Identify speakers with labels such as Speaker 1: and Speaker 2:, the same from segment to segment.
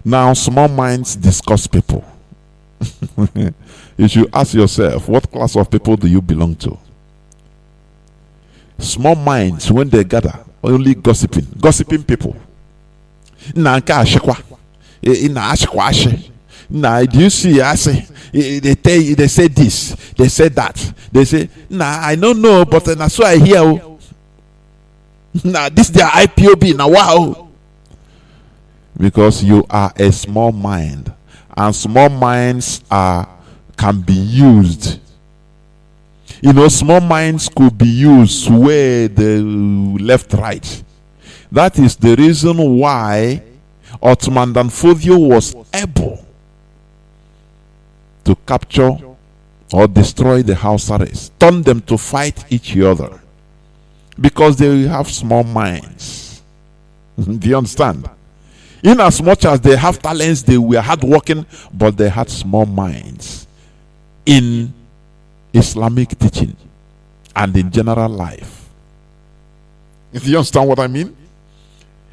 Speaker 1: Now, small minds discuss people. You should ask yourself, what class of people do you belong to? Small minds, when they gather, only gossiping people. Now, do you see? I say they tell you, they say this, they say that, they say, nah, I don't know, but that's why I hear. Nah, this their IPOB now. Wow, because you are a small mind, and small minds can be used. You know, small minds could be used where the left, right. That is the reason why Ottoman Danfodio was able to capture or destroy the Hausa race, turn them to fight each other, because they have small minds. Do you understand? In as much as they have talents, they were hardworking, but they had small minds in Islamic teaching and in general life. Do you understand what I mean?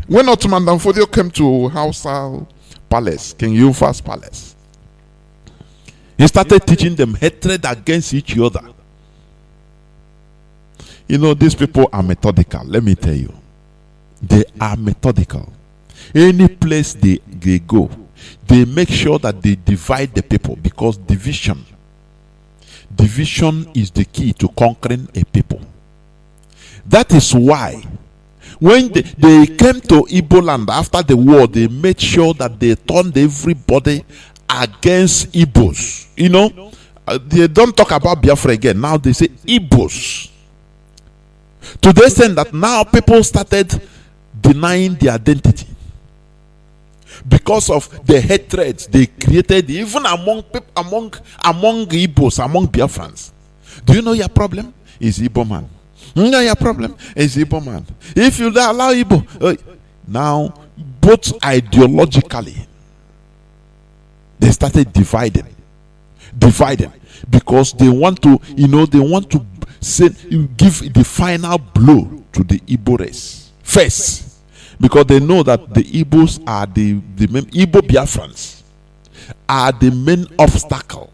Speaker 1: When Ottoman Danfodio came to Hausa Palace, King Yufa's palace, he started teaching them hatred against each other. You know, these people are methodical. Let me tell you, they are methodical. Any place they go, they make sure that they divide the people, because division is the key to conquering a people. That is why when they came to Igbo land after the war, they made sure that they turned everybody against Igbos. You know, they don't talk about Biafra again. Now they say Igbos. To the extent that now people started denying their identity because of the hatred they created, even among Igbos, among Biafrans. Do you know your problem is Igbo man? Your problem is Igbo man. If you allow Igbo, now both ideologically they started dividing, because they want to, you know, they want to give the final blow to the Igbo race first, because they know that the Igbos are the Igbo Biafrans are the main obstacle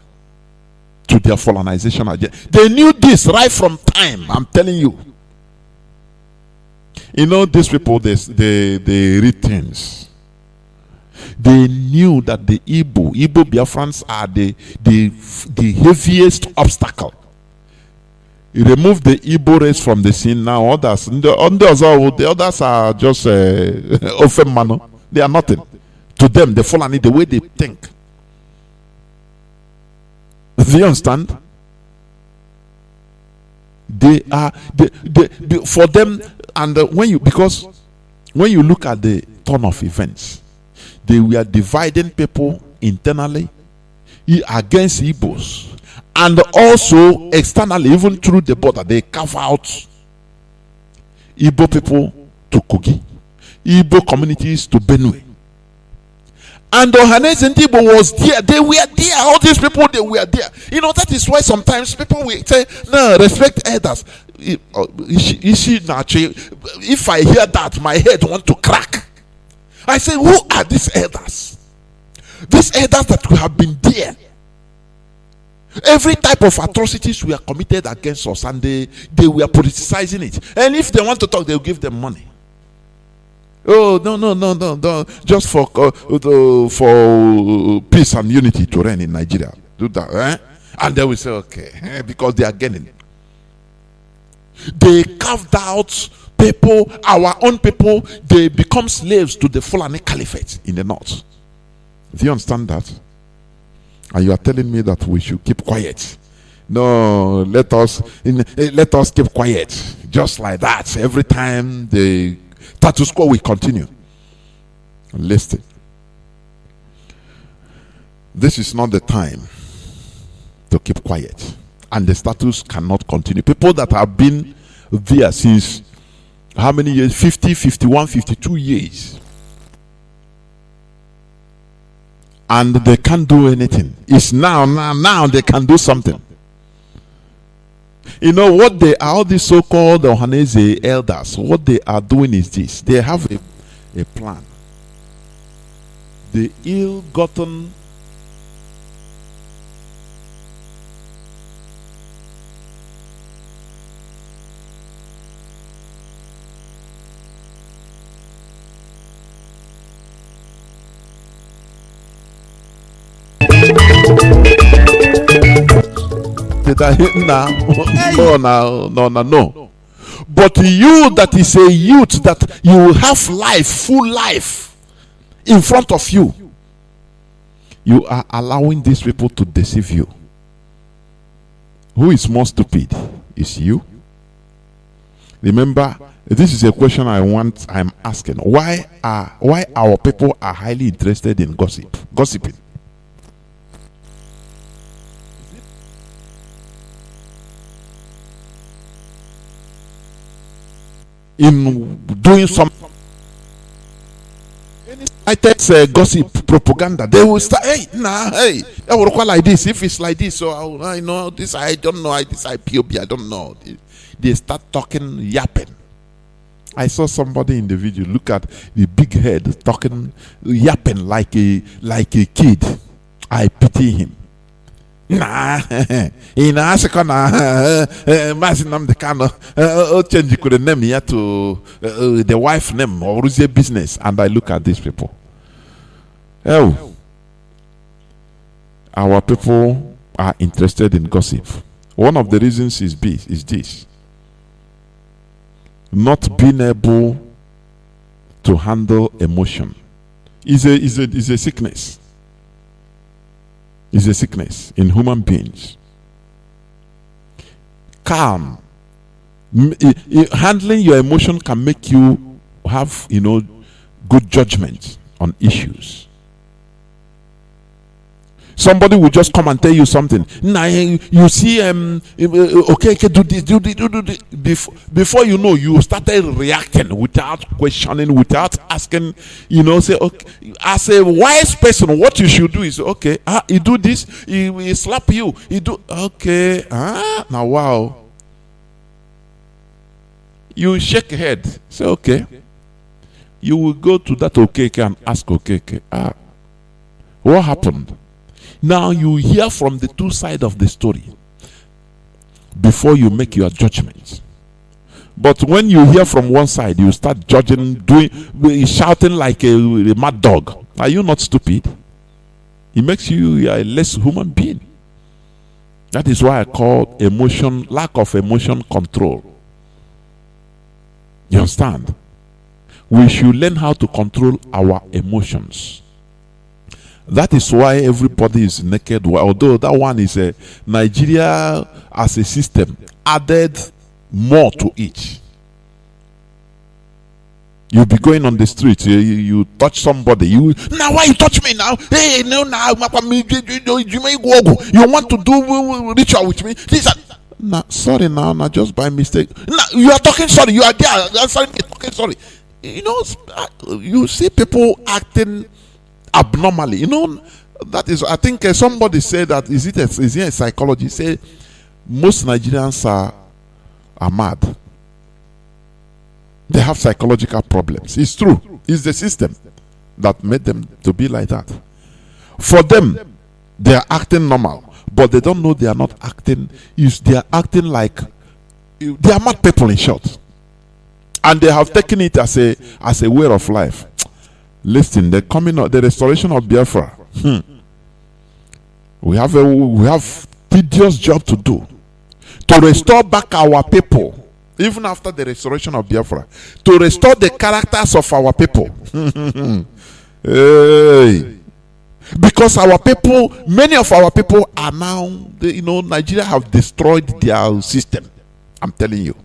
Speaker 1: to their colonization agenda. They knew this right from time. I'm telling you. You know, these people, they read things. They knew that the Igbo Biafrans are the heaviest obstacle. You remove the Igbo race from the scene, now the others are just open mano. They are nothing. To them, the Fulani, the way they think. Do you understand? They are for them, and because when you look at the turn of events, they were dividing people internally against Igbos, and also externally, even through the border. They carve out Igbo people to Kogi, Igbo communities to Benue. And Ohanes and Igbo was there. They were there. All these people, they were there. You know, that is why sometimes people will say, no, respect elders. If I hear that, my head wants to crack. I say, who are these elders? These elders that have been there. Every type of atrocities were committed against us, and they were politicizing it. And if they want to talk, they'll give them money. Oh, no. Just for peace and unity to reign in Nigeria. Do that, eh? And they will say, okay, because they are getting. They carved out people, our own people. They become slaves to the Fulani Caliphate in the north. Do you understand that? And you are telling me that we should keep quiet. No, let us keep quiet. Just like that. Every time the status quo will continue. Listen. This is not the time to keep quiet. And the status cannot continue. People that have been there since how many years? 50, 51, 52 years. And they can't do anything. It's now they can do something. You know what they are, all these so-called Ohanese elders, what they are doing is this. They have a plan. the ill-gotten no. But you that is a youth, that you will have life, full life in front of you, you are allowing these people to deceive you. Who is more stupid? Is you? Remember, this is a question I'm asking. Why our people are highly interested in gossiping? In doing some gossip propaganda, they will start, hey, I will require like this. If it's like this, so I know this, I don't know, this Ipob, I don't know. They start talking, yapping. I saw somebody in the video, look at the big head, talking, yapping like a kid. I pity him. In Africa, Mazi Johnathan change the name here to the wife name or the business, and I look at these people. Oh, our people are interested in gossip. One of the reasons is this: not being able to handle emotion is a sickness. Is a sickness in human beings. Calm, handling your emotion can make you have, good judgment on issues. Somebody will just come and tell you something. Nah, you see, okay, do this. Before you know, you started reacting without questioning, without asking. Say, okay, as a wise person, what you should do is, okay, he do this, he slap you, he do, okay, now wow. You shake your head, say, okay. You will go to that okay and ask, okay, what happened? Now you hear from the two sides of the story before you make your judgment. But when you hear from one side, you start judging, shouting like a mad dog. Are you not stupid? It makes you a less human being. That is why I call lack of emotion control. You understand? We should learn how to control our emotions. That is why everybody is naked. Although that one is Nigeria as a system added more to it. You'll be going on the street, you touch somebody. Now why you touch me now? Hey, no, now you want to do ritual with me? Nah, sorry now, just by mistake. Nah, you are talking sorry. You are there. Talking sorry. You see people acting abnormally. That is, I think somebody said that, is it a psychology? Say most Nigerians are mad. They have psychological problems. It's true. It's the system that made them to be like that. For them, they are acting normal, but they don't know they are not acting. They are acting like they are mad people, in short, and they have taken it as a way of life. Listen, the restoration of Biafra. We have tedious job to do to restore back our people, even after the restoration of Biafra, to restore the characters of our people. Hey. Because our people, many of our people are now, Nigeria have destroyed their system. I'm telling you.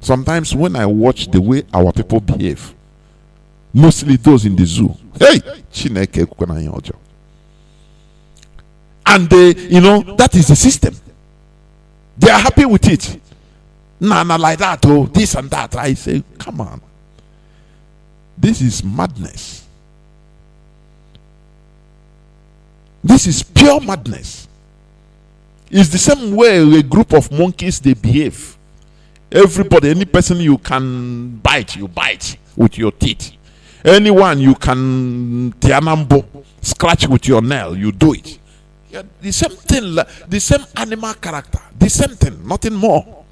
Speaker 1: Sometimes when I watch the way our people behave, mostly those in the zoo. Hey, and that is the system. They are happy with it. Nah, like that, this and that. I say, come on. This is madness. This is pure madness. It's the same way a group of monkeys, they behave. Everybody, any person you can bite, you bite with your teeth. Anyone you can tianambo, scratch with your nail, you do it. Yeah, the same thing, the same animal character, the same thing, nothing more.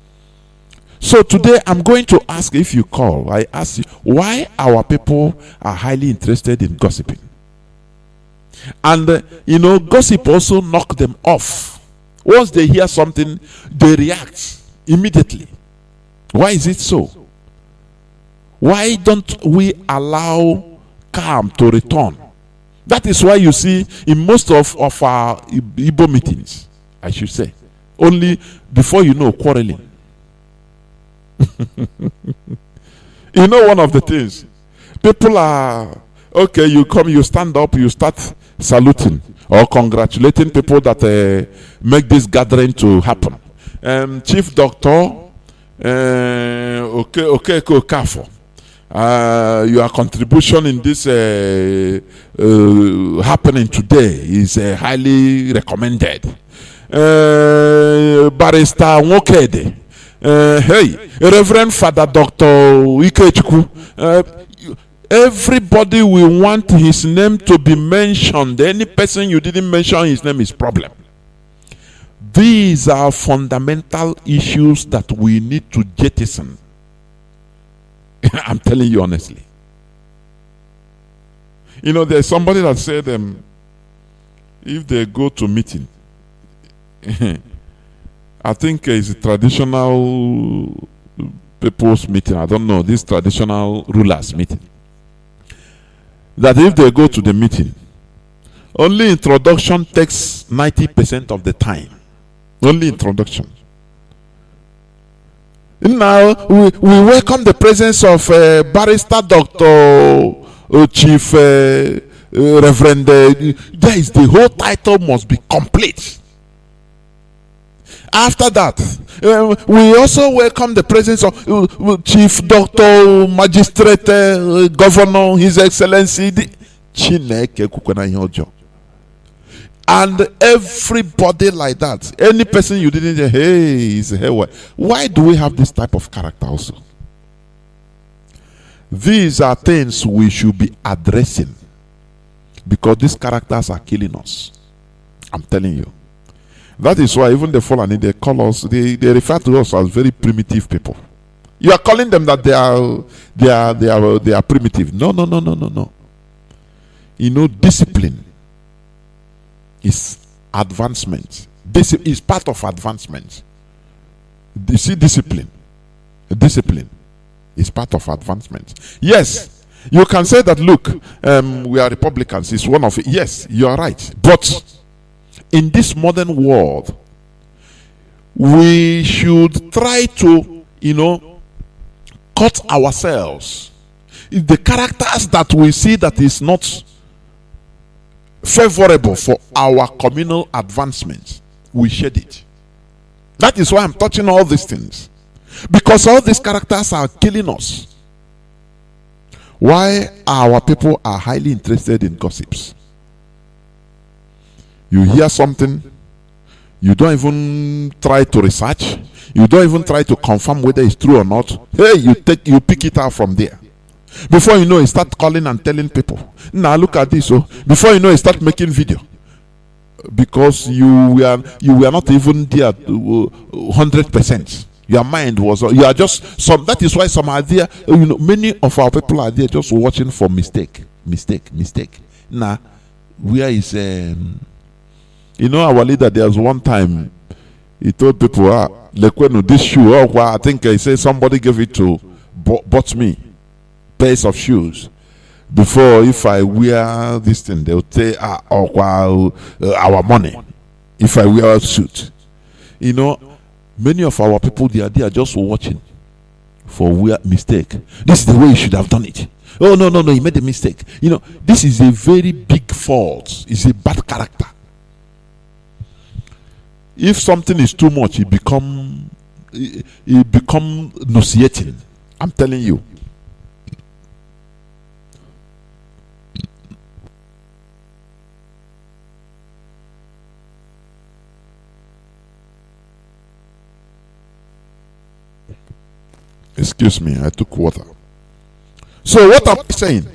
Speaker 1: So today I'm going to ask, if you call, I ask you, why our people are highly interested in gossiping. And gossip also knock them off. Once they hear something, they react immediately. Why is it so? Why don't we allow calm to return? That is why you see in most of our Igbo meetings, I should say, only before quarreling. One of the things, people are, okay, you come, you stand up, you start saluting or congratulating people that make this gathering to happen. Chief Doctor, Kafo, your contribution in this happening today is highly recommended. Barrister Nwokede, hey, Reverend Father Dr. Ikechukwu, everybody will want his name to be mentioned. Any person you didn't mention his name is problem. These are fundamental issues that we need to jettison. I'm telling you honestly. There's somebody that said if they go to meeting, I think it's a traditional people's meeting. I don't know, this traditional rulers meeting. That if they go to the meeting, only introduction takes 90% of the time. Only introduction. Now we welcome the presence of Barrister Dr. Chief Reverend. There is the whole title must be complete. After that, we also welcome the presence of Chief Doctor Magistrate Governor, His Excellency Chineke Kukwena. And everybody like that. Any person you didn't say, hey, he's hey, why do we have this type of character also? These are things we should be addressing, because these characters are killing us. I'm telling you. That is why even the Fulani, they call us, they refer to us as very primitive people. You are calling them that they are primitive. No. Discipline is advancement. This is part of advancement. You see, discipline is part of advancement. Yes, you can say that, look, we are Republicans. It's one of it. Yes, you are right. But in this modern world, we should try to, cut ourselves. If the characters that we see that is not favorable for our communal advancement, we shed it. That is why I'm touching all these things, because all these characters are killing us. Why our people are highly interested in gossips? You hear something, you don't even try to research, you don't even try to confirm whether it's true or not. Hey, you pick it out from there. Before you know, you start calling and telling people, now look at this. So before you know, you start making video, because you were not even there 100%. Your mind was, you are just some. That is why some are there. Many of our people are there just watching for mistake. Now, where is our leader? There's one time he told people, this shoe. I think he said somebody gave it to bought me pairs of shoes. Before, if I wear this thing, they'll say our money. If I wear a suit, many of our people they are just watching for wear mistake. This is the way you should have done it. Oh no, you made a mistake. This is a very big fault. It's a bad character. If something is too much, it become nauseating. I'm telling you. Excuse me, I took water. So what am I saying?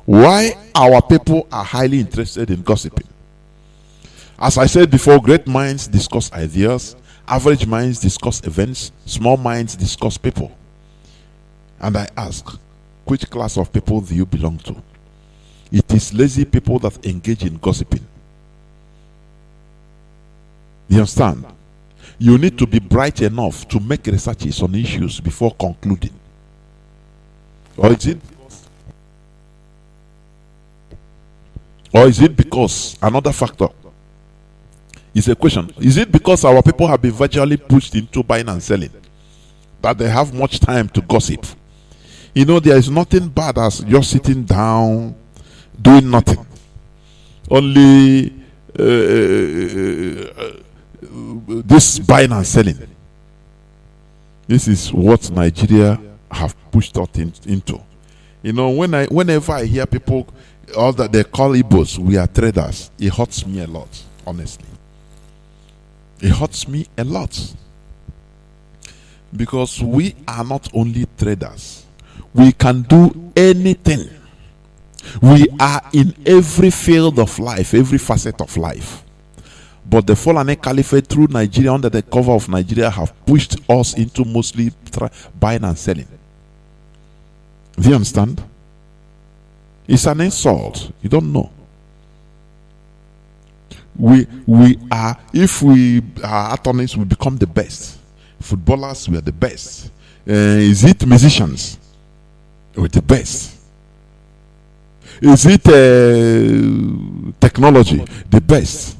Speaker 1: Why our people are highly interested in gossiping. As I said before, great minds discuss ideas, average minds discuss events, small minds discuss people. And I ask, which class of people do you belong to? It is lazy people that engage in gossiping. You understand? You need to be bright enough to make researches on issues before concluding. Or is it because another factor is a question? Is it because our people have been virtually pushed into buying and selling that they have much time to gossip? You know, there is nothing bad as just sitting down doing nothing. Only this buying and selling. This is what Nigeria have pushed us into. You know, whenever I hear people, all that they call Igbos, we are traders, it hurts me a lot, honestly. It hurts me a lot. Because we are not only traders, we can do anything. We are in every field of life, every facet of life. But the Fulani Caliphate through Nigeria, under the cover of Nigeria, have pushed us into mostly buying and selling. Do you understand? It's an insult. You don't know. We are, if we are attorneys, we become the best. Footballers, we are the best. Is it musicians? We're the best. Is it technology? The best.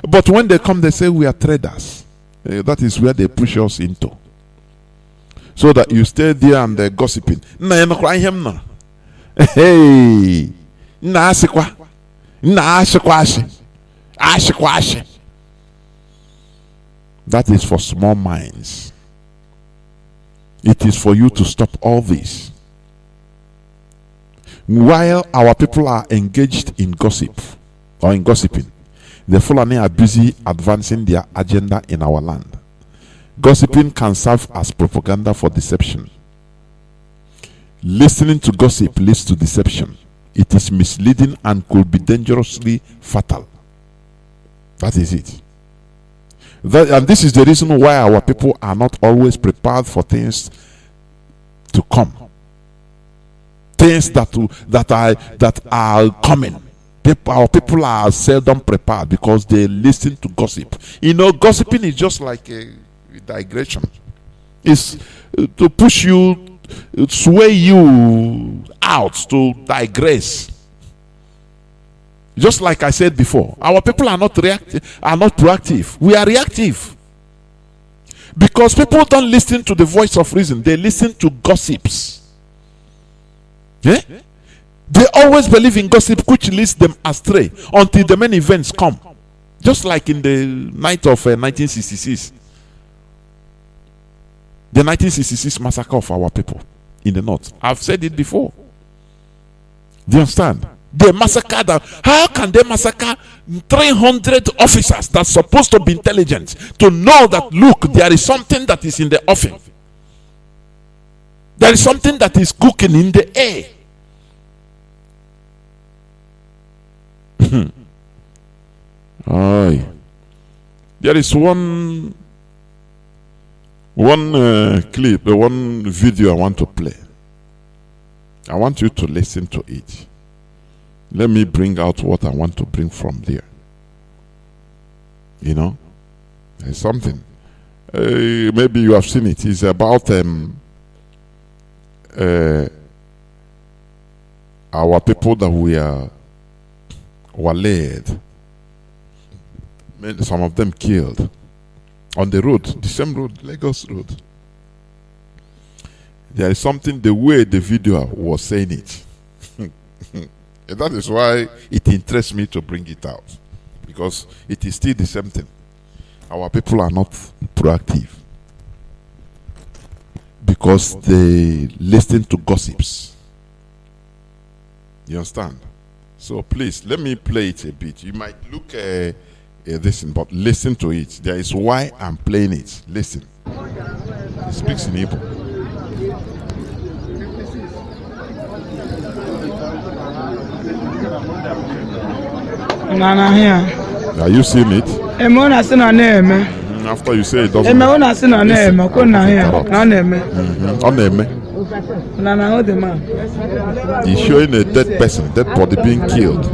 Speaker 1: But when they come, they say we are traders. That is where they push us into. So that you stay there and they're gossiping. Hey, that is for small minds. It is for you to stop all this. While our people are engaged in gossip or in gossiping, the Fulani are busy advancing their agenda in our land. Gossiping can serve as propaganda for deception. Listening to gossip leads to deception. It is misleading and could be dangerously fatal. That is it. And this is the reason why our people are not always prepared for things to come. Things that are coming. Our people are seldom prepared because they listen to gossip. You know, gossiping is just like a digression. It's to push you, sway you out to digress. Just like I said before, our people are not reactive, are not proactive. We are reactive. Because people don't listen to the voice of reason, they listen to gossips. Yeah? They always believe in gossip, which leads them astray until the main events come. Just like in the night of 1966. The 1966 massacre of our people in the north. I've said it before. Do you understand? They massacred. How can they massacre 300 officers that's supposed to be intelligent to know that, look, there is something that is in the offing. There is something that is cooking in the air. There is one clip, one video I want to play. I want you to listen to it. Let me bring out what I want to bring from there. You know, there's something. Maybe you have seen it. It's about our people that were led. Some of them killed on the road, the same road, Lagos Road. There is something, the way the video was saying it. And that is why it interests me to bring it out. Because it is still the same thing. Our people are not proactive. Because they listen to gossips. You understand? So please, let me play it a bit. You might look this, but listen to it. There is why I'm playing it. Listen. It speaks in Igbo.
Speaker 2: Nana here.
Speaker 1: Are you seeing it?
Speaker 2: Emona sin on name.
Speaker 1: After you say it doesn't.
Speaker 2: Emona sin on name. Kuna here. No name.
Speaker 1: On name.
Speaker 2: Nana hold the man.
Speaker 1: He's showing a dead person, dead body being killed.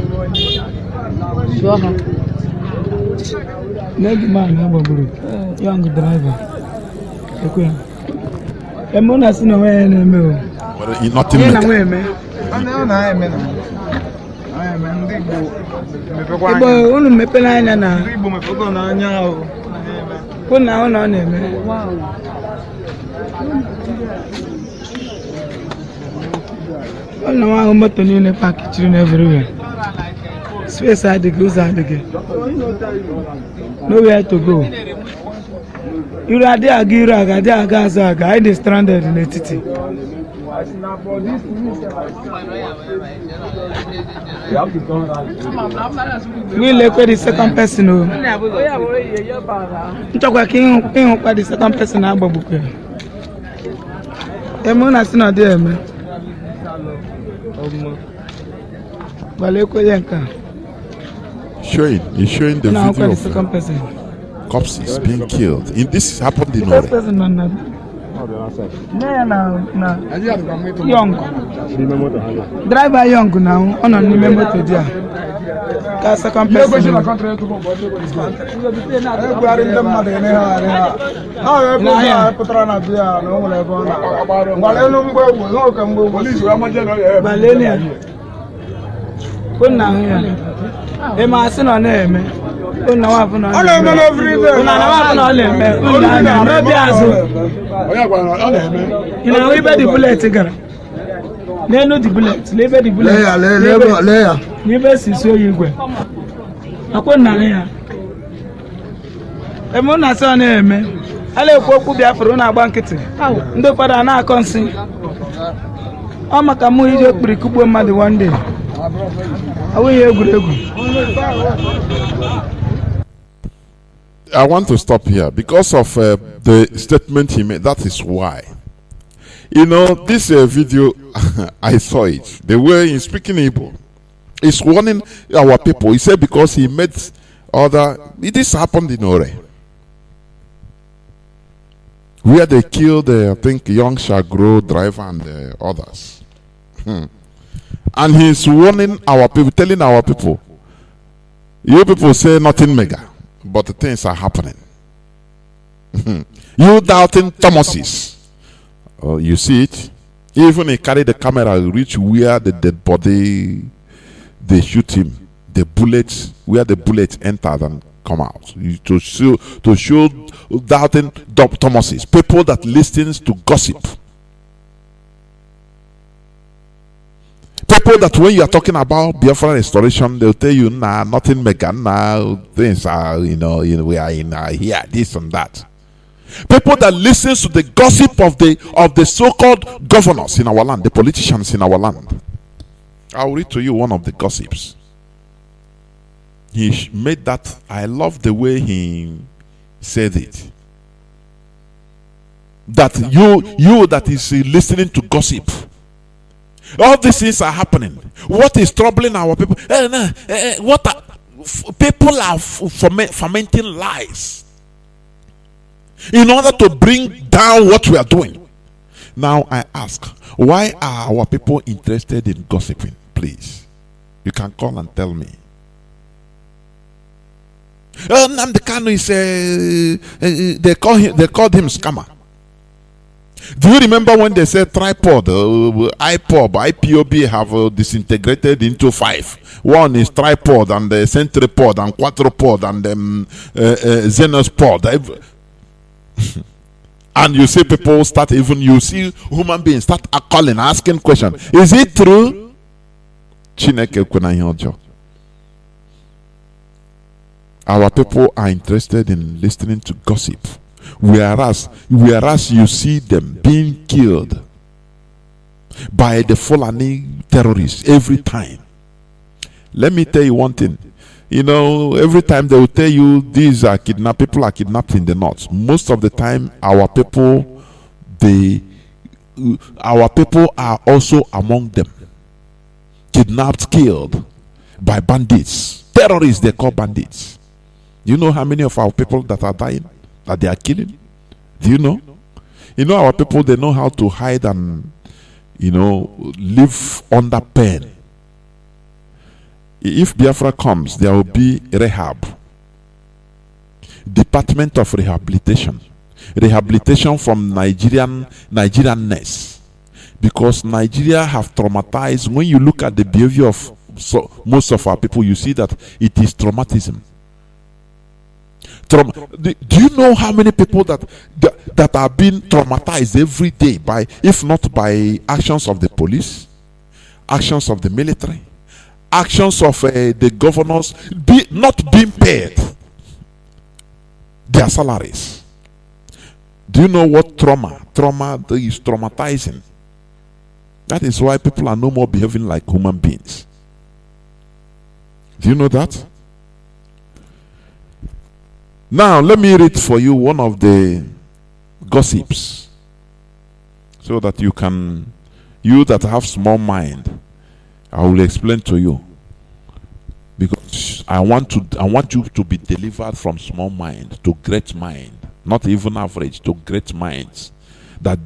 Speaker 2: Maybe man, young driver. Emona sin on name.
Speaker 1: Nothing.
Speaker 2: Igbo unu mepere anya na Igbo mepego na anya ahụ. Kuna unu na-eme. Unu ahụ moto niile park chiri everywhere. Space adịghị, ụzọ adịghị. Nowhere to go. Iru adị aga iru aga adị aga azụ aga. I dey stranded n'etiti. We look at the second person. Nchọkwa ka ịhụkwa the second person agbagbuke. Emona si na dị eme. Balekwe yanka.
Speaker 1: He's showing the video
Speaker 2: The second person.
Speaker 1: Corpses being killed. This happened in Ore.
Speaker 2: Young driver young now on n'ime moto dia ka second person the bullet gara. Leno the bullet, leave the bullet. Leia. Leave so you go. Akona ya. Emona so na eme. Ale okwu Biafra na agba nkịtị. Ndị fada na akonsi. Ọ maka mụ ije okpiri kugbo mmadụ one day. Awụghị egwuregwu.
Speaker 1: I want to stop here because of the statement he made. That is why. You know, this video, I saw it. The way he's speaking Igbo is warning our people. He said because he met this happened in Ore, where they killed, I think, young Shagro driver and others. And he's warning our people, telling our people, you people say nothing mega, but the things are happening. You doubting Thomases. You see it. Even he carried the camera, reach where the dead body, they shoot him. The bullets, where the bullets entered and come out. To show doubting Thomases, people that listens to gossip. People that when you are talking about Biafra restoration, they'll tell you, nah, nothing mega, nah, things are, we are in here, this and that. People that listens to the gossip of the so-called governors in our land, the politicians in our land. I'll read to you one of the gossips. He made that. I love the way he said it. That you that is listening to gossip. All these things are happening. What is troubling our people? People are fermenting lies in order to bring down what we are doing. Now I ask, why are our people interested in gossiping? Please, you can call and tell me. Nnamdi Kanu is they called him scammer. Do you remember when they said tripod, Ipob, IPOB have disintegrated into 5? One is tripod and the centripod and quadrupod and xenospod. And you see people start, even you see human beings start calling, asking questions. Is it true? Our people are interested in listening to gossip. Whereas you see them being killed by the Fulani terrorists every time. Let me tell you one thing. Every time they will tell you these are kidnapped, people are kidnapped in the north. Most of the time, our people are also among them. Kidnapped, killed. by bandits. Terrorists, they call bandits. Do you know how many of our people that are dying, that they are killing? Do you know? You know, our people, they know how to hide and, live under pain. If Biafra comes, there will be rehab. Department of Rehabilitation. Rehabilitation from Nigerianness. Because Nigeria have traumatized. When you look at the behavior of most of our people, you see that it is traumatism. Do you know how many people that are being traumatized every day by, if not by actions of the police, actions of the military, actions of the governors, not being paid their salaries? Do you know what trauma is traumatizing? That is why people are no more behaving like human beings. Do you know that? Now, let me read for you one of the gossips so that you that have small mind, I will explain to you. Because I want you to be delivered from small mind to great mind, not even average, to great minds that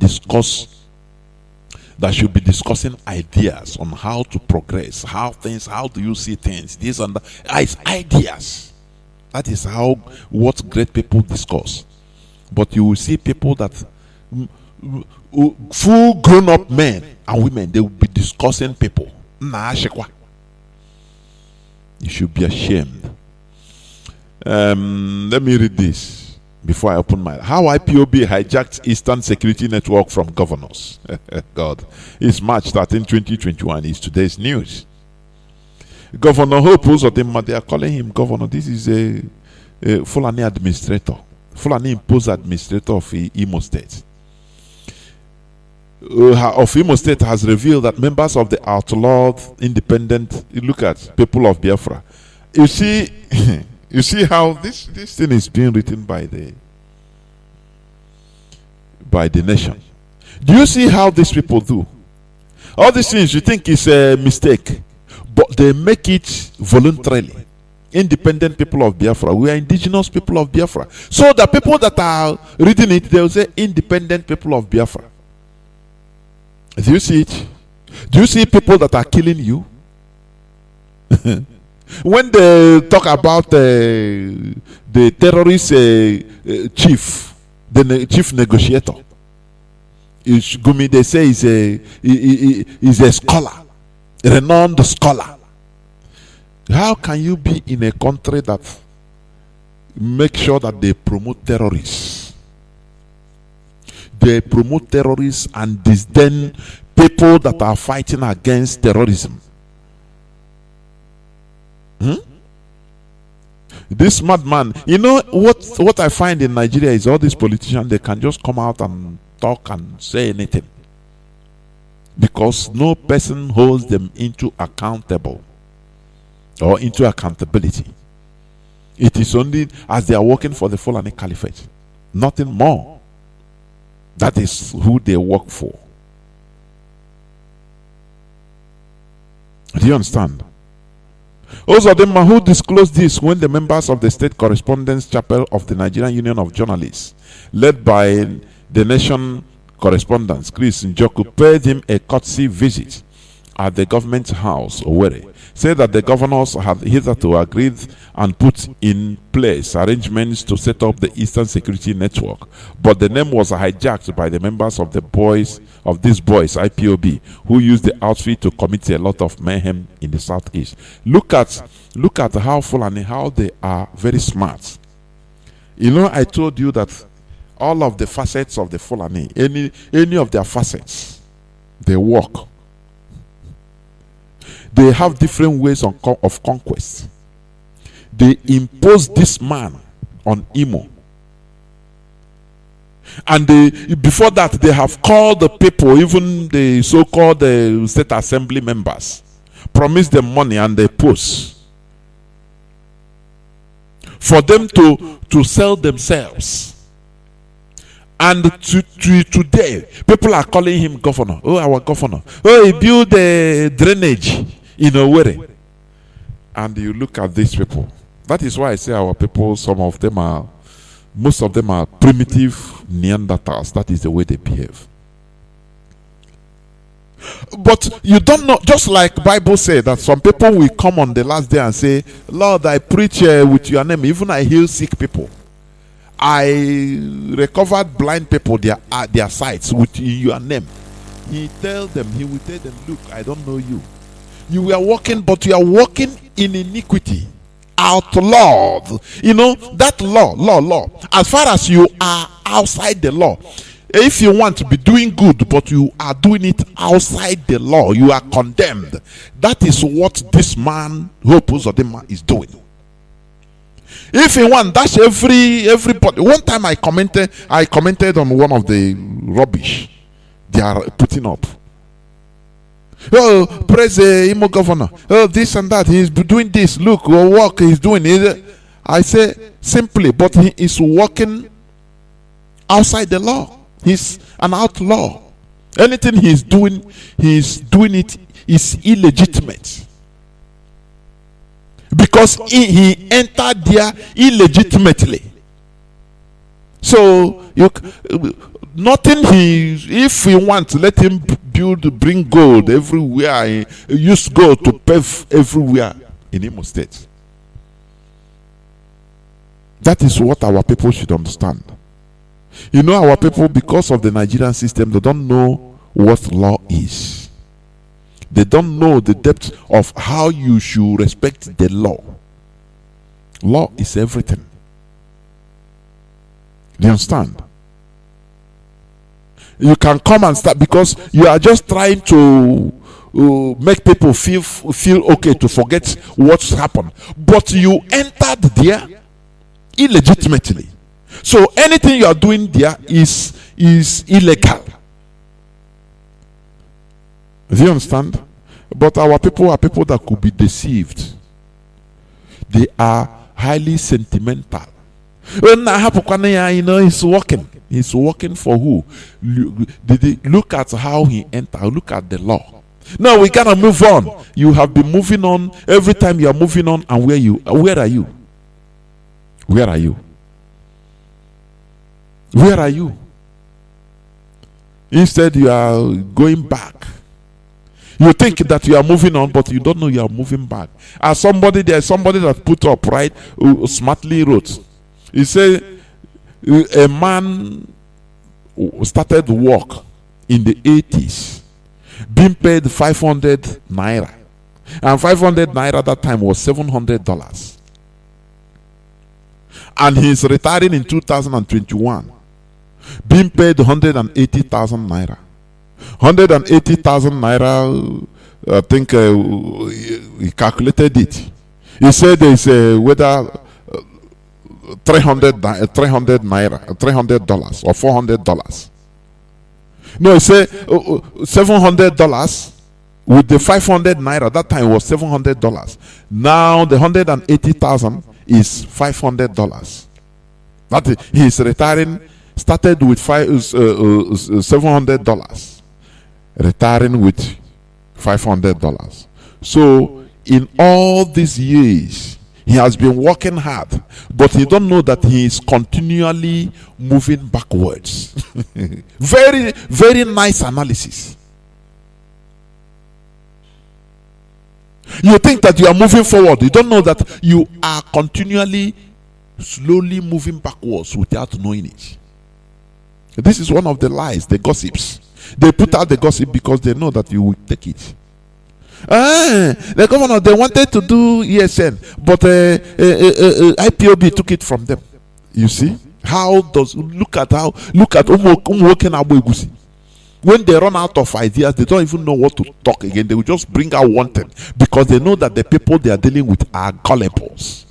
Speaker 1: should be discussing ideas on how to progress, how do you see things, this and that. It's ideas. That is what great people discuss. But you will see people that full grown-up men and women, they will be discussing people. You should be ashamed. Let me read this before I open my. How IPOB hijacked Eastern Security Network from governors. God, it's March 13, 2021. Is today's news. Governor Hope Uzodinma, they are calling him governor. This is a Fulani administrator, Fulani imposed administrator of Imo State. Of Imo State has revealed that members of the outlawed independent, look at people of Biafra. You see, you see how this thing is being written by the nation. Do you see how these people do? All these things you think is a mistake, but they make it voluntarily. Independent people of Biafra. We are indigenous people of Biafra. So the people that are reading it, they will say independent people of Biafra. Do you see it? Do you see people that are killing you? When they talk about the terrorist chief, the chief negotiator, Gumi, they say is a scholar, a renowned scholar. How can you be in a country that make sure that they promote terrorists? They promote terrorists and disdain people that are fighting against terrorism. This madman, you know what I find in Nigeria is all these politicians, they can just come out and talk and say anything because no person holds them into accountable or into accountability. It is only as they are working for the Fulani Caliphate, nothing more. That is who they work for. Do you understand? Also, the who disclosed this when the members of the State Correspondence Chapel of the Nigerian Union of Journalists, led by the Nation correspondent Chris Njoku, paid him a courtesy visit at the government house, Owerri, said that the governors had hitherto agreed and put in place arrangements to set up the Eastern Security Network, but the name was hijacked by the members of these boys, IPOB, who used the outfit to commit a lot of mayhem in the southeast. Look at how Fulani, how they are very smart. You know, I told you that all of the facets of the Fulani, any of their facets, they work. They have different ways of conquest. They impose this man on Imo. And before that, they have called the people, even the so-called state assembly members, promised them money and they post for them to sell themselves. And today, people are calling him governor. Oh, our governor. Oh, he built the drainage in Owerri. and you look at these people. That is why I say our people, most of them are primitive Neanderthals. That is the way they behave. But you don't know, just like Bible said that some people will come on the last day and say, Lord, I preach with your name, even I heal sick people. I recovered blind people their sights with your name. He will tell them, look, I don't know you. You were walking, but you are walking in iniquity. Outlawed. You know, that law. As far as you are outside the law, if you want to be doing good, but you are doing it outside the law, you are condemned. That is what this man, Hope Uzodimma, is doing. If you want, that's everybody. One time I commented on one of the rubbish they are putting up. Oh, praise the Imo governor. Oh, this and that. He's doing this. Look, what work he's doing. I say simply, but he is working outside the law. He's an outlaw. Anything he's doing it is illegitimate. Because he entered there illegitimately. So nothing if we want, let him bring gold everywhere, use gold to pave everywhere in Imo State. That is what our people should understand. You know, our people, because of the Nigerian system, they don't know what law is. They don't know the depth of how you should respect the law. Law is everything. Do you understand? You can come and start because you are just trying to make people feel okay, to forget what's happened. But you entered there illegitimately. So anything you are doing there is illegal. Do you understand? But our people are people that could be deceived. They are highly sentimental. You know, he's working. He's working for who? Look at how he entered. Look at the law. Now we gotta move on. You have been moving on. Every time you are moving on, and where are you? Where are you? Where are you? Instead, you are going back. You think that you are moving on, but you don't know you are moving back. There's somebody that put up, right, who smartly wrote. He said, a man started work in the 80s, being paid 500 naira. And 500 naira that time was $700. And he's retiring in 2021, being paid 180,000 naira. 180,000 naira, I think he calculated it. He said there's whether $300 or $400. No, he said $700 with the 500 naira. That time was $700. Now the 180,000 is $500. That is, he is retiring. Started with $700. Retiring with $500. So in all these years, he has been working hard, but he don't know that he is continually moving backwards. Very, very nice analysis. You think that you are moving forward. You don't know that you are continually, slowly moving backwards without knowing it. This is one of the lies, the gossips. They put out the gossip because they know that you will take it. The governor, they wanted to do ESN, but IPOB took it from them. You see? Look at when they run out of ideas, they don't even know what to talk again. They will just bring out one thing because they know that the people they are dealing with are gullibles.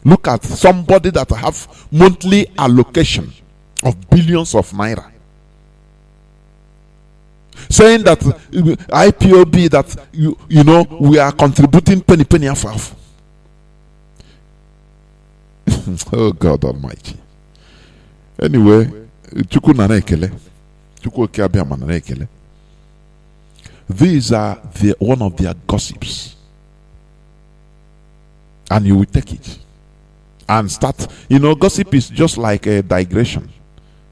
Speaker 1: Look at somebody that have monthly allocation of billions of naira, saying that IPOB, that you know, we are contributing penny half. Oh God Almighty. Anyway, these are one of their gossips. And you will take it and start. Gossip is just like a digression.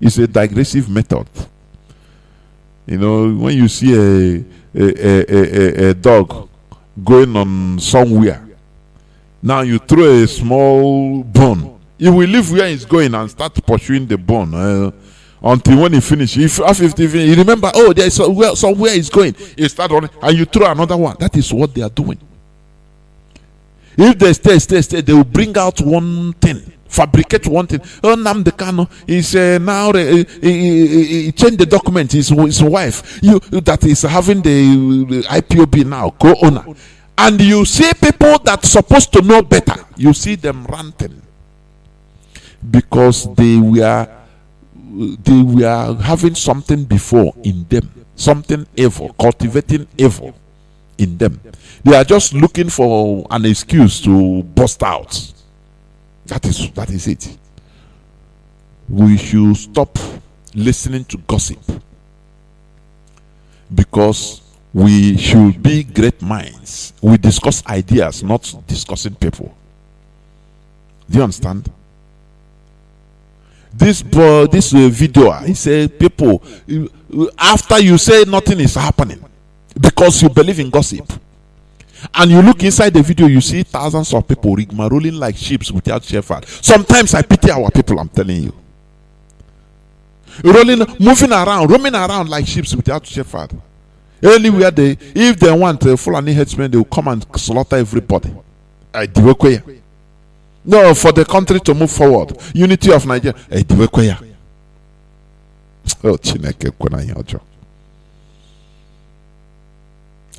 Speaker 1: It's a digressive method. When you see a dog going on somewhere, now you throw a small bone. He will leave where he's going and start pursuing the bone until when he finishes. If you remember, there is somewhere he's going, he start running, and you throw another one. That is what they are doing. If they stay, they will bring out one thing, fabricate one thing. Namdekano is now he changed the document. His wife, that is having the IPOB now, co-owner, and you see people that supposed to know better. You see them ranting because they were having something before in them, something evil, cultivating evil in them. They are just looking for an excuse to bust out. That is it. We should stop listening to gossip, because we should be great minds. We discuss ideas, not discussing people. Do you understand? This video, he said, people, after you say nothing is happening because you believe in gossip, and you look inside the video, you see thousands of people rolling like sheep without shepherd. Sometimes I pity our people, I'm telling you. Roaming around like sheep without shepherd. Anywhere if they want a Fulani headsmen, they will come and slaughter everybody. No, for the country to move forward, unity of Nigeria.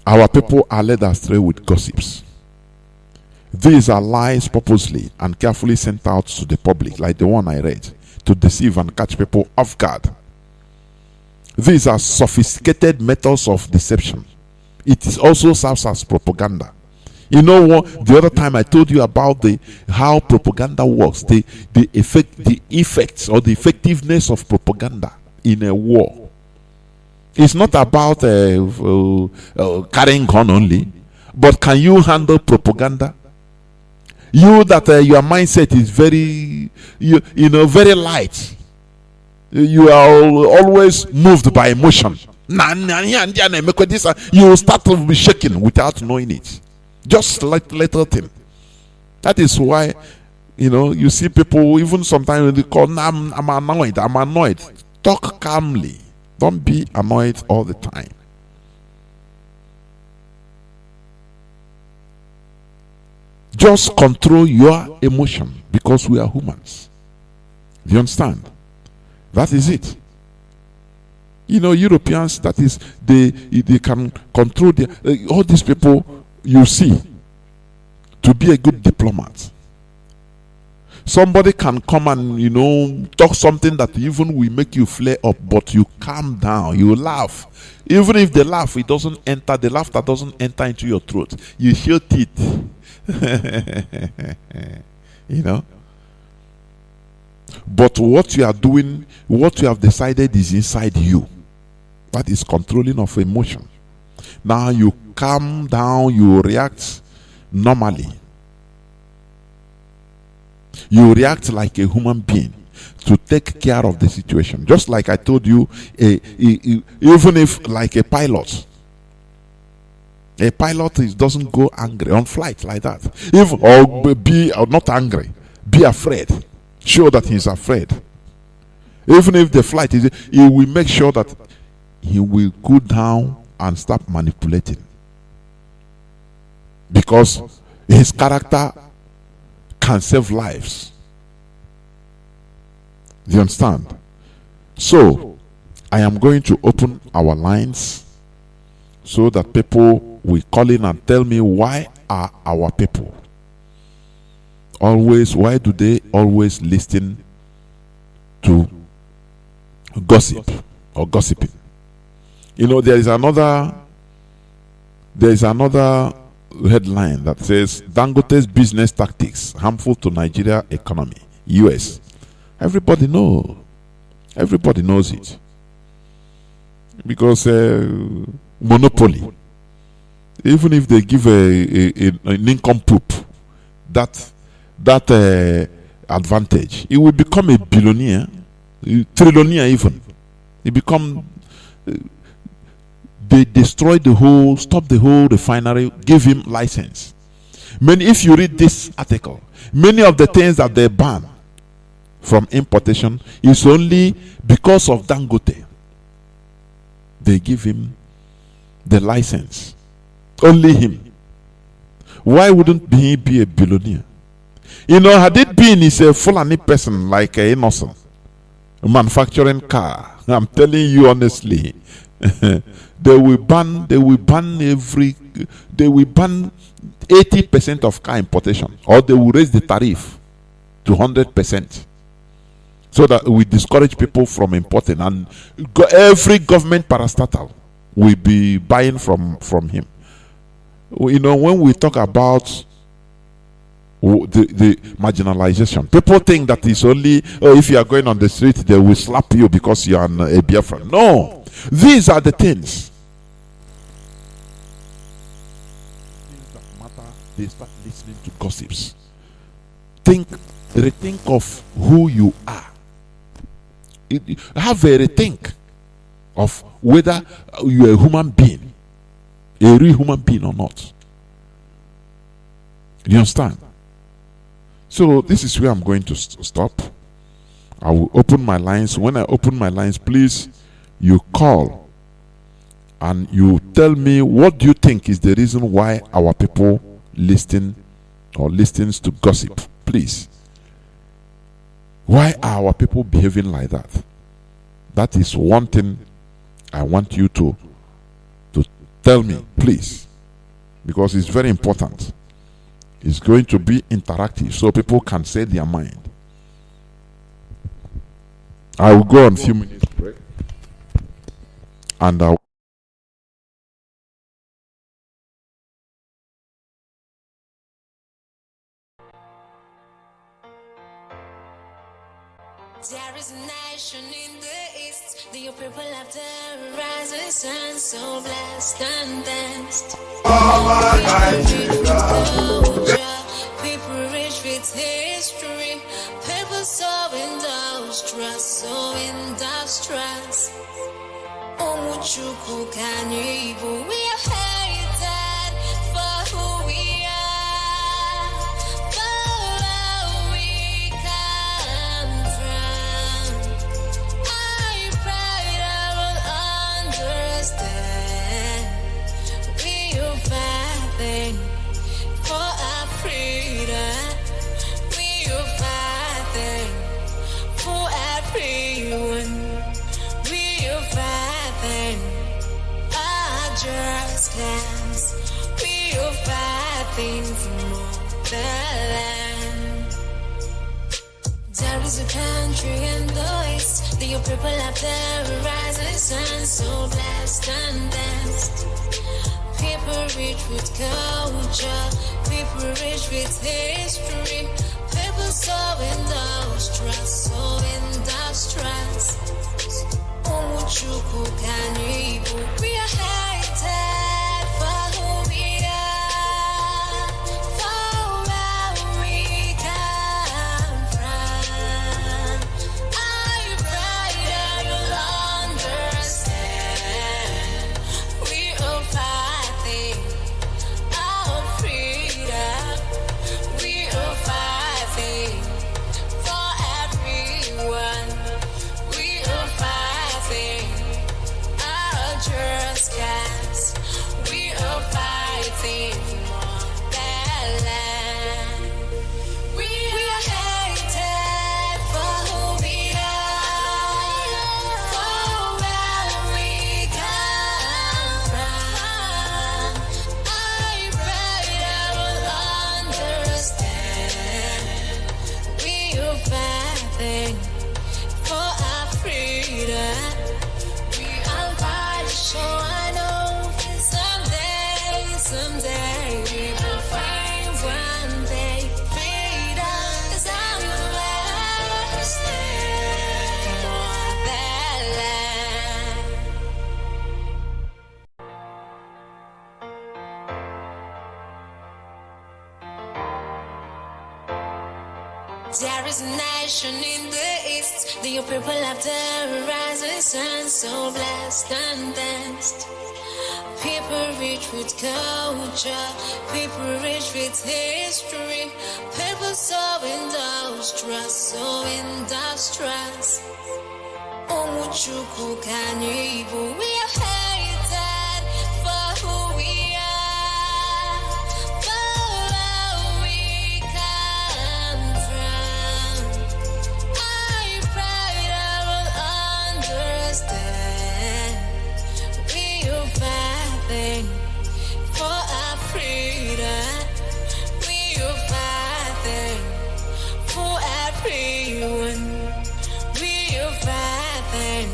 Speaker 1: Our people are led astray with gossips. These are lies purposely and carefully sent out to the public, like the one I read, to deceive and catch people off guard. These are sophisticated methods of deception. It also serves as propaganda. You know what? The other time I told you about how propaganda works, the effects or the effectiveness of propaganda in a war. It's not about carrying gun only, but can you handle propaganda? You that your mindset is very, very light. You are always moved by emotion. You will start to be shaking without knowing it. Just like little thing. That is why, you see people, even sometimes they call, I'm annoyed. Talk calmly. Don't be annoyed all the time. Just control your emotion, because we are humans. Do you understand? That is it. Europeans, that is, they can control all these people you see. To be a good diplomat, somebody can come and talk something that even will make you flare up, but you calm down, you laugh. Even if the laughter doesn't enter into your throat, you show teeth. But what you are doing, what you have decided is inside you. That is controlling of emotion. Now you calm down, you react normally. You react like a human being to take care of the situation. Just like I told you, even if like a pilot doesn't go angry on flight like that. Or not angry, be afraid. Show that he's afraid. Even if the flight is, he will make sure that he will go down and stop manipulating. Because his character can save lives. Do you understand? So, I am going to open our lines so that people will call in and tell me, why are our people why do they always listen to gossip or gossiping? There is another headline that says, Dangote's business tactics harmful to Nigeria economy, US. Everybody knows it, because monopoly, even if they give an income poop, advantage, he will become a billionaire, a trillionaire even. He become. They destroy stop the whole refinery, give him license. If you read this article, many of the things that they ban from importation is only because of Dangote. They give him the license. Only him. Why wouldn't he be a billionaire? Had it been he's a Fulani person like a innocent manufacturing car, I'm telling you honestly, they will ban 80% of car importation, or they will raise the tariff to 100%, so that we discourage people from importing, and every government parastatal will be buying from him. When we talk about the marginalization, people think that it's only if you are going on the street they will slap you because you are a Biafran. No, these are the things that matter. They start listening to gossips. Rethink of who you are. Have a rethink of whether you are a human being, a real human being or not. You understand? So this is where I'm going to stop. I will open my lines. When I open my lines, please, you call and you tell me what do you think is the reason why our people listens to gossip. Please. Why are our people behaving like that? That is one thing I want you to tell me, please, because it's very important. It's going to be interactive so people can say their mind. I will go on a few minutes break, and I'll
Speaker 3: There is a nation in the east, the people have the rising sun, so blessed and danced. People rich with history, people so industrious, so industrious. Omuchuku Kanibu, we are hated for who we are, for where we come from. I pray I will understand. We are fighting for our freedom. We are fighting for everyone. We are fighting our just cause. We are fighting for the land. There is a country in the east, the people have the rising sun, so blessed and danced. People rich with culture, people rich with history, people so industrious, so industrious. Omuchuku Kanibu, we are hated for who we are, for where we come from. I pray that you'll understand. We are fighting our freedom. We are fighting for everyone. We are fighting our There is a nation in the east, the people of the rising sun, so blessed and danced. People rich with culture, people rich with history, people so industrious. Omuchuku Kanibu, we are hated for who we are, for where we come from. I pray I will understand. We are fighting for our freedom. We are fighting for everyone. We are fighting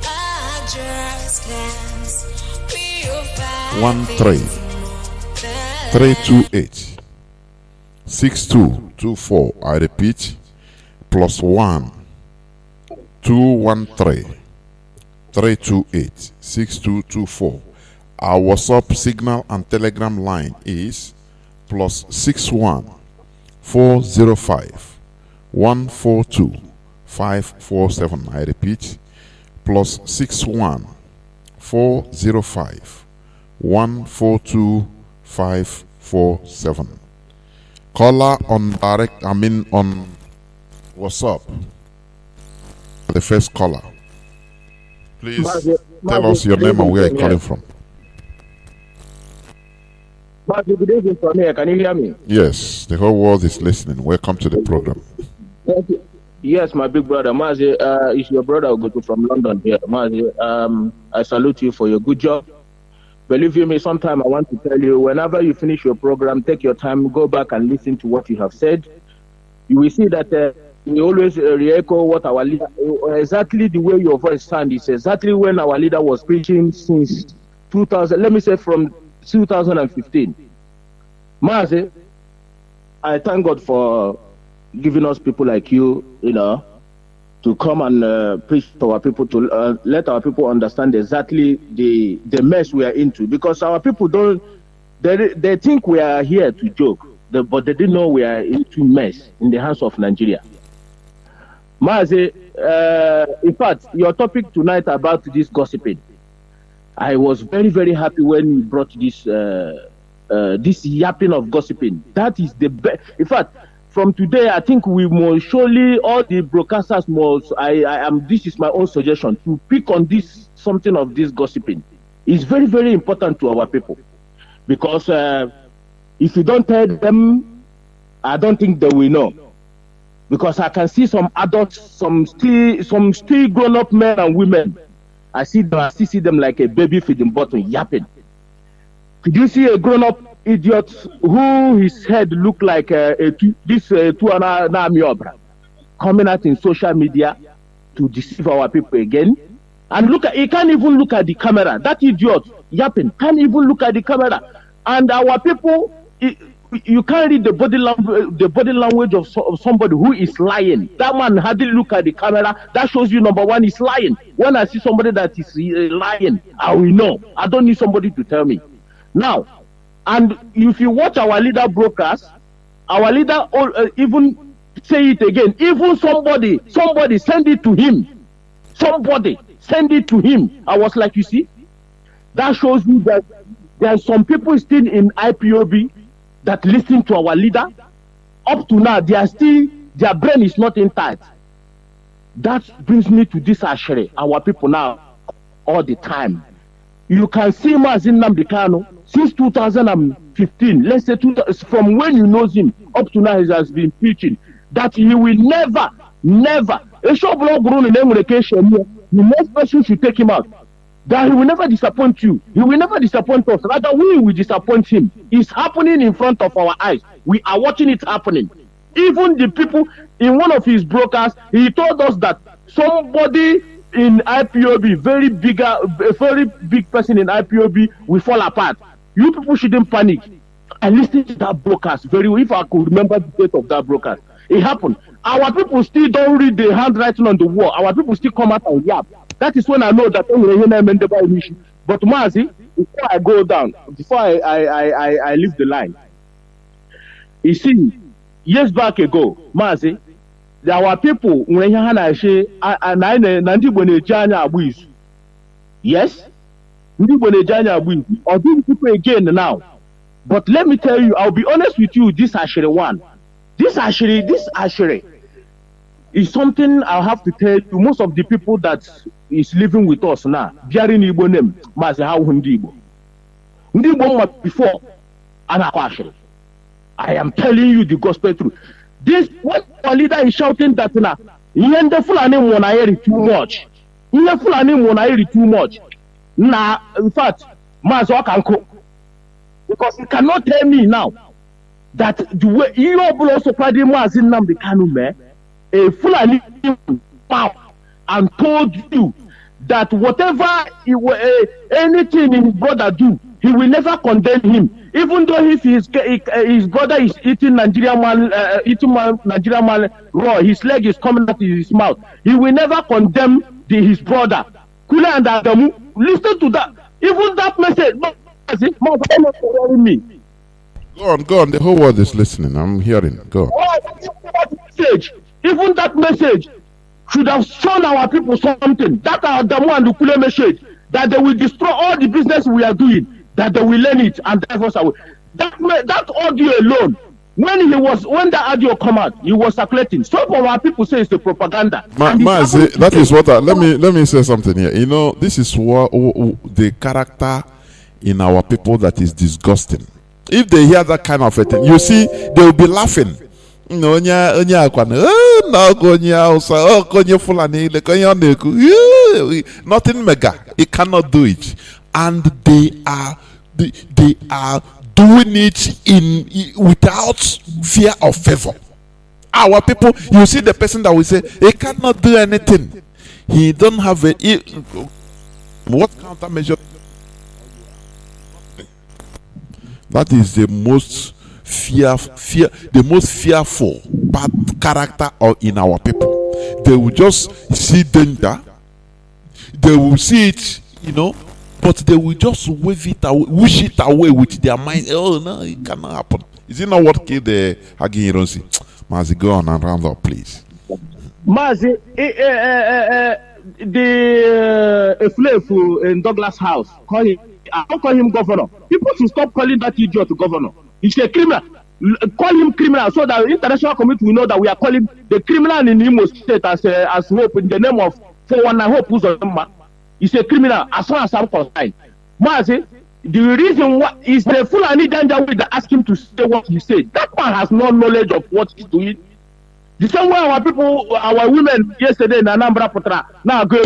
Speaker 3: our just cause. We are fighting
Speaker 1: 328 6224. I repeat, +1 213 328 6224. Our WhatsApp, Signal, and Telegram line is +61 405 142 547. I repeat, +61 405 142 547. Caller on direct, on WhatsApp. The first caller. Please tell us your name and where you're calling from.
Speaker 4: Mazi, good evening from here. Can you hear me?
Speaker 1: Yes, the whole world is listening. Welcome to the program.
Speaker 4: Thank you. Yes, my big brother Mazi, is your brother Ogotu from London here. Mazi, I salute you for your good job. Believe you me, sometime I want to tell you, whenever you finish your program, take your time, go back and listen to what you have said. You will see that we always re-echo what our leader, exactly the way your voice sounds is exactly when our leader was preaching since 2000, let me say from 2015. Mazi, I thank God for giving us people like you, to come and preach to our people, to let our people understand exactly the mess we are into. Because our people they think we are here to joke, but they didn't know we are into mess in the hands of Nigeria. Mazi, in fact, your topic tonight about this gossiping, I was very, very happy when you brought this this yapping of gossiping. That is the best. In fact, from today, I think we must surely, all the broadcasters must, this is my own suggestion, to pick on this, something of this gossiping. It's very, very important to our people. Because if you don't tell them, I don't think they will know. Because I can see some adults, some still grown-up men and women. I still see them like a baby feeding bottle yapping. Could you see a grown-up idiot who his head look like this coming out in social media to deceive our people again? And look at, he can't even look at the camera. That idiot yapping can't even look at the camera. And our people, you can't read the body language of somebody who is lying. That man hardly look at the camera. That shows you, number one, he's lying. When I see somebody that is lying, I will know. I don't need somebody to tell me. Now, and if you watch our leader broadcast, our leader even say it again. Even somebody send it to him. Somebody send it to him. I was like, you see, that shows you that there are some people still in IPOB that listen to our leader. Up to now, their brain is not intact. That brings me to this Ashere, our people now, all the time. You can see Mazi Johnathan since 2015, let's say from when you know him up to now, he has been preaching that he will never, the next person should take him out. That he will never disappoint you. He will never disappoint us. Rather, we will disappoint him. It's happening in front of our eyes. We are watching it happening. Even the people in one of his broadcasts, he told us that somebody in IPOB, very big person in IPOB will fall apart. You people shouldn't panic. I listened to that broadcast very well. If I could remember the date of that broadcast, it happened. Our people still don't read the handwriting on the wall. Our people still come out and yap. That is when I know that. But Mazi, before I go down, before I leave the line, you see, years back ago, Mazi, there were people when you had a say, and I Nandi yes, or doing people again now. But let me tell you, I'll be honest with you, this actually one. This actually is something I'll have to tell you. Most of the people that is living with us now, bearing Igbo name, Mazi how Igbo. Igbo before, and I am telling you the gospel truth. This when our leader is shouting that now, the Fulani Monayeri too much. The Fulani Monayeri too much. Now, in fact, Mazi can cook. Because you cannot tell me now that the way you also party Mazi Nnamdi Kanu a Fulani and told you that whatever anything his brother do, he will never condemn him. Even though if his brother is eating Nigerian man raw, his leg is coming out of his mouth, he will never condemn his brother. Kule and Adamu, listen to that. Even that message, me.
Speaker 1: Go on. The whole world is listening. I'm hearing. Go on.
Speaker 4: Even that message should have shown our people something. That are the one the Kule message that they will destroy all the business we are doing. That they will learn it and drive us away. That audio alone, when the audio come out, he was circulating. Some of our people say it's the propaganda.
Speaker 1: Mazi, that is what let me say something here. You know, this is what the character in our people that is disgusting. If they hear that kind of a thing, you see, they will be laughing. Nothing mega. It cannot do it. And they are doing it without fear of favor. Our people, you see the person that will say he cannot do anything. He don't have what countermeasure? That is the most fearful bad character in our people. They will just see danger. They will see it, but they will just wave it away, wish it away with their mind. Oh no, it cannot happen. Is it not what killed the Hagi Ironsi? Mazi, go on and round up, please.
Speaker 4: Mazi, the slave in Douglas House, I don't call him governor. People should stop calling that idiot governor. He's a criminal. Call him criminal so that the international community will know that we are calling the criminal in Imo State as hope in the name of 419 Hope who's a number. He's a criminal as far as I'm concerned. Mazi, the reason why is the Fulani Janjaweed that asked him to say what he said. That man has no knowledge of what he's doing. The same way our people, our women yesterday in Anambra Putra, now they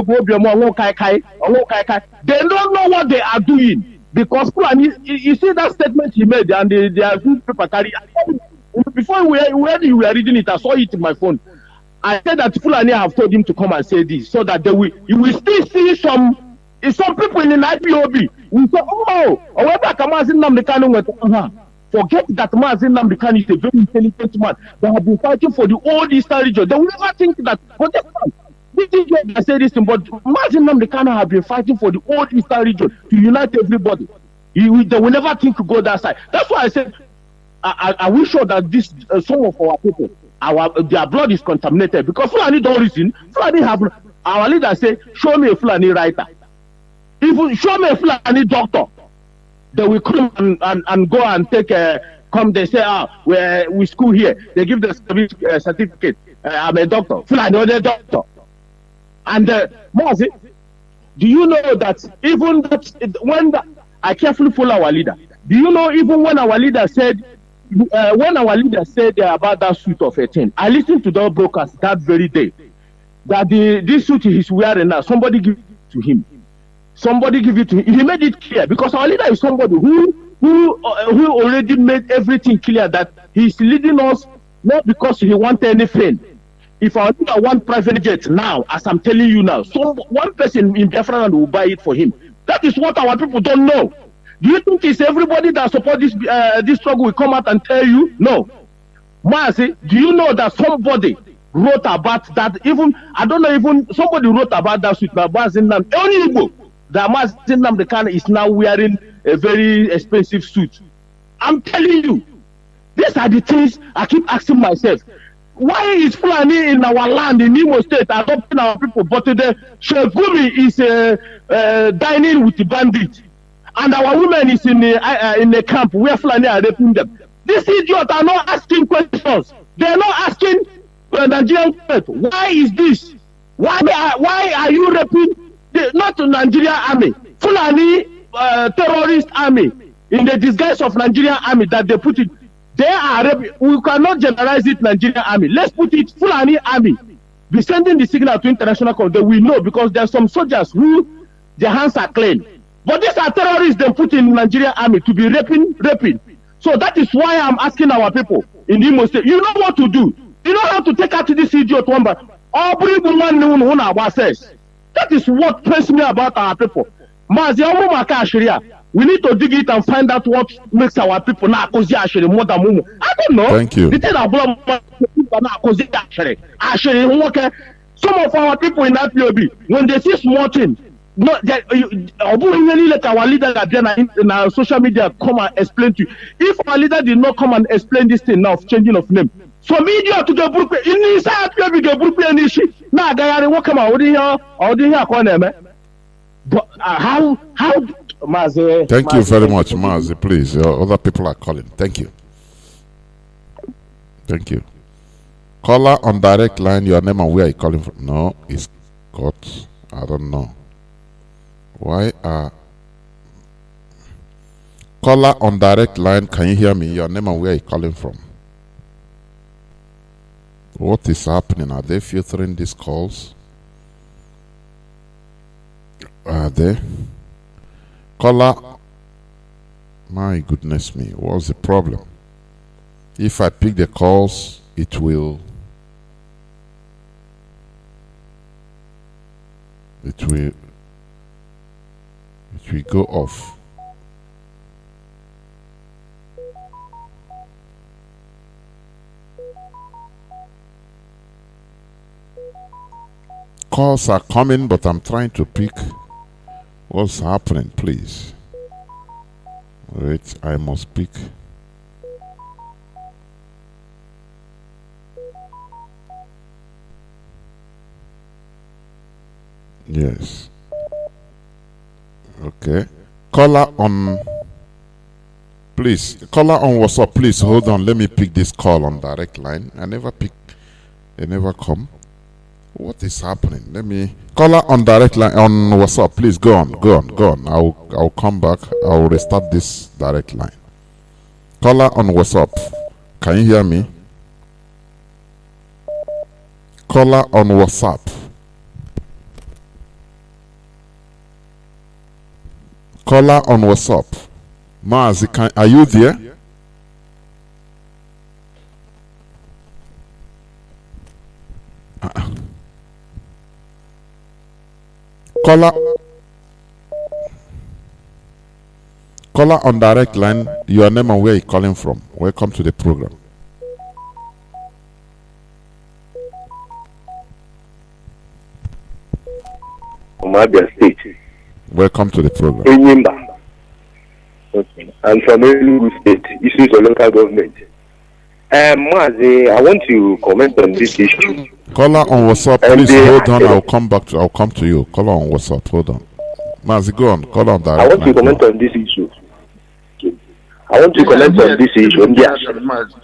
Speaker 4: don't know what they are doing because Fulani. You see that statement he made, and they are good paper carry. Before when you were reading it, I saw it in my phone. I said that Fulani have told him to come and say this so that you will still see some people in the IPOB. We say, forget that Mazi Nnamdi Kanu is a very intelligent man. They have been fighting for the old Eastern region. They will never think that. But this is why I say this thing. But Mazi Nnamdi Kanu have been fighting for the old Eastern region to unite everybody. They will never think to go that side. That's why I said I will show that this some of our people, their blood is contaminated because Fulani don't reason. Fulani have our leader say, show me a Fulani writer. Even show me a Fulani doctor. They will come and go and take come. They say, we school here. They give the certificate. I'm a doctor. Fulani, I'm a doctor. And Mazi, do you know that even that when I carefully follow our leader, do you know even when our leader said about that suit of 18, I listened to the broadcast that very day that this suit he's wearing now, somebody give it to him. Somebody give it to him. He made it clear because our leader is somebody who already made everything clear that he's leading us not because he wants anything. If our leader wants private jet now, as I'm telling you now, one person in Biafra land will buy it for him. That is what our people don't know. Do you think it's everybody that supports this struggle will come out and tell you? No. Mazi, do you know that somebody wrote about that? Even somebody wrote about that suit. Only Igbo. That Mazi Nnamdi Kanu is now wearing a very expensive suit. I'm telling you, this are the things I keep asking myself. Why is Fulani in our land in Imo State adopting our people, but the Shegumi is dining with the bandits, and our women is in the camp where Fulani are raping them? These idiots are not asking questions. They are not asking the Nigerian government, why is this? Why are you raping not the Nigerian army, Fulani terrorist army in the disguise of Nigerian army that they put it? They are, we cannot generalize it Nigerian army. Let's put it Fulani army. Be sending the signal to international community. We know because there are some soldiers who their hands are clean. But these are terrorists they put in Nigerian army to be raping. So that is why I'm asking our people in the Imo State, you know what to do. You know how to take out this idiot one, but that is what pressed me about our people. We need to dig it and find out what makes our people not more than Mumu. I don't know.
Speaker 1: Thank you.
Speaker 4: Some of our people in IPOB, when they see small things, let our leader in our social media come and explain to you. If our leader did not come and explain this thing now of changing of name, so media to the group in inside the group and issue. Now, they are working out here. But how Mazi?
Speaker 1: Thank you very much, Mazi. Please, other people are calling. Thank you. Thank you. Caller on direct line, your name and where are you calling from? No, it's got. I don't know. Why are caller on direct line? Can you hear me? Your name and where are you calling from? What is happening? Are they filtering these calls? Are they? Caller, my goodness me, what's the problem? If I pick the calls, it will go off. Calls are coming, but I'm trying to pick what's happening, please. Wait, I must pick. Yes. Okay. Caller on. Please, caller on WhatsApp, please hold on. Let me pick this call on direct line. I never pick. They never come. What is happening? Let me caller on direct line on WhatsApp. Please go on. I'll come back. I'll restart this direct line. Caller on WhatsApp. Can you hear me? Caller on WhatsApp. Caller on WhatsApp. Mazi, are you there? Caller on direct line, your name and where you calling from. Welcome to the program.
Speaker 5: From Abia State.
Speaker 1: Welcome to the program.
Speaker 5: Enyimba. Okay. I'm from Enugu State, issues of local government. Mazi, I want to comment on this issue.
Speaker 1: Caller on WhatsApp, please hold on. I'll come to you. Caller on WhatsApp, hold on. Mazi, go on. Caller on direct.
Speaker 5: I want to comment on this issue. Yes,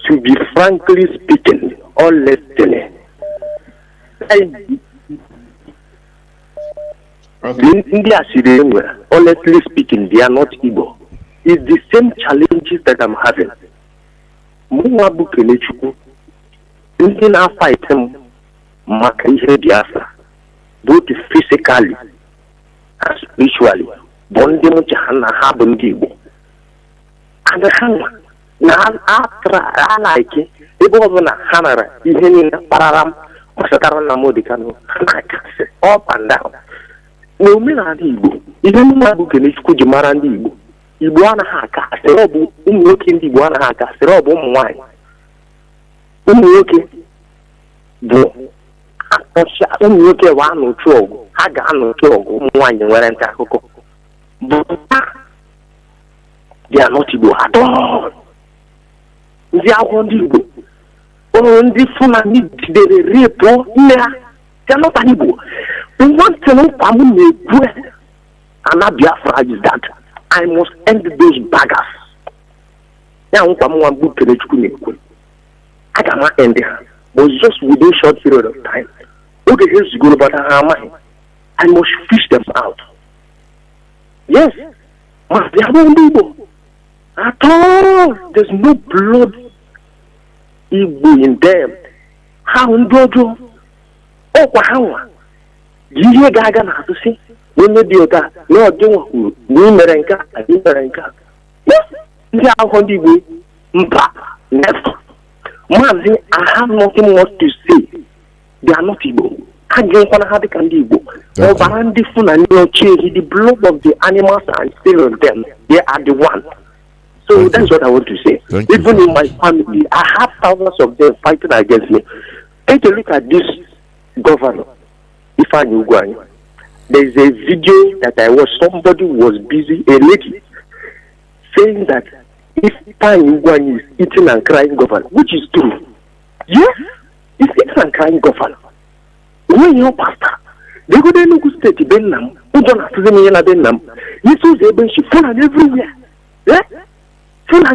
Speaker 5: to be frankly speaking, honestly, India, honestly speaking, they are not Igbo. It's the same challenges that I'm having. Muwabu Kenechuku, Indian are fighting Makaihe Biafra, both physically and spiritually. Bondemu Jahana Habun Igbo. And the Hana, I like it. Igbo na Hanara, even in Pararam, or Satarana Modicano, up and down. No men are Igbo, even Muwabu Kenechuku Jumarandi Igbo. Ibuana haka, serobu, umuoke ndi Ibuana haka, serobu umwai. Umuoke, bo, akosha, umuoke wa anu chogu, haga anu chogu, umwai nwere nta akoko. But they are not Igbo at all. ndị agwọ ndị Igbo or ndị Fulani dere rape nne ha. They are not an Igbo. One thing I'm not Biafra is that I must end those baggers. Now, I cannot end it. But just within a short period of time. Okay, here's the goal about I must fish them out. Yes. But they are not Igbo. At all. There's no blood Igbo in them. How do oh, wow. You gaga na to see when you do that. No, do Merenka, yes, they are on the way. Never. Mazi, I have nothing more to say. They are not Igbo. I get on how they can be Igbo. The blood of the animals and still on them. They are the one. So that's what I want to say. Even in my family, I have thousands of them fighting against me. Take a look at this governor. If I knew Gwani, there is a video that I watched. Somebody was busy, a lady, saying that if Gwani is eating and crying governor, which is true. Yes, it's eating and crying governor. When your pastor, they go to look state Benham, who don't have to say Benham, this was able to fall everywhere. Yeah, fall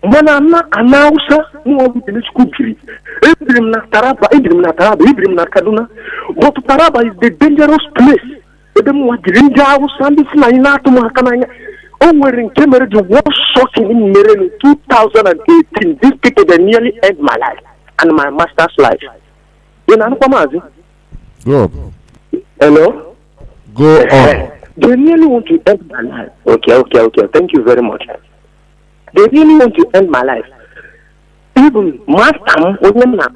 Speaker 5: Mana anausa mo bi school Ibrim na Taraba, Ibrim na Kaduna. But Taraba is the dangerous place. Them wa girinja usandi funa ina to makananya. Oh, we're in Cameroon, the war shocking in Maryland in 2018. These people they nearly end my life and my master's life. You know Mazi?
Speaker 1: Go up.
Speaker 5: Hello?
Speaker 1: Go on.
Speaker 5: They nearly want to end my life. Okay. Thank you very much. They really want to end my life. Even my time, when a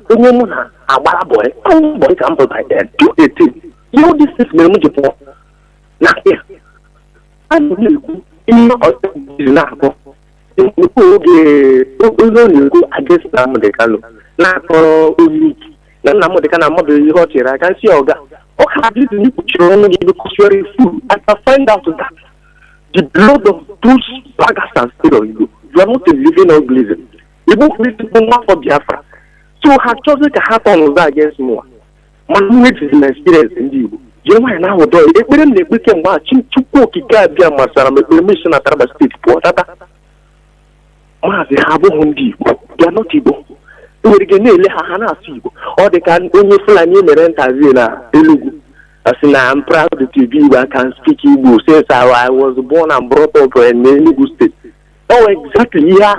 Speaker 5: boy can by there, 218. You know, this is the Mujipo. Now, here. I don't know. In against Namodekalo. Now, for Namodekana mother, I can see Oga. Oh, how did you put your own because you're a fool? I can find out that the blood of those baggers are still on you. You are not a living organism. You won't live for Biafra. So I have chosen to happen with that against me. My knowledge is an experience in you. You know, now, though, if we didn't we can watch you to cook it, Masara, permission at Taraba State Port. Mazi have on Igbo. They are not Igbo. We can nearly Hana Igbo. Or they can only fly near Merenta Elugu. As in, I'm proud to be I can speak Igbo since I was born and brought up in Elugu State. Oh, exactly. Yeah,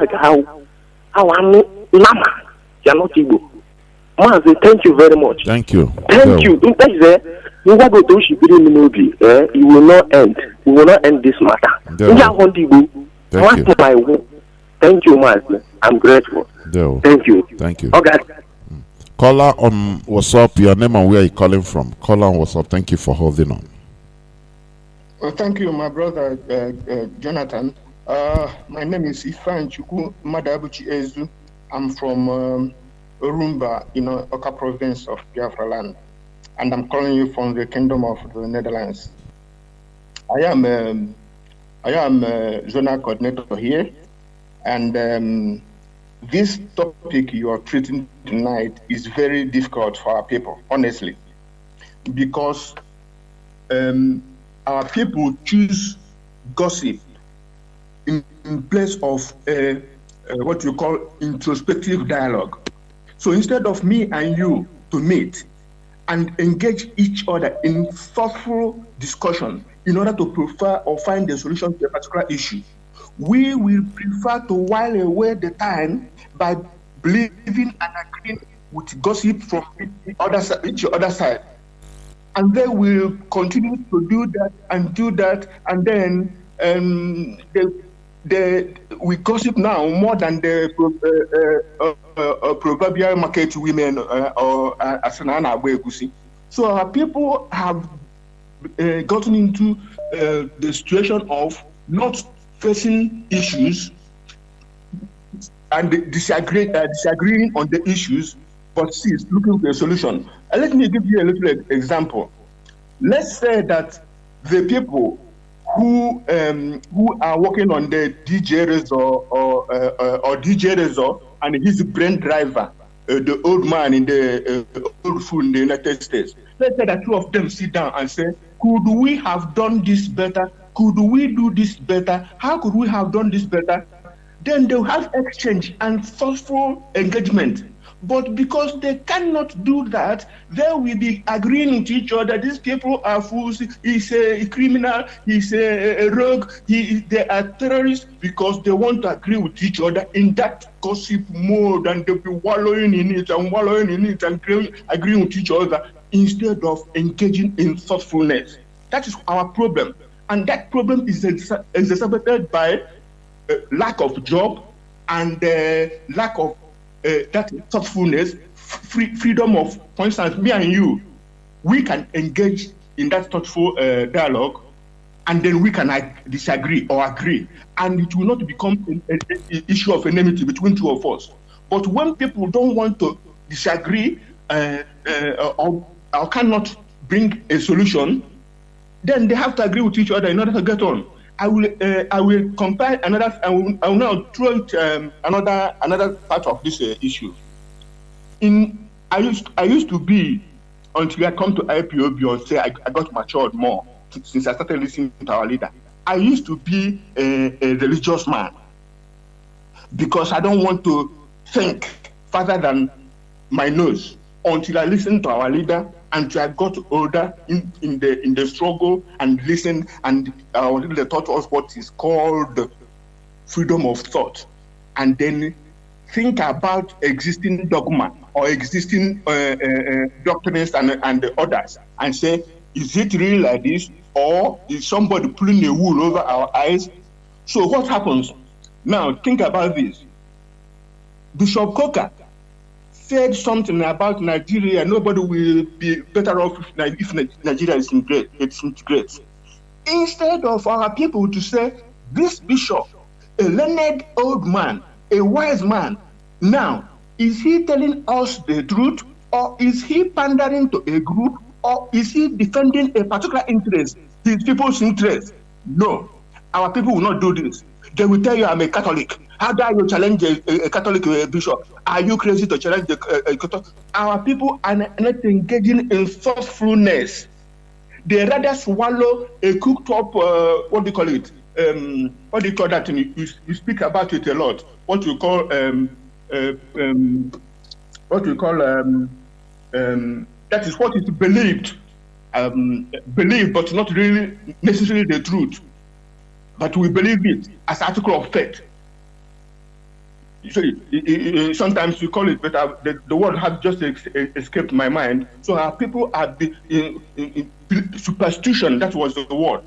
Speaker 5: how I'm Lama. You are not Igbo. Mazi, thank you very much.
Speaker 1: Thank you.
Speaker 5: Thank you. You will not end. We will not end this matter.
Speaker 1: Thank you.
Speaker 5: Thank you, Mazi. I'm grateful. Thank you.
Speaker 1: Thank you.
Speaker 5: Okay.
Speaker 1: Caller on WhatsApp, your name and where you calling from. Caller on WhatsApp, thank you for holding on.
Speaker 6: Well, thank you, my brother Jonathan. My name is Ifan Chuku Madabuchi Ezu. I'm from Urumba, Oka province of Biafra land. And I'm calling you from the Kingdom of the Netherlands. I am zonal coordinator here, and this topic you are treating tonight is very difficult for our people, honestly, because our people choose gossip in place of what you call introspective dialogue. So instead of me and you to meet and engage each other in thoughtful discussion in order to prefer or find a solution to a particular issue, we will prefer to while away the time by believing and agreeing with gossip from each other side. And they will continue to do that, and then we gossip now more than the proverbial market women or Asanana Abuegusi. So our people have gotten into the situation of not facing issues and disagreeing on the issues, but looking for a solution. Let me give you a little example. Let's say that the people who are working on the DJ Resort or DJ Resort and his brain driver, the old man in the old food in the United States. Let's say that two of them sit down and say, could we have done this better? Could we do this better? How could we have done this better? Then they'll have exchange and thoughtful engagement. But because they cannot do that, they will be agreeing with each other. These people are fools. He's a criminal. He's a rogue. They are terrorists, because they want to agree with each other in that gossip mode, and they'll be wallowing in it and agreeing with each other instead of engaging in thoughtfulness. That is our problem. And that problem is exacerbated by lack of job and lack of that thoughtfulness, freedom of, for instance, me and you, we can engage in that thoughtful dialogue, and then we can disagree or agree, and it will not become an issue of enmity between two of us. But when people don't want to disagree or cannot bring a solution, then they have to agree with each other in order to get on. I will compare another. I will now throw it another part of this issue. I used to be, until I come to IPOB and say I got matured more since I started listening to our leader. I used to be a religious man, because I don't want to think further than my nose until I listen to our leader. Until I got older in the struggle and listened, and they taught us what is called freedom of thought, and then think about existing dogma or existing doctrines and the others, and say, is it really like this, or is somebody pulling a wool over our eyes? So what happens now? Think about this. Bishop Coker said something about Nigeria. Nobody will be better off if Nigeria is integrates. Instead of our people to say, this bishop, a learned old man, a wise man, now, is he telling us the truth, or is he pandering to a group, or is he defending a particular interest, his people's interest? No, our people will not do this. They will tell you, I'm a Catholic. How dare you challenge a Catholic bishop? Are you crazy to challenge a Catholic? Our people are not engaging in thoughtfulness. They rather swallow a cooked up, what do you call it? What do you call that? You speak about it a lot. What you call, that is what is believed. Believed, but not really necessarily the truth. But we believe it as article of faith. So sometimes you call it, but the word has just escaped my mind. So our people are in superstition. That was the word.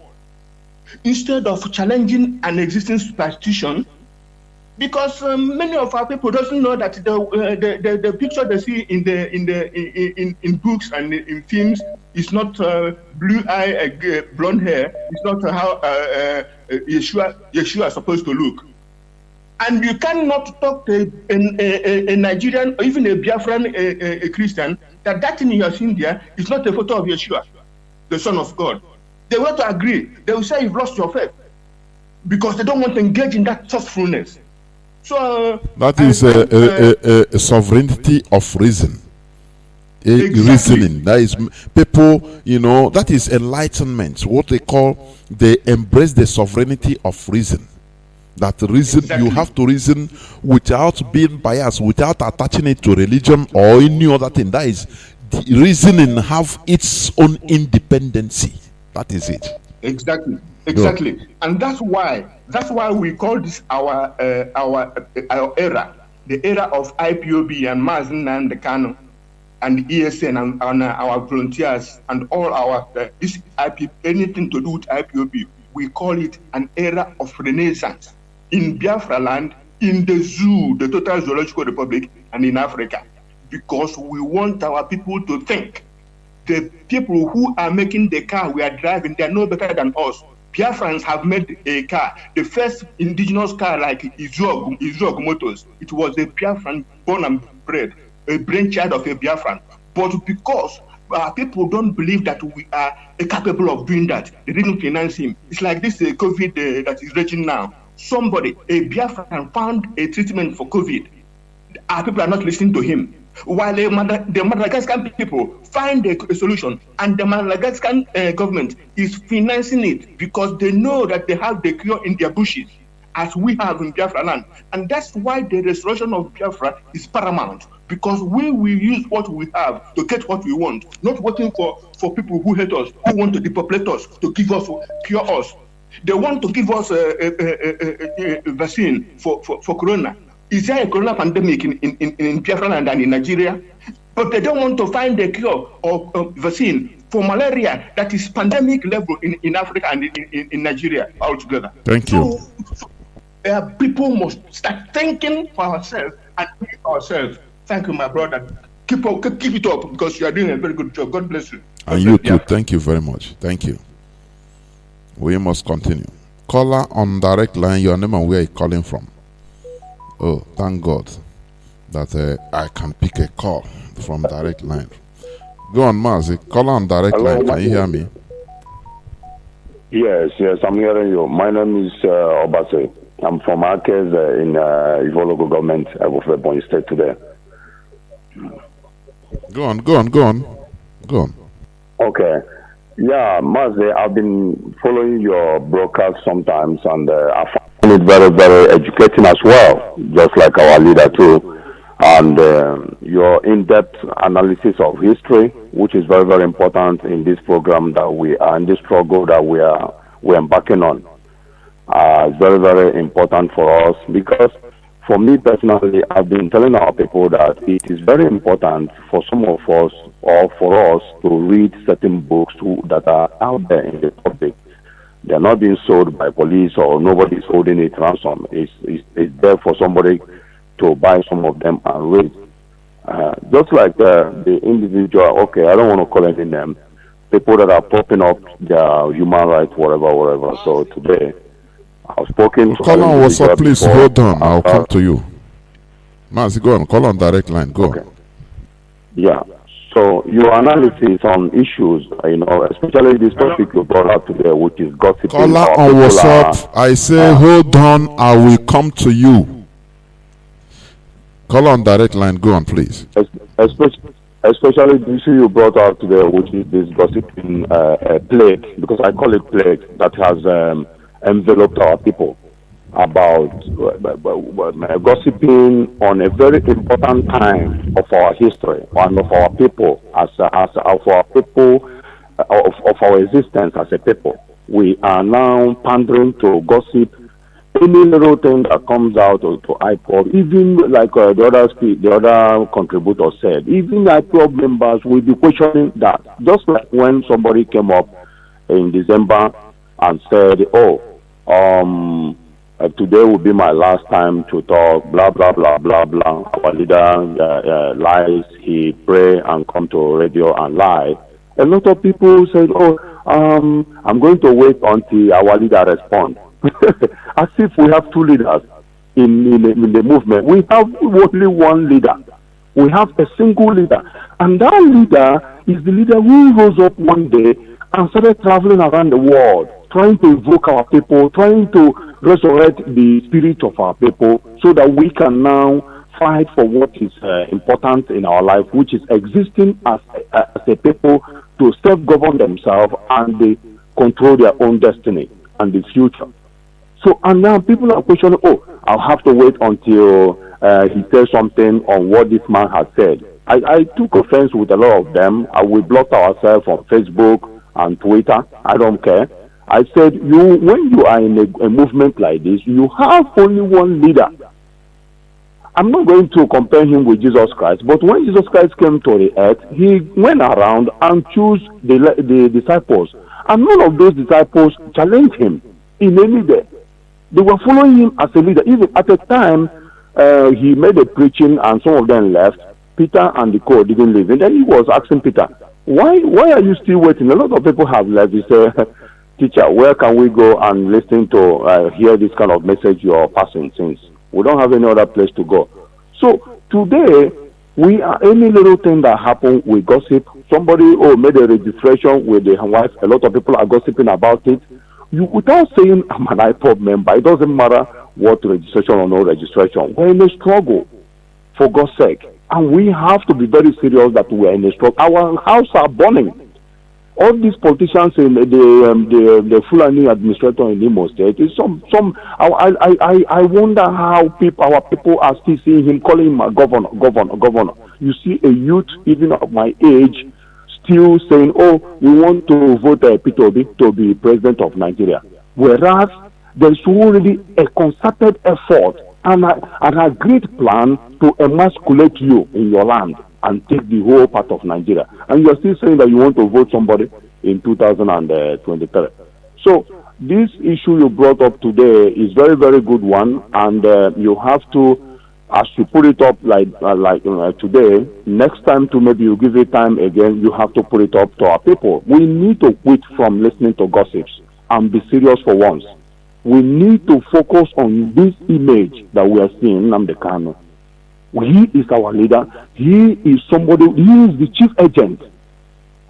Speaker 6: Instead of challenging an existing superstition, because many of our people doesn't know that the picture they see in books and in films is not blue eye, blonde hair. It's not how Yeshua is supposed to look. And you cannot talk to a Nigerian or even a Biafran, a Christian, that thing you are seeing there is not a photo of Yeshua, the Son of God. They want to agree. They will say you've lost your faith, because they don't want to engage in that thoughtfulness. So
Speaker 1: that is a sovereignty of reason. Exactly. Reasoning. That is people, that is enlightenment. What they call, they embrace the sovereignty of reason. That reason, exactly. You have to reason without being biased, without attaching it to religion or any other thing. That is, the reasoning have its own independency. That is it.
Speaker 6: Exactly. Yeah. And that's why we call this our era, the era of IPOB and Mazi and the Kano and the ESN and our volunteers and all our this IP, anything to do with IPOB. We call it an era of renaissance in Biafra land, in the zoo, the Total Zoological Republic, and in Africa, because we want our people to think. The people who are making the car we are driving, they are no better than us. Biafrans have made a car, the first indigenous car like Izog Motors. It was a Biafran born and bred, a brainchild of a Biafran. But because people don't believe that we are capable of doing that. They didn't finance him. It's like this COVID that is raging now. Somebody, a Biafran, found a treatment for COVID. Our people are not listening to him. While the Madagascar people find a solution, and the Madagascar government is financing it because they know that they have the cure in their bushes, as we have in Biafra land. And that's why the restoration of Biafra is paramount, because we will use what we have to get what we want, not waiting for people who hate us, who want to depopulate us, to give us, cure us. They want to give us a vaccine for corona. Is there a corona pandemic in Biafra land and in Nigeria? But they don't want to find a cure or vaccine for malaria that is pandemic level in Africa and in Nigeria altogether.
Speaker 1: Thank you.
Speaker 6: So, people must start thinking for ourselves and doing ourselves. Thank you, my brother. Keep it up, because you are doing a very good job. God bless you.
Speaker 1: And you too. Thank you very much. Thank you. We must continue. Caller on direct line, your name and where you're calling from. Oh, thank God that I can pick a call from direct line. Go on, Mazi. Caller on direct line. Can you hear me?
Speaker 7: Yes, I'm hearing you. My name is Obase. I'm from Akez in Ivo local government of Ebonyi State today. Go on. Okay. Yeah, Mazi, I've been following your broadcast sometimes, and I find it very, very educating as well, just like our leader too. And your in-depth analysis of history, which is very, very important in this program that we are in this struggle that we're embarking on. It's very, very important for us, because for me personally, I've been telling our people that it is very important for some of us, or for us, to read certain books that are out there in the public. They're not being sold by police, or nobody's holding it ransom. It's there for somebody to buy some of them and read. Just like the individual, okay, I don't want to call any name, people that are popping up their human rights, whatever. So today, I've spoken to...
Speaker 1: Call on WhatsApp, please. Hold on. I'll come to you. Mazi, go on. Call on direct line. Go on.
Speaker 7: Yeah. So your analysis on issues, especially this topic you brought up today, which is gossiping.
Speaker 1: Caller on WhatsApp. I say, hold on. I will come to you. Call on direct line. Go on, please.
Speaker 7: Especially the issue you brought out today, which is this gossiping plague, because I call it plague, that has enveloped our people, about gossiping on a very important time of our history and of our people, of our existence as a people. We are now pandering to gossip. Any little thing that comes out to Ipob, even like the other contributor said, even Ipob members will be questioning that. Just like when somebody came up in December and said, today will be my last time to talk, blah, blah, blah, blah, blah. Our leader lies, he pray and come to radio and lie. A lot of people said, I'm going to wait until our leader responds. As if we have two leaders in the movement. We have only one leader. We have a single leader. And that leader is the leader who rose up one day and started traveling around the world, trying to evoke our people, trying to resurrect the spirit of our people, so that we can now fight for what is important in our life, which is existing as a people to self-govern themselves, and they control their own destiny and the future. So, and now people are questioning, I'll have to wait until he says something on what this man has said. I took offense with a lot of them. We blocked ourselves on Facebook and Twitter. I don't care. I said, when you are in a movement like this, you have only one leader. I'm not going to compare him with Jesus Christ, but when Jesus Christ came to the earth, he went around and chose the disciples. And none of those disciples challenged him in any way. They were following him as a leader. Even at the time, he made a preaching and some of them left. Peter and the co didn't leave. And then he was asking Peter, why are you still waiting? A lot of people have left. He said, teacher, where can we go and listen to hear this kind of message you are passing, since we don't have any other place to go? So today, We are any little thing that happen, we gossip. Somebody made a registration with the wife. A lot of people are gossiping about it. You, without saying I'm an Ipob member, it doesn't matter what registration or no registration. We're in a struggle, for God's sake, and we have to be very serious that we are in a struggle. Our houses are burning. All these politicians in the Fulani administrator in Imo State is I wonder how our people are still seeing him, calling him a governor. You see a youth even of my age still saying, "Oh, we want to vote Peter Obi to be president of Nigeria," whereas there's already a concerted effort and an agreed plan to emasculate you in your land and take the whole part of Nigeria. And you're still saying that you want to vote somebody in 2023. So this issue you brought up today is very, very good one. And you have to, as you put it up like today, next time to maybe you give it time again, you have to put it up to our people. We need to quit from listening to gossips and be serious for once. We need to focus on this image that we are seeing, Nnamdi Kanu. He is our leader. He is somebody, he is the chief agent.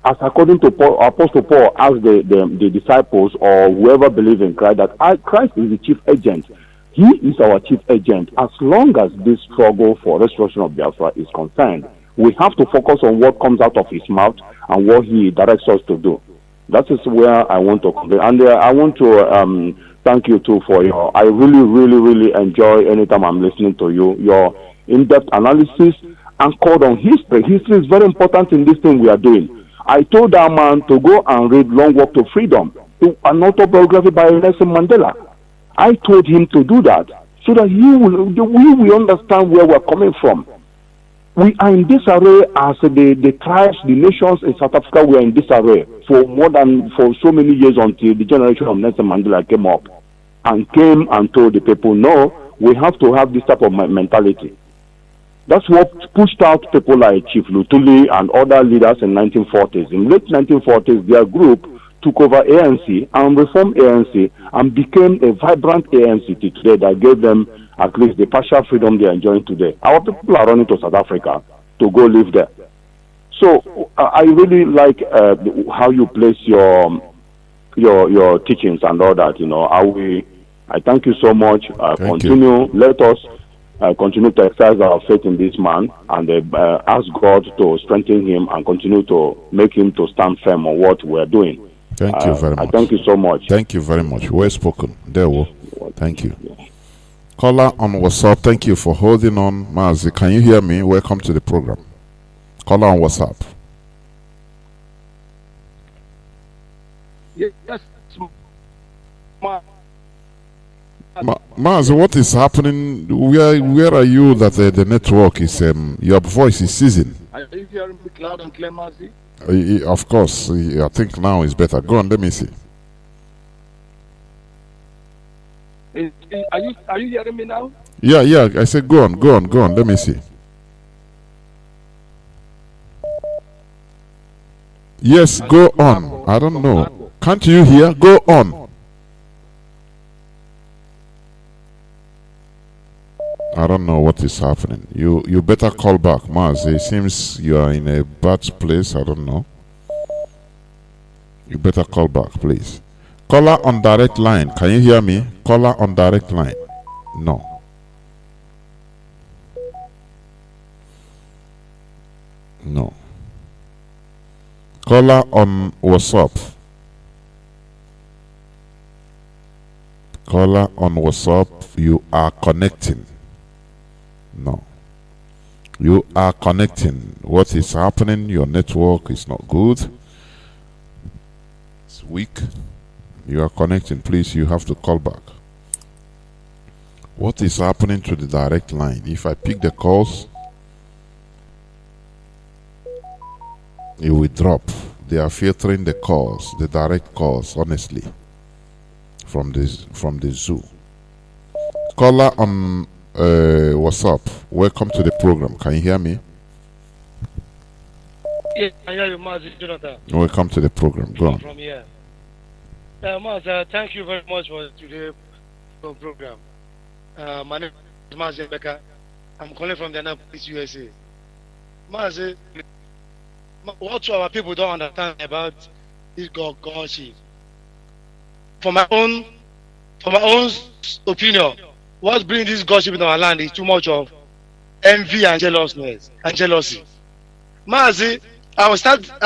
Speaker 7: As according to Paul, Apostle Paul asked the disciples or whoever believes in Christ that Christ is the chief agent. He is our chief agent. As long as this struggle for restoration of Biafra is concerned, we have to focus on what comes out of his mouth and what he directs us to do. That is where I want to conclude. And I want to thank you too for your, I really, really, really enjoy anytime I'm listening to you, your in-depth analysis anchored on history. History is very important in this thing we are doing. I told that man to go and read Long Walk to Freedom, an autobiography by Nelson Mandela. I told him to do that so that we will understand where we're coming from. We are in disarray as the tribes, the nations in South Africa. We are in disarray for so many years until the generation of Nelson Mandela came up and told the people, no, we have to have this type of mentality. That's what pushed out people like Chief Lutuli and other leaders in 1940s. In late 1940s, their group took over ANC and reformed ANC and became a vibrant ANC today that gave them at least the partial freedom they are enjoying today. Our people are running to South Africa to go live there. So I really like how you place your teachings and all that. You know, I thank you so much. Continue. Let us continue to exercise our faith in this man and ask God to strengthen him and continue to make him to stand firm on what we're doing.
Speaker 1: Thank you very much.
Speaker 7: Thank you so much.
Speaker 1: Thank you very much. Well spoken. There we Thank you. Caller on WhatsApp, thank you for holding on. Mazi, can you hear me? Welcome to the program. Caller on WhatsApp.
Speaker 8: Yes.
Speaker 1: Mazi, what is happening? Where are you that the network is, your voice is ceasing?
Speaker 8: Are you hearing me loud and clear, Mazi?
Speaker 1: Of course. I think now is better. Go on, let me see.
Speaker 8: Are you hearing me now?
Speaker 1: Yeah. I said go on. Let me see. Yes, go on. I don't know. Can't you hear? Go on. I don't know what is happening. You better call back, Maz. It seems you are in a bad place. I don't know. You better call back, please. Caller on direct line. Can you hear me? Caller on direct line. No. No. Caller on WhatsApp. Caller on WhatsApp. You are connecting. No. You are connecting. What is happening? Your network is not good. It's weak. You are connecting. Please, you have to call back. What is happening to the direct line? If I pick the calls, it will drop. They are filtering the calls, the direct calls, honestly, from the zoo. Caller on WhatsApp. Welcome to the program. Can you hear me?
Speaker 8: Yes, I hear you, Mazi Johnathan.
Speaker 1: Welcome to the program. Go on.
Speaker 8: From here. Mazi, thank you very much for today's program. My name is Mazi Becca. I'm calling from the Annapolis, USA. Mazi, what our people don't understand about this gossip. For my own opinion, what brings this gossip in our land is too much of envy and jealousness and jealousy. Mazi, I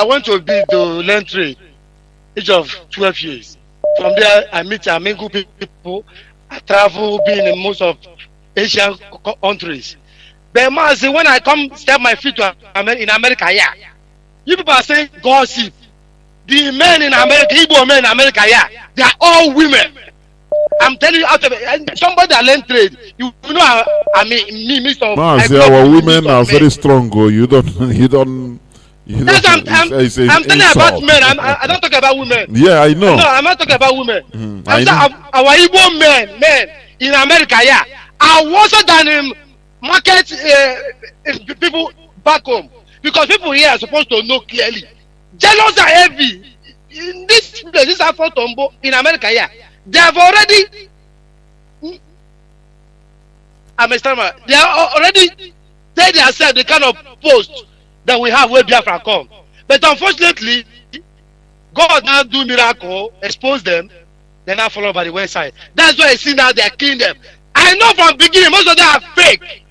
Speaker 8: went to learn trade, age of 12 years. From there, I mingle people. I travel, being in most of Asian countries. But Mazi, when I come step my feet in America, yeah, you people are saying gossip. The men in America, Igbo men in America, yeah, they are all women. I'm telling you, out of it, somebody that learn trade, you know, I mean, me, Mr.
Speaker 1: Mazi, our women are very strong. Oh, you don't.
Speaker 8: That's I'm telling you about men. I don't talk about women.
Speaker 1: Yeah, I know.
Speaker 8: No, I'm not talking about women.
Speaker 1: I know.
Speaker 8: Our Igbo men in America, yeah, are worse than market people back home, because people here are supposed to know clearly. Jealous are heavy. In this place, this Afro Tombo in America, yeah, they have already. They are already they themselves the kind of post that we have where Biafra come. But unfortunately, God now do miracle, expose them, they're not followed by the website. That's why I see now they're killing them. I know from beginning most of them are fake.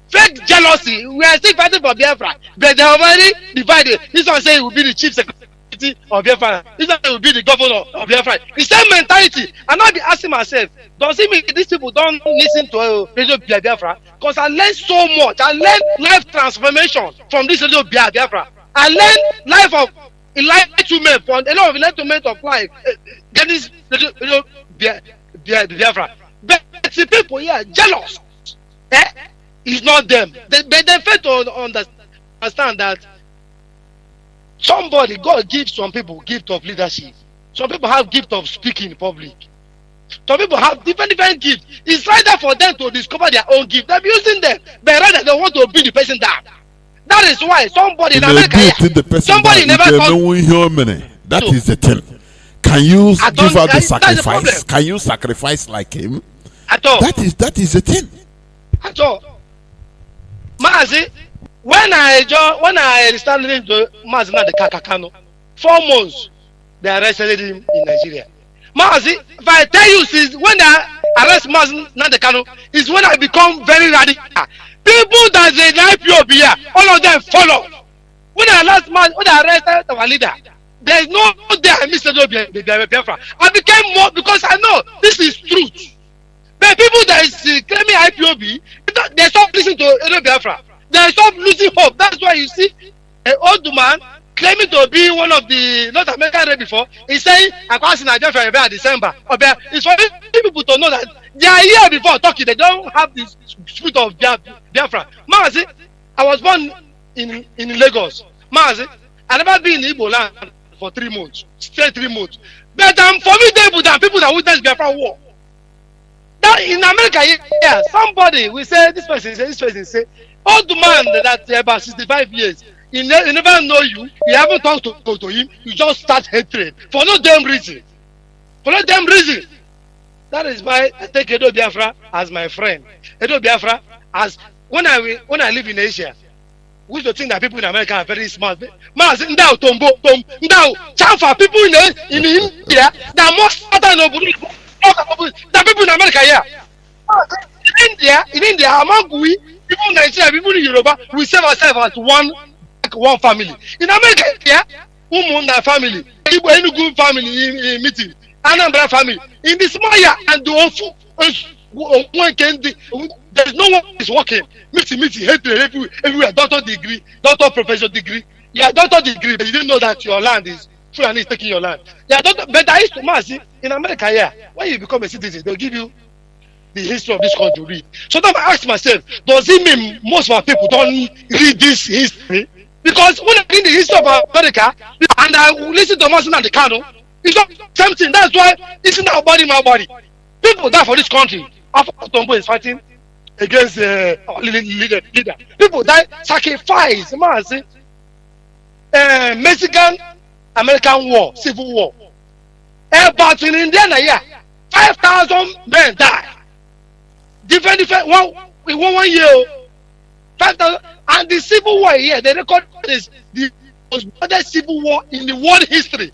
Speaker 8: Fake jealousy. We are still fighting for Biafra, but they are already divided. This one say he will be the chief security of Biafra. This one will be the governor of Biafra. The same mentality. And I'll be asking myself, does it mean these people don't listen to Radio Biafra? Because I learned so much. I learned life transformation from this Radio Biafra. I learned life of enlightenment, from a lot of enlightenment of life. That is Radio Biafra. But the people here jealous. It's not them. They fail to understand that somebody, God gives some people gift of leadership. Some people have gift of speaking in public. Some people have different gifts. It's rather for them to discover their own gift. They're using them, but rather they want to bring the person down. That is why somebody in America, somebody never
Speaker 1: that is the thing. Can you give out the sacrifice? Can you sacrifice like him?
Speaker 8: At all.
Speaker 1: That is the thing.
Speaker 8: At all. Mazi, when I started listening to Mazi na the Kakakano, 4 months they arrested him in Nigeria. Mazi, if I tell you, since when they arrest Mazi na the Kano, is when I become very radical. People that they Ipob here, all of them follow. When I arrested our leader, there is no day I missed the Biafra. I became more, because I know this is truth. The people that is claiming Ipob, they stop listening to Biafra. They stop losing hope. That's why you see an old man claiming to be one of the North American race before. He's saying, I'm passing Nigeria for December. It's for people to know that they are here before talking. They don't have this spirit of Biafra. Mazi, I was born in Lagos. Mazi, I never been in Igbo land for 3 months. Straight 3 months. But I'm formidable than people that witness Biafra war. Now in America, yeah, somebody will say, this person say, old man that about 65 years, he never know you, you haven't talked to him, you just start hatred for no damn reason. For no damn reason. That is why I take Edo Biafra as my friend. Edo Biafra as when I live in Asia, we used to think that people in America are very smart. Ndao Tombo, Chamfa, people in India, they are more smarter than people in America here. In India, among we, people in Nigeria, people in Yoruba, we serve ourselves as one family. In America, yeah, Umunda family, Enugu family in meeting, Anambra family. In the small year and the one can there's no one is working. Meeting, hatred everywhere. Doctor degree, doctor professor degree. Yeah, doctor degree, but you didn't know that your land is Fulani is taking your land. Yeah, but I used to Mazi in America, yeah. When you become a citizen, they'll give you the history of this country to read. So then I ask myself, does it mean most of our people don't read this history? Because when I read the history of America and I listen to Mazi and the Kano, it's not something. That's why it's in our body, my body. People die for this country. After Tombo is fighting against our leader. People die, sacrifice, Mazi. Mexican American war, civil war. But in Indiana, yeah, 5,000 men died. Different, one year, 5,000, and And the civil war here, the record is the most bloody civil war in the world history.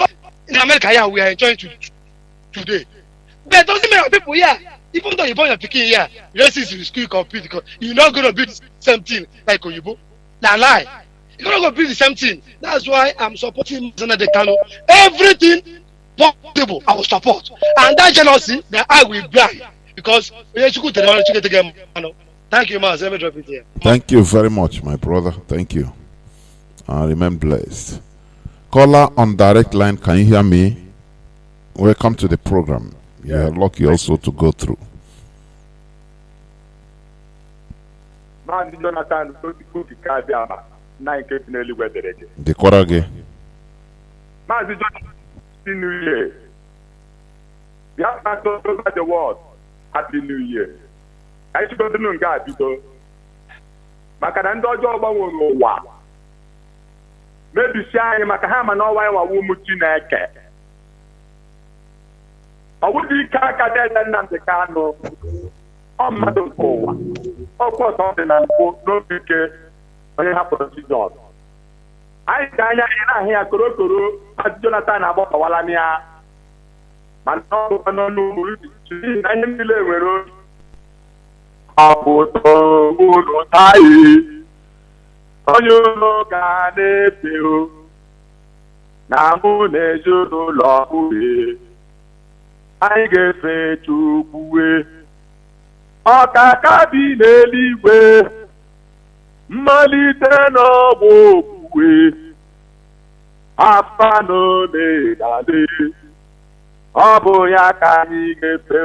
Speaker 8: In America, yeah, we are enjoying today. But doesn't mean people here, even though you born your picking here, racist in school compete because you're not going to be the same thing like Oyibo. Nah, lie. You're not going to be the same thing. That's why I'm supporting Senator Kano. Everything possible, I will support. And that jealousy, that I will blind. Because thank you, Mazi. Let me drop it here.
Speaker 1: Thank you very much, my brother. Thank you. Remain blessed. Caller on direct line, can you hear me? Welcome to the program. You are lucky also to go through.
Speaker 9: Mazi Johnathan,
Speaker 1: The Korage.
Speaker 9: Mazi Johnathan, New Year. Biafra over the world. Happy New Year. I should go to Nunga, Bito. Makadando Joba wa. Maybe Shine Makahama no why wa Wumuchineke. I would be Kaka and Nantekano. Oh, Madam Poa. Of course, something and no picture. I have to see John. I can't hear Kuro, as Jonathan about Walamia. Manolo, Abuto Mutai Oyuno Gane Pio Namune Juno Lowe I get to Bue Okakabi Neliwe Maliteno Bue Afano Negade Abo ya ka anyị ga-efe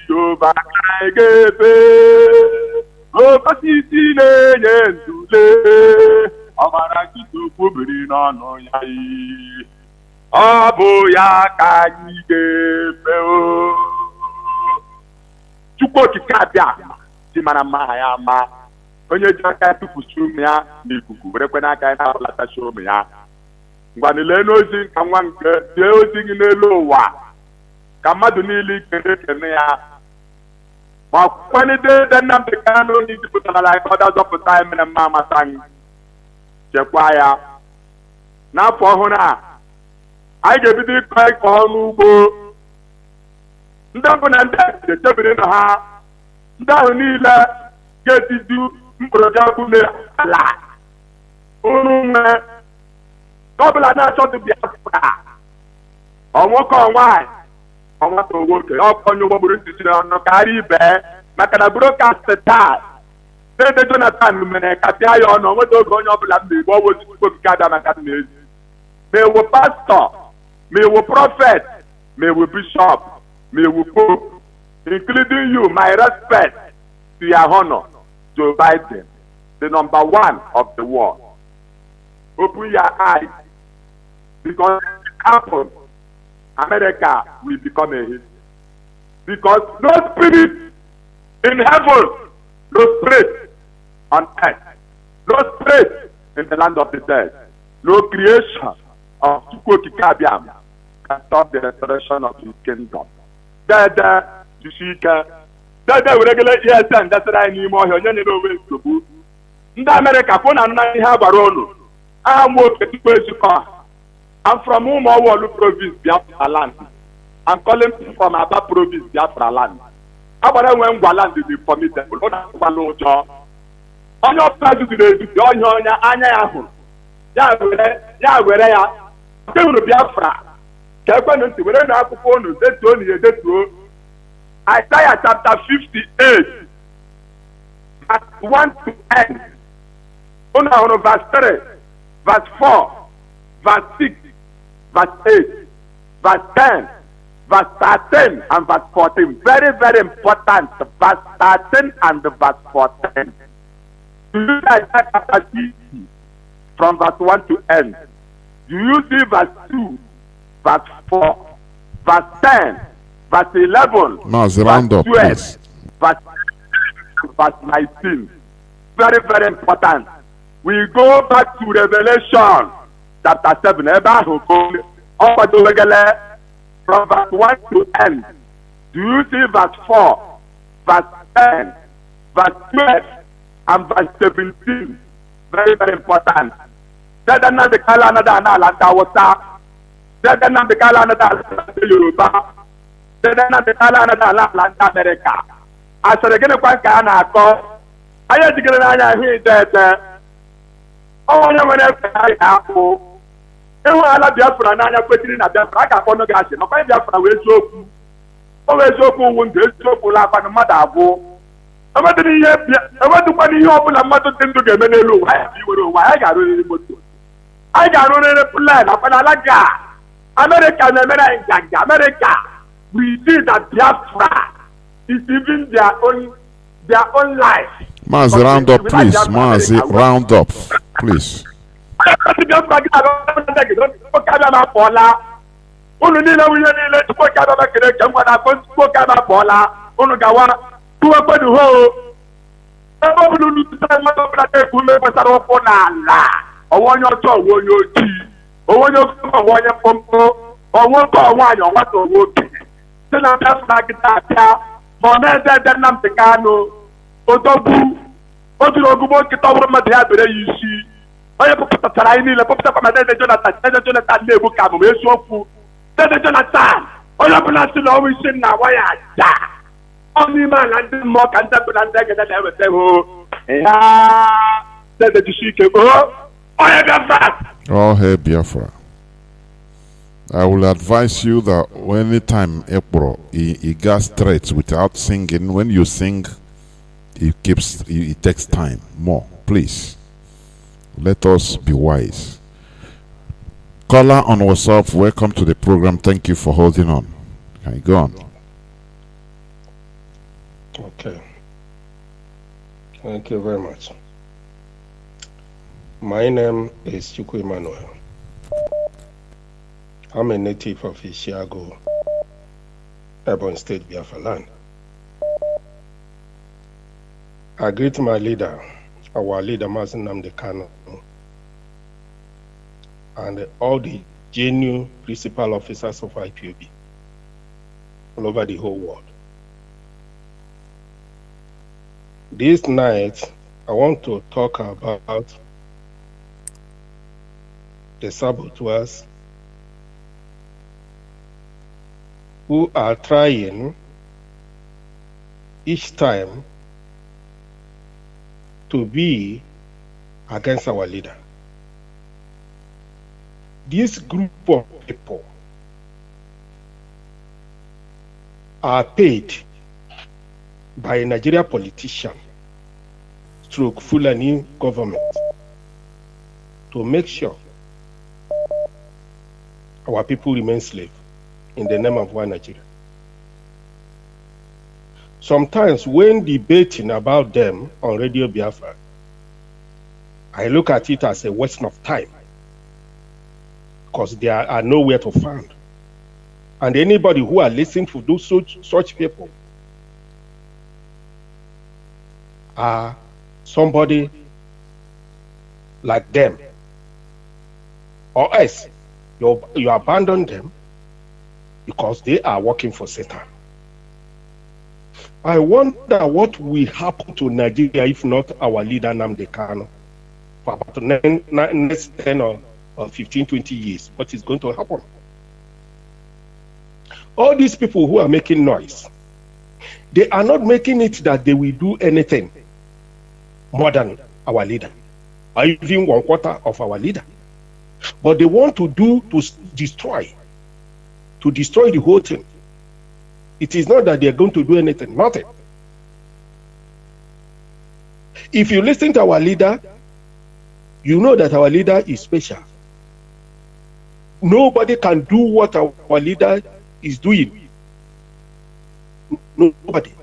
Speaker 9: Jehova ka anyị ga-efe osisi na-enye ndule ọbara nkịta kwubiri n'ọnụ ya ọ bụ ya ka anyị ga-efe Chukwu okike abịa si mara mma ya ama onye ji aka tụpụsi ụmụ ya n'ikuku werekwe n'aka ya na-abụlatachi ụmụ ya ngwanile n'ozi nka nwa nke tie ozi gị n'elu ụwa ka mmadụ niile ikene ya ma kwanide de Nnamdi Kanu onye jupụtara ya ka ọ dazọpụta ya mere mma amata anyị chekwa ya n'afọ ọhụrụ a anyị ga-ebido ịkọ ọrụ ugbo ndị mbụ na ndị echebiri na ha ndị ahụ niile ga-etiju mkpụrụ ala unu nwe ọbụla na-achọtụ Biafra ọnwoke ọnwaanyị ọnwata nwoke ọkọnye ụgbọ gburu ntụchiri ọnụ karịa ibe maka na brokast taa Dede Jonathan mere ka pịa ya ọnụ onweta oge onye ọbụla mba Igbo ọwụ ozugbo okike abịa maka n'ezi ma ewu pastọ ma ewu prọfet ma ewu bishọp ma ewu pope including you my respect to your honor Joe Biden the number one of the world. Open your eyes. Because it happens, America will become a hit. Because no spirit in heaven, no spirit on earth, no spirit in the land of the dead, no creation of Chukwokikabiam can stop the restoration of his kingdom. Dada, Jishika, Dada will regulate ESN, that's why I need more here. Ndị America, phone and nine have a role. I'm from Umawolu province, Biafra land. I'm calling from Aba province, Biafra land. Abara when Gwaland is formidable. On your president, on Anya Yahu. Ya were ya. Biafra. Kekwen to where I could phone you, that's only a death row. Isaiah chapter 58, verse 1 to end. On verse 3, verse 4, verse 6, verse 8, verse 10, verse 13, and verse 14. Very, very important. Verse 13 and verse 14. Do you guys see from verse 1 to end? Do you see verse 2, verse 4, verse 10, verse 11, verse 12, verse 19? Very, very important. We go back to Revelation chapter 7. From verse 1 to end. Do you see verse 4, verse 10, verse 12, and verse 17. Very, very important. Said another color, another Alanta water. Said another color, another Yoruba. Said another color, another Alanta America. As a regular Quackana call, I had to get an idea that oh, no one else I have. I love Biafra and I put it in a Biafra. I can't go no gas. No, I Biafra will so. Always so cool when there's so cool up on the mother. I want to money you open a mother to get many low. I got it. I got on a plan up and I like America. We see that Biafra is even their own life.
Speaker 1: Mazi, round up, please. Mazi, round up, please.
Speaker 9: Oye popota taraini le popota kwa madede Jonathan nebu kamu mesofu dede Jonathan oye pulasi lo wi sin na waya ja oni man and mo kan ta pulasi ga da we ho ya dede jishike oye Biafra.
Speaker 1: Oh, hey Biafra. I will advise you that anytime April he gets threats without singing, when you sing it takes time more. Please. Let us be wise. Caller on WhatsApp, welcome to the program. Thank you for holding on. Can you go on?
Speaker 10: Okay. Thank you very much. My name is Chukwu Emmanuel. I'm a native of Ishiago, Ebonyi State, Biafra land. I greet my leader, our leader, Mazi Johnathan, and all the genuine principal officers of Ipob all over the whole world. This night, I want to talk about the saboteurs who are trying each time to be against our leader. This group of people are paid by a Nigerian politician stroke Fulani government to make sure our people remain slaves in the name of one Nigeria. Sometimes when debating about them on Radio Biafra, I look at it as a waste of time because they are nowhere to find. And anybody who are listening to those such people are somebody like them. Or else, you abandon them because they are working for Satan. I wonder what will happen to Nigeria if not our leader Nnamdi Kanu for about next 10 or 15, 20 years. What is going to happen? All these people who are making noise, they are not making it that they will do anything more than our leader, or even 1/4 of our leader. But they want to destroy the whole thing. It is not that they are going to do anything, nothing. If you listen to our leader, you know that our leader is special. Nobody can do what our leader is doing. Nobody.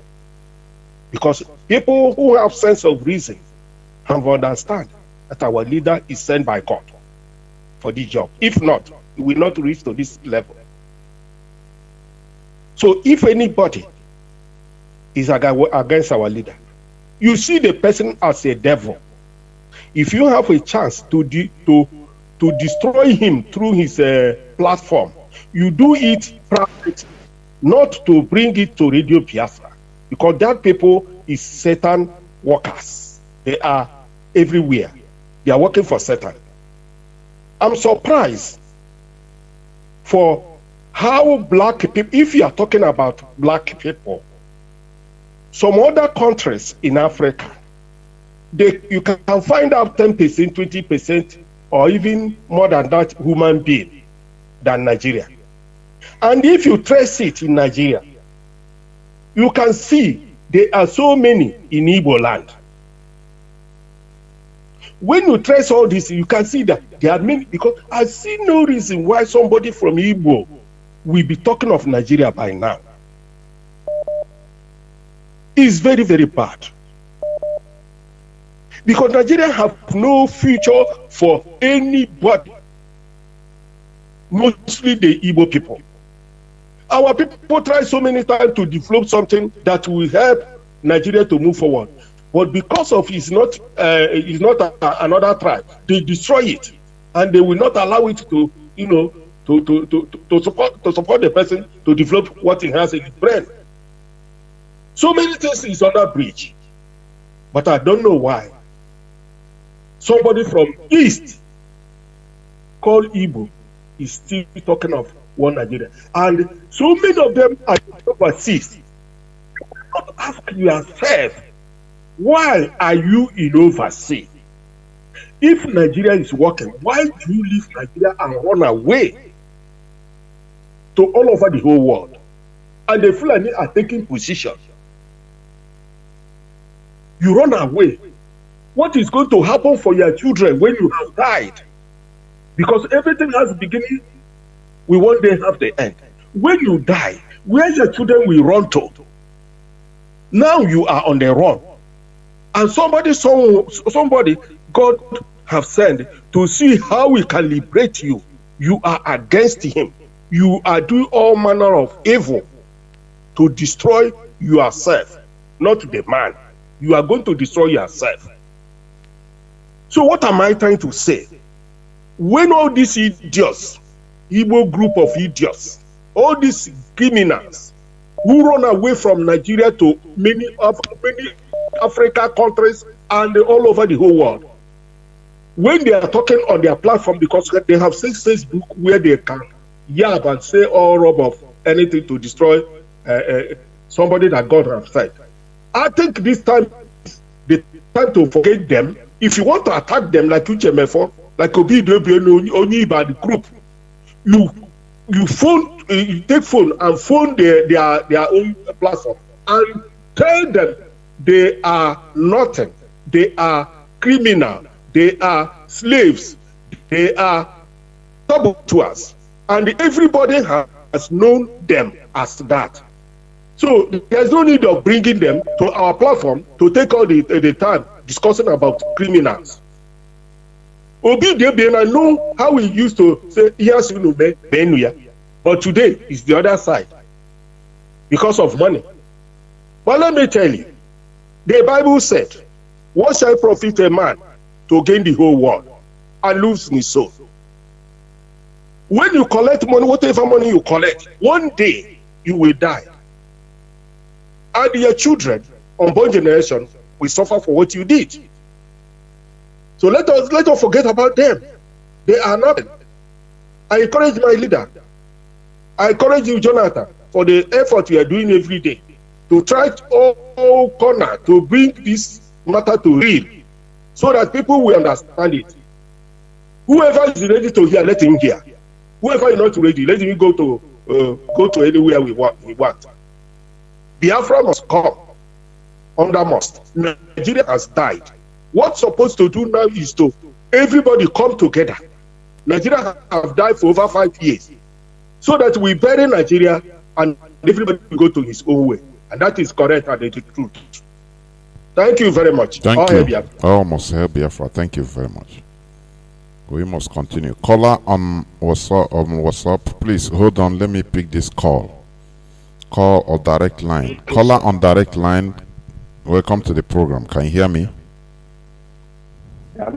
Speaker 10: Because people who have sense of reason have understand that our leader is sent by God for this job. If not, he will not reach to this level. So if anybody is against our leader, you see the person as a devil. If you have a chance to destroy him through his platform, you do it privately, not to bring it to Radio Biafra, because that people is Satan workers. They are everywhere. They are working for Satan. I'm surprised for how black people, if you are talking about black people, some other countries in Africa, you can find out 10%, 20%, or even more than that human being than Nigeria. And if you trace it in Nigeria, you can see there are so many in Igbo land. When you trace all this, you can see that there are many, because I see no reason why somebody from Igbo will be talking of Nigeria by now. It's very, very bad. Because Nigeria have no future for anybody, mostly the Igbo people. Our people try so many times to develop something that will help Nigeria to move forward. But because of it's not another tribe, they destroy it, and they will not allow it to, to support the person to develop what he has in his brain. So many things is under bridge, but I don't know why. Somebody from East called Igbo is still talking of one Nigeria, and so many of them are overseas. You cannot ask yourself, why are you in overseas? If Nigeria is working, why do you leave Nigeria and run away to all over the whole world? And the Fulani are taking position. You run away. What is going to happen for your children when you have died? Because everything has a beginning, we one day have the end. When you die, where your children will run to? Now you are on the run. And somebody God have sent to see how we can liberate you. You are against him. You are doing all manner of evil to destroy yourself, not the man. You are going to destroy yourself. So what am I trying to say? When all these idiots, Igbo group of idiots, all these criminals who run away from Nigeria to many Africa countries and all over the whole world, when they are talking on their platform, because they have Facebook where they can yab and say all rub of anything to destroy somebody that God has sent. I think this time is the time to forget them. If you want to attack them like Uchemefo, like Obi only by the group, you take phone and phone their own platform and tell them they are nothing, they are criminal, they are slaves, they are saboteurs, and everybody has known them as that. So there's no need of bringing them to our platform to take all the time discussing about criminals. Obi Debian, I know how we used to say, yes, you know, Benuya, but today is the other side because of money. But let me tell you, the Bible said, what shall profit a man to gain the whole world and lose his soul? When you collect money, whatever money you collect, one day you will die. And your children, unborn generation, will suffer for what you did. So let us forget about them. They are nothing. I encourage my leader. I encourage you, Jonathan, for the effort you are doing every day to try all corner to bring this matter to real, so that people will understand it. Whoever is ready to hear, let him hear. Whoever is not ready, let him go to anywhere we want. Biafra must come. Under must. Nigeria has died. What's supposed to do now is to everybody come together. Nigeria have died for over 5 years, so that we bury Nigeria and everybody will go to his own way. And that is correct and the truth. Thank you very much.
Speaker 1: Thank you. Almost here, Biafra. Thank you very much. We must continue. Caller on WhatsApp, please hold on. Let me pick this call. Call or direct line. Caller on direct line. Welcome to the program. Can you hear me? There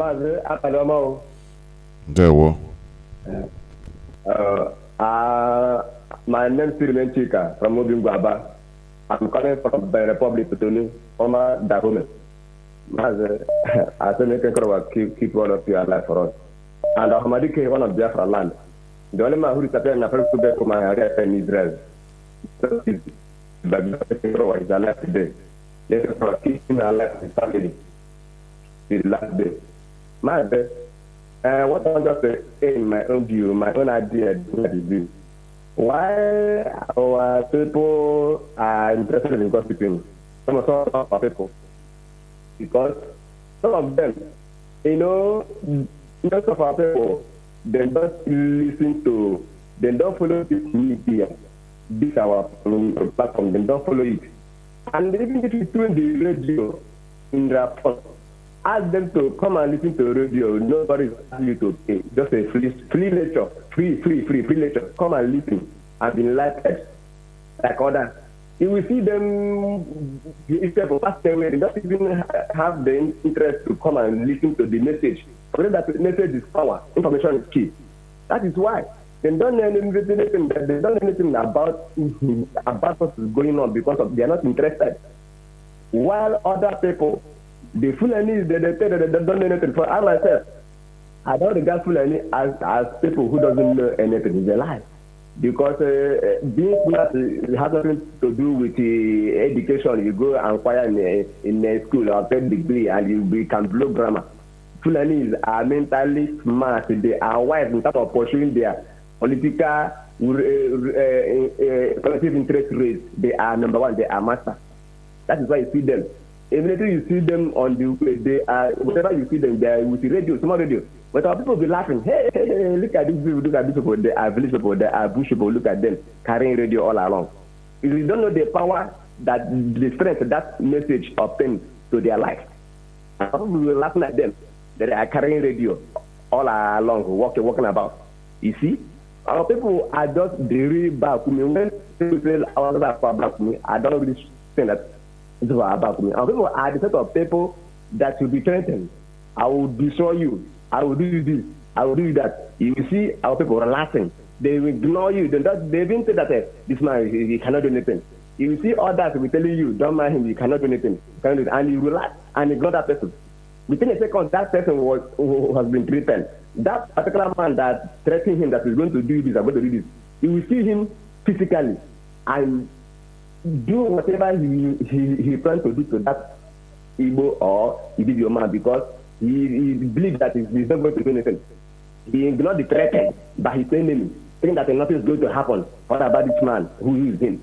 Speaker 1: we
Speaker 11: my name is Sirimen Chika from Mubimguaba. I'm calling from the Republic of Tony, former Dahomey. I said, make a keep all of you alive for us. And Ahmadike, one of Biafra land. The only man who is appearing in the first to my area in Israel. So but is alive today. Let us keep him alive his family. The last day. What I want to say in my own view, my own idea, what is this? Why our people are interested in gossiping? Some of our people. Because some of them, most of our people, they don't listen to, they don't follow this media, this our platform, they don't follow it. And even if you tune the radio in their phone, ask them to come and listen to radio. Nobody is asking you to pay. Just a free lecture, free lecture. Come and listen and be enlightened like others. You will see them, instead of past 10 years, they don't even have the interest to come and listen to the message. Because that message is power, information is key. That is why they don't know anything. They don't know anything about what is going on because they are not interested. While other people, the Fulani, they say that they don't know anything. For I myself, I don't regard Fulani as people who doesn't know anything. It's a lie. Because being Fulani has nothing to do with education. You go and acquire in a school or get degree and you can blow grammar. Fulanis are mentally smart. They are wise in terms of pursuing their political collective interest rates. They are number one. They are master. That is why you see them. Immediately you see them on the way, they are, whatever you see them, they are with the radio, small radio. But our people will be laughing. Hey, look at these people, look at these people. They are village people, they are bush people. Look at them carrying radio all along. If you don't know the power that the strength that message obtains to their life, our people will be laughing at them. They are carrying radio all along, walking about. You see, our people are just the real back. When people say our back to me, I don't really say that. About me. Our people are the set of people that will be threatened. I will destroy you. I will do this. I will do that. You will see our people relaxing. They will ignore you. They even say that this man he cannot do anything. You will see others will be telling you, don't mind him, you cannot do anything. And you relax and ignore that person. Within a second, that person has been threatened. That particular man that threatened him that he's going to do this, I'm going to do this. You will see him physically and do whatever he plans to do to that Igbo or Igbo man because he believes that he's not going to do anything. He ignored the threat by his enemy, thinking that nothing is going to happen. What about this man who is him?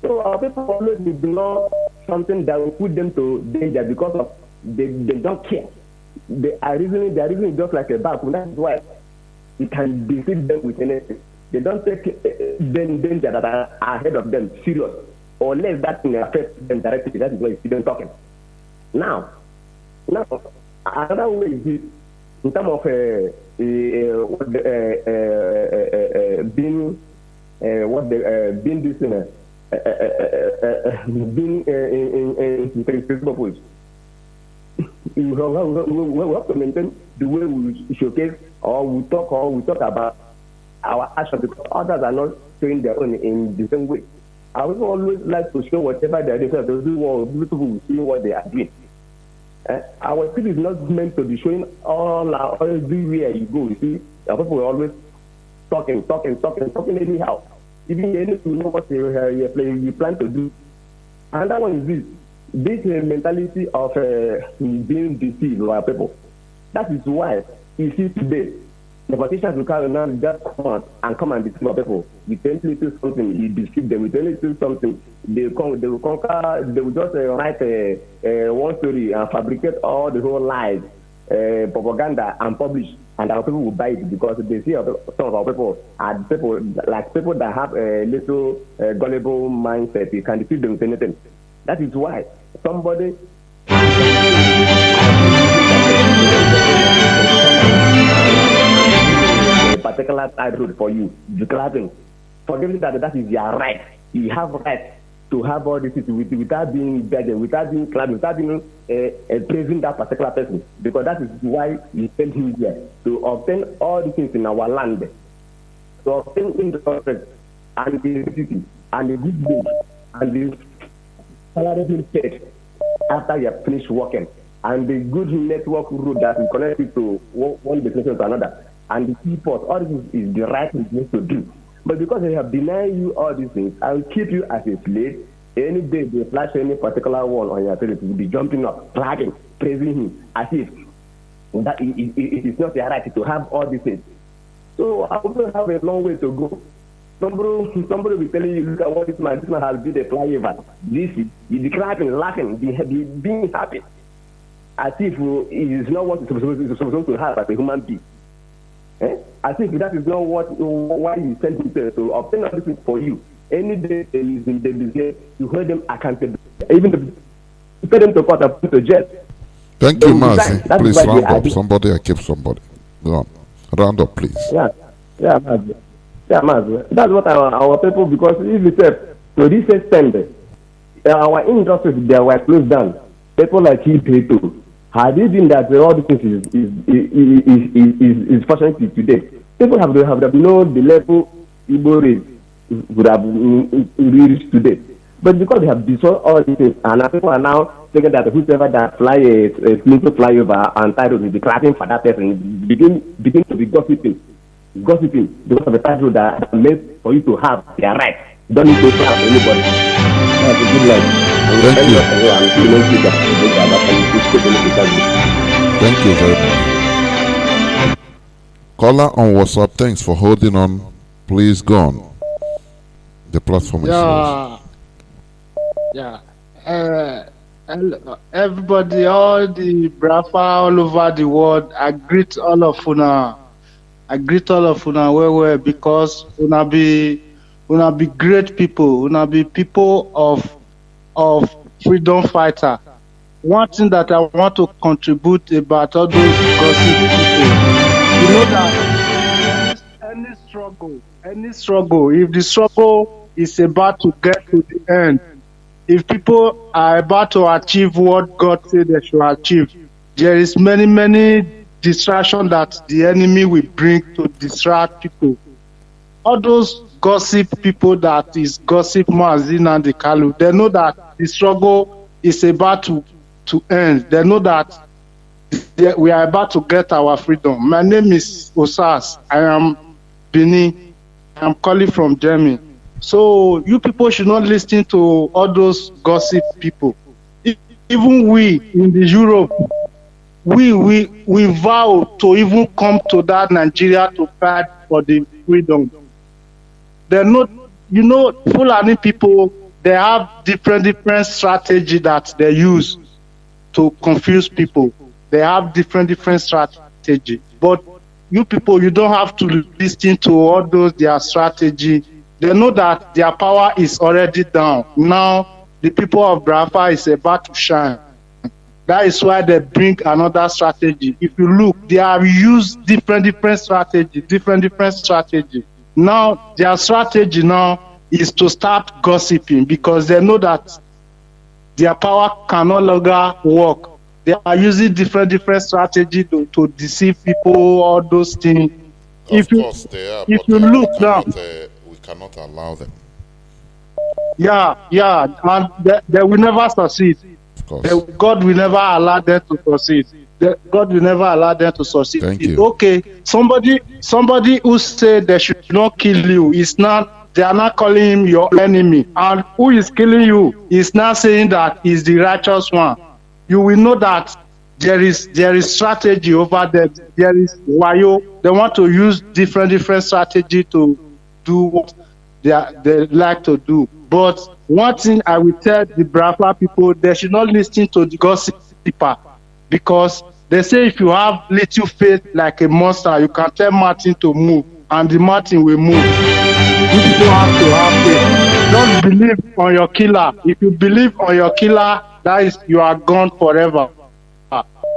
Speaker 11: So our people always ignore something that will put them to danger because of they don't care. They are reasoning just like a bag. That's why you can defeat them with anything. They don't take danger that are ahead of them serious. Or less that thing affects them directly. That is why you see them talking. Now, another way is this, in terms of being this being in purpose. We have to maintain the way we showcase or we talk about our actions because others are not showing their own in the same way. I would always like to show whatever they are doing, so people will see what they are doing. Our city is not meant to be showing everywhere you go. You see, our people are always talking anyhow. Even you need to know what you plan to do. And that one is this mentality of being deceived by people. That is why you see today, the politicians will come and deceive people. With any little something, you deceive them. With any little something, they will conquer. They will just write one story and fabricate all the whole lies, propaganda, and publish. And our people will buy it because they see some of our people are people that have a little gullible mindset. You can deceive them with anything. That is why somebody. Particular side road for you, declaring, forgetting that is your right. You have right to have all this without being begging, without being clapping, without being praising that particular person, because that is why you sent him here to obtain all the things in our land, to obtain interest and the city and the good wage and the salary being paid after you have finished working and the good network route that will connect you to one destination to another, and the seaport, all this is the right thing to do. But because they have denied you all these things, I will keep you as a slave. Any day they flash any particular one on your face, you will be jumping up, clapping, praising him, as if that it is not their right to have all these things. So I also have a long way to go. Somebody will be telling you, look at what this man has built a flyover. This is, you'll be clapping, laughing, being happy, as if it is not what it's supposed to have as a human being. As if that is not why you sent people to obtain all this for you. Any day they you hold them accountable. Even to pay them to court or put to jail.
Speaker 1: Thank you, Mazi. Please round up. Somebody, I keep somebody. Go on. Round up, please.
Speaker 11: Yeah, Mazi. That's what our people, because if you say to this extent, our industries they were closed down. People like Ipob, had it been that all these things is functioning today, people have known the level Igbo race would have reached today. But because they have destroyed all these things, and people are now thinking that whoever that fly a simple flyover and title will be clapping for that person, begin to be gossiping because of the title that made for you to have their right. Don't need to clap anybody. Have a good life.
Speaker 1: Thank you very much. Caller on WhatsApp, thanks for holding on. Please go on. The platform is yours.
Speaker 12: Everybody, all the Biafra all over the world, I greet all of una well, because una be great people, una be people of freedom fighter. One thing that I want to contribute about all those gossip people, you know that any struggle, if the struggle is about to get to the end, if people are about to achieve what God said they should achieve, there is many distractions that the enemy will bring to distract people. All those gossip people that is gossip Mazi and the Kalu, they know that the struggle is about to end. They know that we are about to get our freedom. My name is Osas. I am Bini. I'm calling from Germany. So you people should not listen to all those gossip people. Even we in the Europe, we vow to even come to that Nigeria to fight for the freedom. They're not, Fulani people, they have different strategy that they use to confuse people. They have different strategy. But you people, you don't have to listen to all those their strategy. They know that their power is already down. Now the people of Biafra is about to shine. That is why they bring another strategy. If you look, they have used different strategy. Now their strategy now is to start gossiping, because they know that their power can no longer work. They are using different strategy to deceive people, all those things.
Speaker 1: Of course they are,
Speaker 12: if you look now,
Speaker 1: we cannot allow them.
Speaker 12: Yeah, and they will never succeed.
Speaker 1: Of course.
Speaker 12: God will never allow them to succeed. God will never allow them to succeed.
Speaker 1: Thank you.
Speaker 12: Okay, somebody who said they should not kill you is not. They are not calling him your enemy, and who is killing you is now saying that he's the righteous one. You will know that there is strategy over there. There is wayo. They want to use different strategy to do what they like to do. But one thing I will tell the Biafra people, they should not listen to the gossiper, because they say if you have little faith like a monster, you can tell Martin to move, and the Martin will move. You don't have to have faith. Don't believe on your killer. If you believe on your killer, that is, you are gone forever.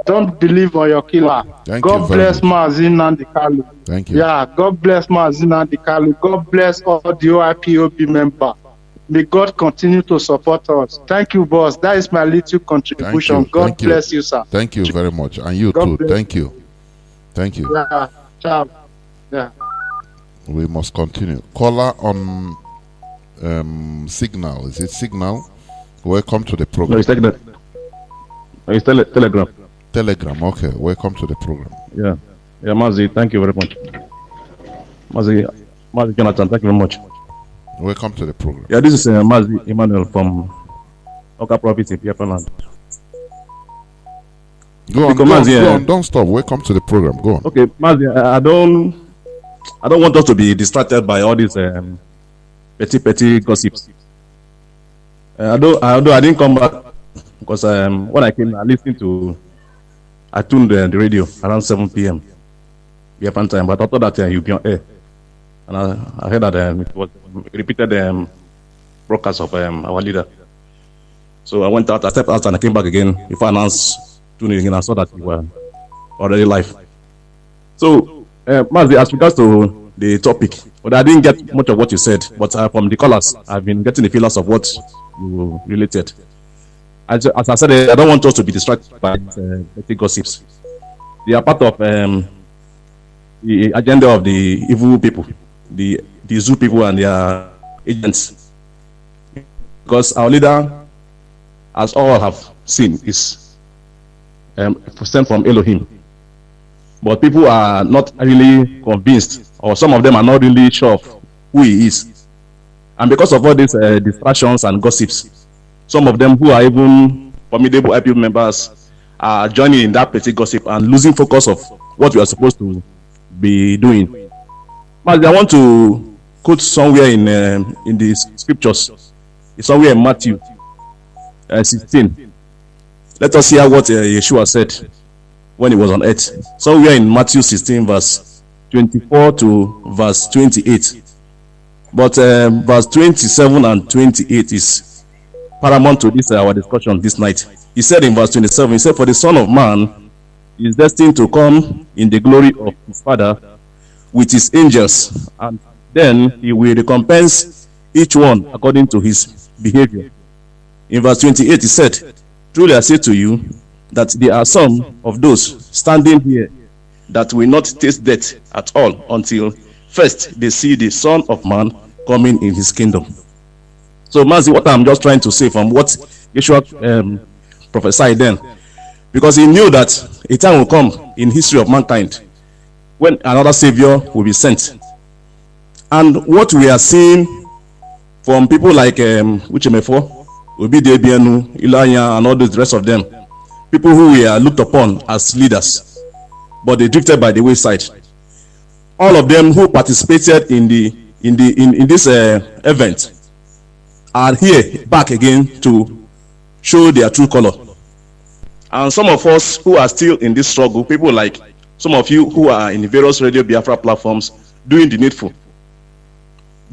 Speaker 12: Don't believe on your killer. God bless Mazi Nnamdi Kanu.
Speaker 1: Thank you.
Speaker 12: Yeah, God bless Mazi Nnamdi Kanu. God bless all the IPOB members. May God continue to support us. Thank you, boss. That is my little contribution. God bless you, sir.
Speaker 1: Thank you very much. And you too. Thank you. Thank you.
Speaker 12: Yeah. Ciao. Yeah.
Speaker 1: We must continue. Caller on Signal. Is it Signal? Welcome to the program.
Speaker 13: No, it's Telegram.
Speaker 1: Telegram. Okay, welcome to the program.
Speaker 13: Yeah, Mazi, thank you very much. Mazi Johnathan, thank you very much.
Speaker 1: Welcome to the program.
Speaker 13: Yeah, this is Mazi Emmanuel from Oka Province in Biafra land.
Speaker 1: Go on, don't stop. Welcome to the program. Go on.
Speaker 13: Okay, Mazi, I don't want us to be distracted by all these petty gossips. Although I didn't come back because when I came, I tuned the radio around 7 p.m. Biafran time, but I thought that you'd be on air, and I heard that it was repeated broadcast of our leader. So I went out, I stepped out, and I came back again. Before I announced tuning in, I saw that you were already live. So, Mazi, as regards to the topic, but I didn't get much of what you said. But from the callers, I've been getting the feelers of what you related. As I said, I don't want us to be distracted by petty gossips. They are part of the agenda of the evil people, the zoo people and their agents. Because our leader, as all have seen, is sent from Elohim. But people are not really convinced, or some of them are not really sure of who he is. And because of all these distractions and gossips, some of them who are even formidable IPO members are joining in that petty gossip and losing focus of what we are supposed to be doing. But I want to quote somewhere in the scriptures. It's somewhere in Matthew 16. Let us hear what Yeshua said when he was on earth. Somewhere in Matthew 16, verse 24 to verse 28. But verse 27 and 28 is paramount to this our discussion this night. He said in verse 27, he said, "For the Son of Man is destined to come in the glory of his Father with his angels, and then he will recompense each one according to his behavior." In verse 28, he said, "Truly I say to you that there are some of those standing here that will not taste death at all until first they see the Son of Man coming in his kingdom." So, Mazi, what I'm just trying to say from what Yeshua prophesied then, because he knew that a time will come in history of mankind when another Savior will be sent. And what we are seeing from people like Uchemefo, Obidebienu, Ilanya, and all the rest of them, people who were looked upon as leaders, but they drifted by the wayside. All of them who participated in this event are here back again to show their true color. And some of us who are still in this struggle, people like some of you who are in various Radio Biafra platforms doing the needful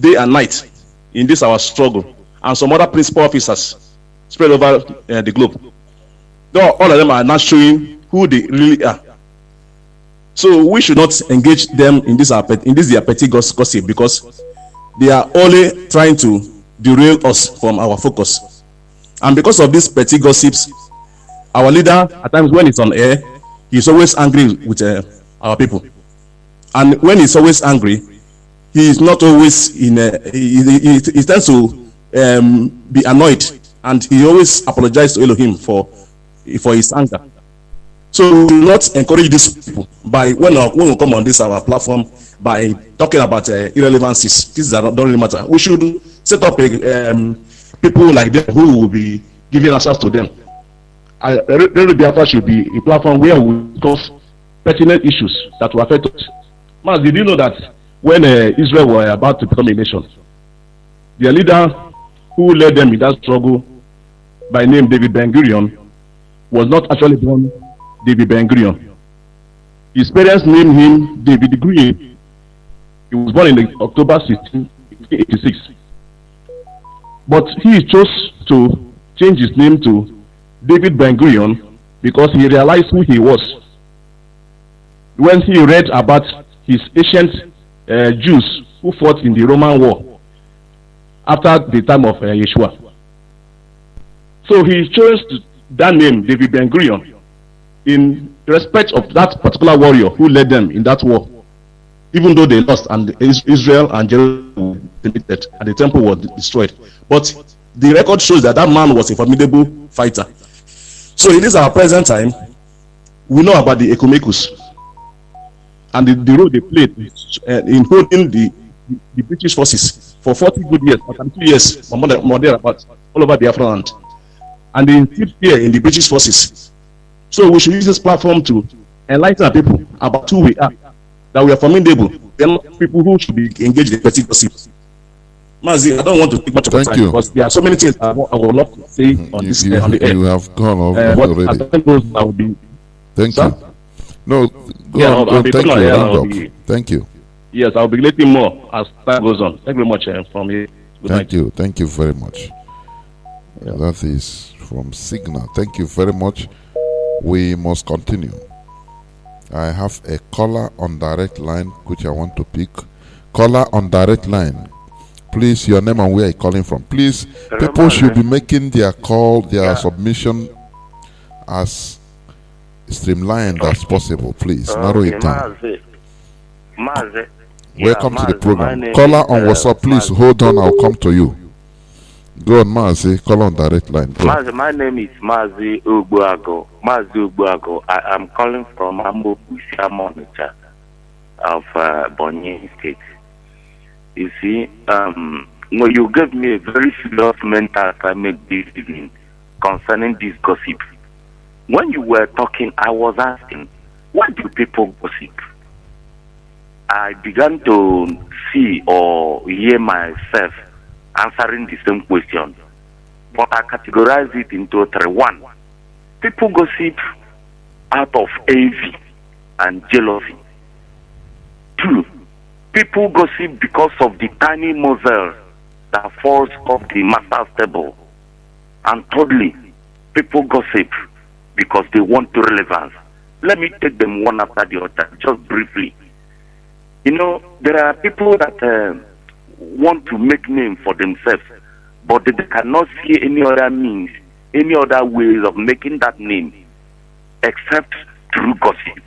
Speaker 13: day and night in this our struggle, and some other principal officers spread over the globe. All of them are not showing who they really are. So we should not engage them in this their petty gossip, because they are only trying to derail us from our focus. And because of these petty gossips, our leader, at times when he's on air, he's always angry with our people. And when he's always angry, he is not always he tends to be annoyed, and he always apologizes to Elohim for his anger. So we will not encourage these people by when we come on this our platform by talking about irrelevancies. This don't really matter. We should set up people like them who will be giving answers to them. Radio Biafra should be a platform where we discuss pertinent issues that will affect us. Man, did you know that when Israel were about to become a nation, their leader who led them in that struggle, by name David Ben-Gurion, was not actually born David Ben-Gurion. His parents named him David Green. He was born in October 16, 1886. But he chose to change his name to David Ben-Gurion because he realized who he was when he read about his ancient Jews who fought in the Roman war after the time of Yeshua. So he chose that name, David Ben-Gurion, in respect of that particular warrior who led them in that war, even though they lost and Israel and Jerusalem were defeated and the temple was destroyed. But the record shows that that man was a formidable fighter. So in this our present time, we know about the Ecomekus and the role they played in holding the British forces for 40 good years, or 2 years, or more thereabouts, all over Biafra land. And they instilled fear in the British forces. So we should use this platform to enlighten our people about who we are, that we are formidable. We are not people who should be engaged in petty gossip. Mazi, I don't want to take much of your time because there are so many things I would love to say on this on the air.
Speaker 1: You have gone already.
Speaker 13: I will be.
Speaker 1: Thank you. No, go on. Thank you. Thank you.
Speaker 13: Yes, I'll be relating more as time goes on. Thank you very much from you.
Speaker 1: Thank you. Thank you very much. Yeah. That is from Signal. Thank you very much. We must continue. I have a caller on direct line which I want to pick. Caller on direct line. Please, your name and where you're calling from. Please, people should be making their call, their submission as streamlined as possible. Please, narrow it down.
Speaker 14: Mazi.
Speaker 1: Welcome to the program. Caller on WhatsApp, please hold on. I'll come to you. Go on, Mazi. Call on direct line.
Speaker 14: Mazi, my name is Mazi Ubuago. I am calling from Ambo Busia Monitor of Bonny State. You see, you gave me a very serious mental assignment this evening concerning this gossip. When you were talking, I was asking, why do people gossip? I began to see or hear myself answering the same question, but I categorize it into three. One, people gossip out of envy and jealousy. Two, people gossip because of the tiny morsel that falls off the master's table. And thirdly, people gossip because they want to relevance. Let me take them one after the other, just briefly. You know, there are people that want to make name for themselves, but they cannot see any other means, any other ways of making that name except through gossip,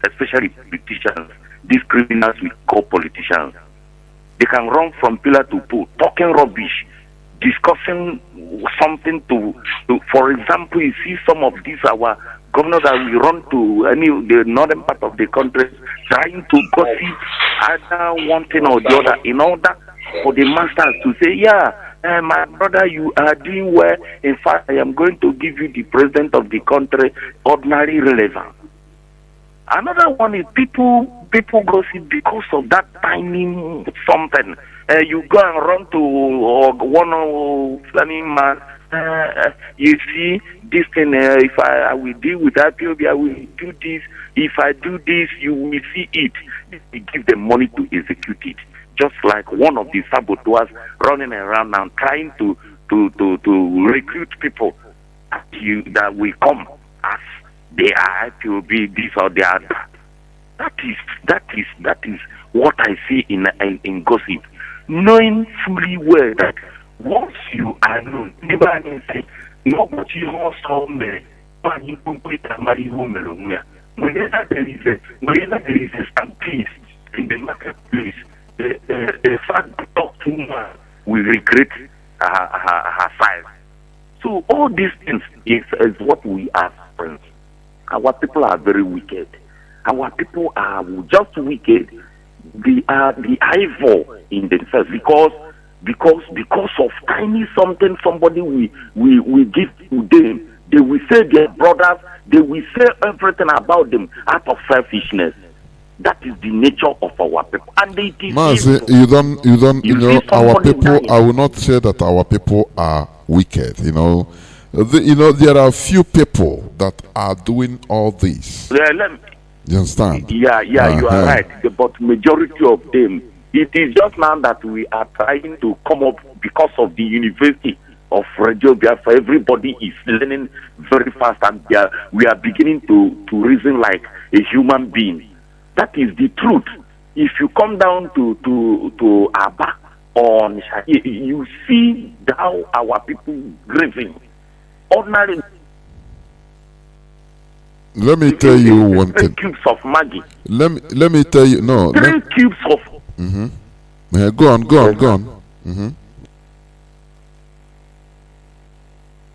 Speaker 14: especially politicians. These criminals we call politicians. They can run from pillar to pole, talking rubbish, discussing something to for example, you see some of these our governors that we run to the northern part of the country trying to gossip either one thing or the other in order for the masters to say, my brother, you are doing well. In fact, I am going to give you the president of the country ordinary relevance. Another one is people gossip because of that tiny something. You go and run to one planning man. You see this thing. If I will deal with Ipob, I will do this. If I do this, you will see it. You give them money to execute it. Just like one of the saboteurs running around and trying to recruit people that will come as they are Ipob, this or the other. That is what I see in gossip. Knowing fully well that once you are known, nobody say, nobody wants to whenever there is a stampede in the marketplace, the fact that talk too much will regret her size. So all these things is what we are, friends. Our people are very wicked. Our people are just wicked. They are the evil in themselves because of tiny something somebody we give to them. They will say their brothers. They will say everything about them out of selfishness. That is the nature of our people, and it is.
Speaker 1: Mazi, you know, our people. I will not say that our people are wicked. You know, there are few people that are doing all this. You understand?
Speaker 14: Yeah, you are right. But majority of them, it is just now that we are trying to come up because of the University of Radio Biafra. Everybody is learning very fast, and we are beginning to reason like a human being. That is the truth. If you come down to Aba or Nisha, you see how our people grieving. Ordinary.
Speaker 1: Let me tell you one thing.
Speaker 14: 3 cubes of Maggi.
Speaker 1: Let me tell you. No.
Speaker 14: 3 cubes of.
Speaker 1: Go on. Mm-hmm.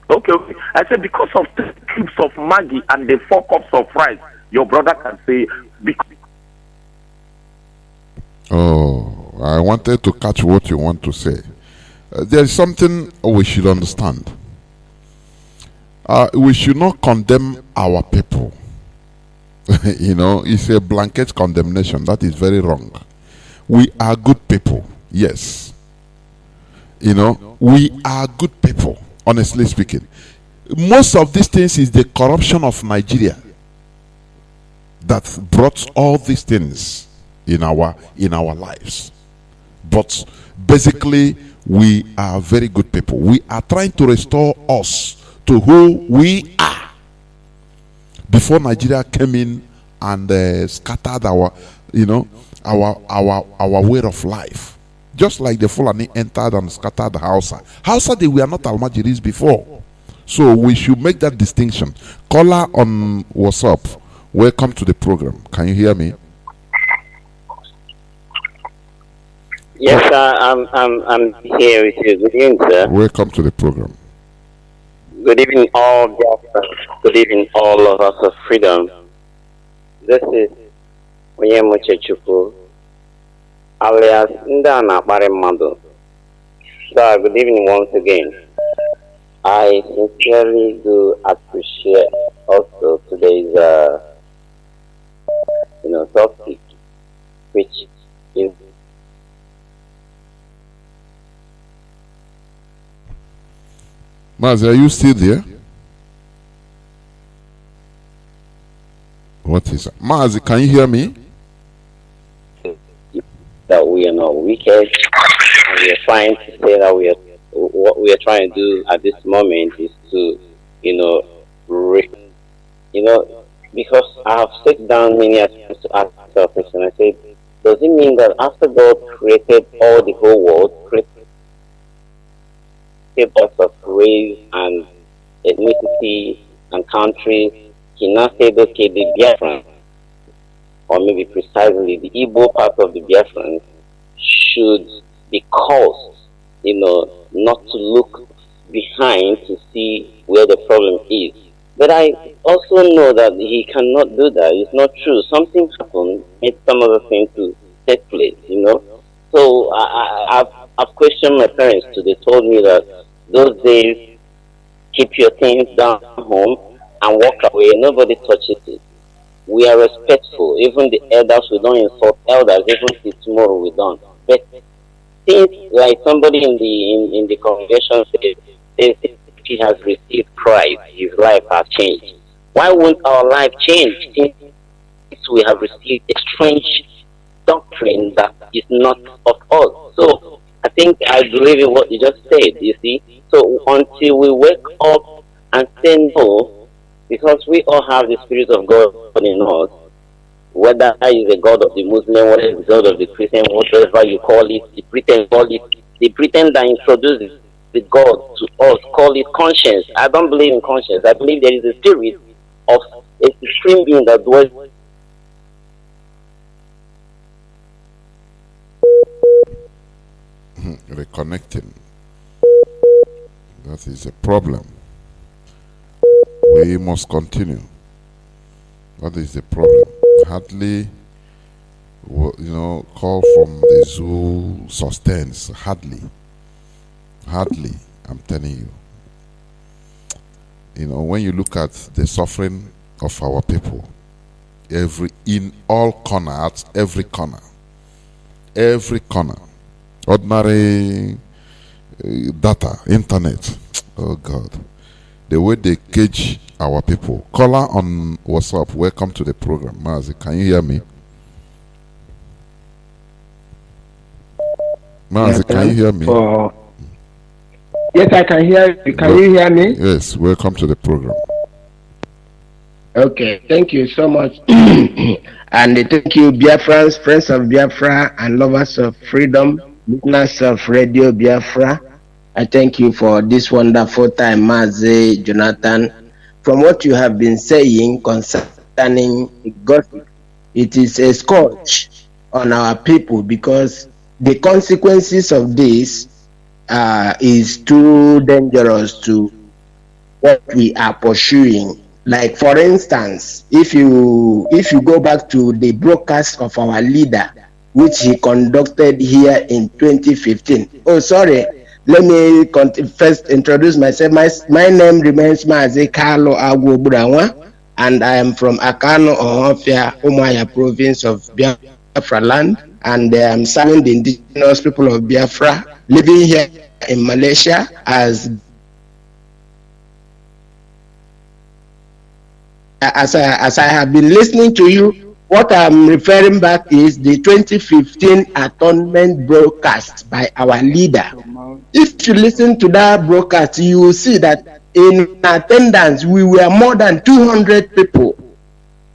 Speaker 14: Okay. I said because of 3 cubes of Maggi and the 4 cups of rice
Speaker 9: Your brother can say,
Speaker 1: Oh, I wanted to catch what you want to say. There is something we should understand. We should not condemn our people. You know, it's a blanket condemnation. That is very wrong. We are good people, yes. You know, we are good people, honestly speaking. Most of these things is the corruption of Nigeria that brought all these things in our lives. But basically, we are very good people. We are trying to restore us to who we are before Nigeria came in and scattered our, you know, our way of life. Just like the Fulani entered and scattered Hausa. Hausa, they were not Almajiris before. So we should make that distinction. Caller on WhatsApp, welcome to the program. Can you hear me?
Speaker 15: Yes, sir. I'm here with you. Good evening, sir.
Speaker 1: Welcome to the program.
Speaker 15: Good evening, all Biafrans. Good evening, all of us of freedom. This is Onyemuche Chukwu, alias Ndana Barimando. Sir, good evening once again. I sincerely do appreciate also today's topic, which is
Speaker 1: Mazi, are you still there? What is that? Mazi, can you hear me?
Speaker 15: that we are not wicked, and we are trying to say that what we are trying to do at this moment is to, because I have sat down many times to ask the question. I say, does it mean that after God created all the whole world, created us of race and ethnicity and countries, he now said, okay, the Biafran, or maybe precisely the Igbo part of the Biafran, should be caused, not to look behind to see where the problem is. But I also know that he cannot do that. It's not true. Something happened, made some other thing to take place, So I've questioned my parents too. They told me that those days, keep your things down home and walk away. Nobody touches it. We are respectful. Even the elders, we don't insult elders. Even till tomorrow, we don't. But things like somebody in the congregation says he has received Christ, his life has changed. Why won't our life change since we have received a strange doctrine that is not of us? So I think I believe in what you just said, you see. So until we wake up and say no, because we all have the Spirit of God in us, whether it's the God of the Muslim, whether it's the God of the Christian, whatever you call it, the pretend that introduces the God to us, call it conscience. I don't believe in conscience. I believe there is a spirit of a supreme being that dwells.
Speaker 1: Reconnecting. That is a problem. We must continue. That is the problem. Hardly, call from the zoo sustains. Hardly, I'm telling you. When you look at the suffering of our people, in all corners, every corner, ordinary data, internet. Oh God, the way they cage our people. Caller on WhatsApp, welcome to the program. Mazi, can you hear me? Mazi, can you hear me?
Speaker 16: Yes, I can hear you. Can you hear me?
Speaker 1: Yes, welcome to the program.
Speaker 16: Okay, thank you so much. And thank you, Biafrans, friends of Biafra and lovers of freedom, listeners of Radio Biafra. I thank you for this wonderful time, Mazi Johnathan. From what you have been saying concerning gossip, it is a scourge on our people because the consequences of this is too dangerous to what we are pursuing Like for instance, if you go back to the broadcast of our leader, which he conducted here in 2015. Oh, sorry. Let me first introduce myself. My name remains Mazi Carlo Agwoburanwa, and I am from Akano, Ohofia, Umuahia province of Biafra land, and I'm serving the indigenous people of Biafra, living here in Malaysia as I have been listening to you. What I'm referring back is the 2015 atonement broadcast by our leader. If you listen to that broadcast, you will see that in attendance we were more than 200 people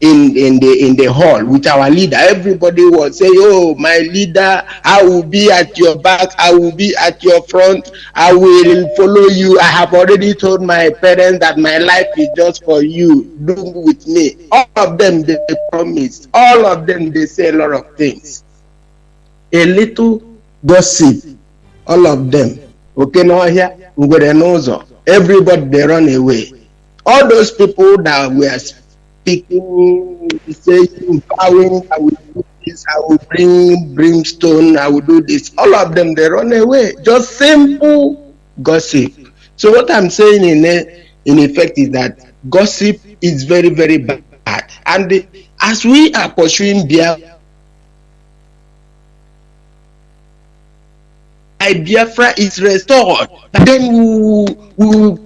Speaker 16: in the hall with our leader. Everybody was saying, "Oh, my leader, I will be at your back, I will be at your front, I will follow you. I have already told my parents that my life is just for you. Do with me." All of them, they promised. All of them, they say a lot of things. A little gossip. All of them. Okay, now here, everybody, they run away. All those people that were speaking, saying, bowing, I will do this, I will bring brimstone, I will do this. All of them, they run away. Just simple gossip. So what I'm saying in effect is that gossip is very, very bad. And as we are pursuing Biafra is restored, then we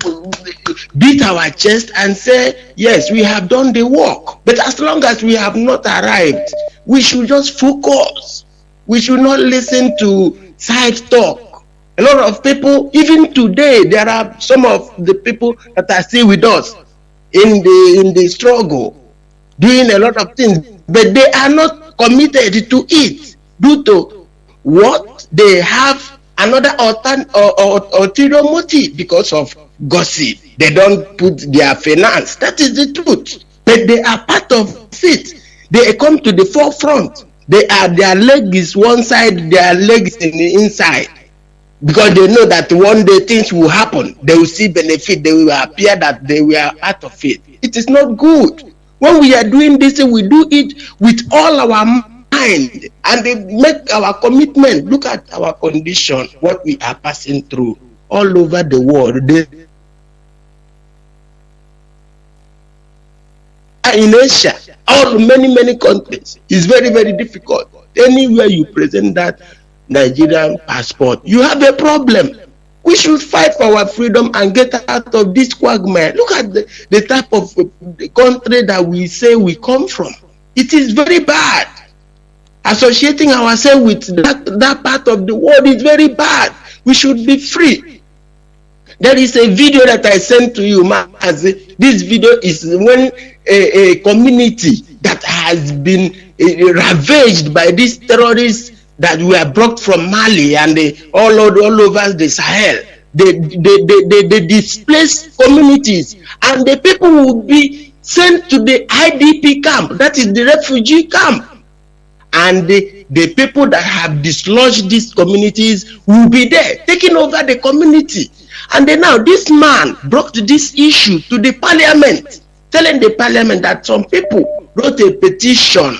Speaker 16: beat our chest and say, yes, we have done the work. But as long as we have not arrived, we should just focus. We should not listen to side talk. A lot of people, even today, there are some of the people that are still with us in the struggle, doing a lot of things, but they are not committed to it due to what they have. Another ulterior motive because of gossip. They don't put their finance. That is the truth. But they are part of it. They come to the forefront. Their leg is one side, their leg is in the inside. Because they know that one day things will happen. They will see benefit. They will appear that they were part of it. It is not good. When we are doing this, we do it with all our mind, and they make our commitment. Look at our condition, what we are passing through all over the world. In Asia, many countries, it's very, very difficult. Anywhere you present that Nigerian passport, you have a problem. We should fight for our freedom and get out of this quagmire. Look at the type of country that we say we come from. It is very bad. Associating ourselves with that part of the world is very bad. We should be free. There is a video that I sent to you, Mazi. This video is when a community that has been ravaged by these terrorists that were brought from Mali and all over the Sahel. They displaced communities, and the people will be sent to the IDP camp, that is the refugee camp. And the people that have dislodged these communities will be there, taking over the community. And then now this man brought this issue to the parliament, telling the parliament that some people wrote a petition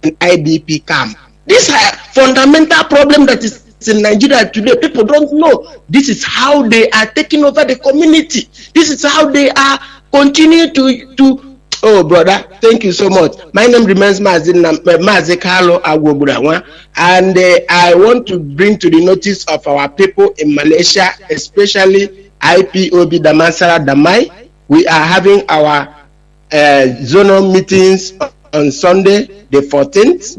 Speaker 16: IDP camp. This is a fundamental problem that is in Nigeria today. People don't know. This is how they are taking over the community. This is how they are continue to oh brother, thank you so much. My name remains Mazi Carlo Agwoburanwa, and I want to bring to the notice of our people in Malaysia, especially IPOB Damansara Damai. We are having our zonal meetings on Sunday the 14th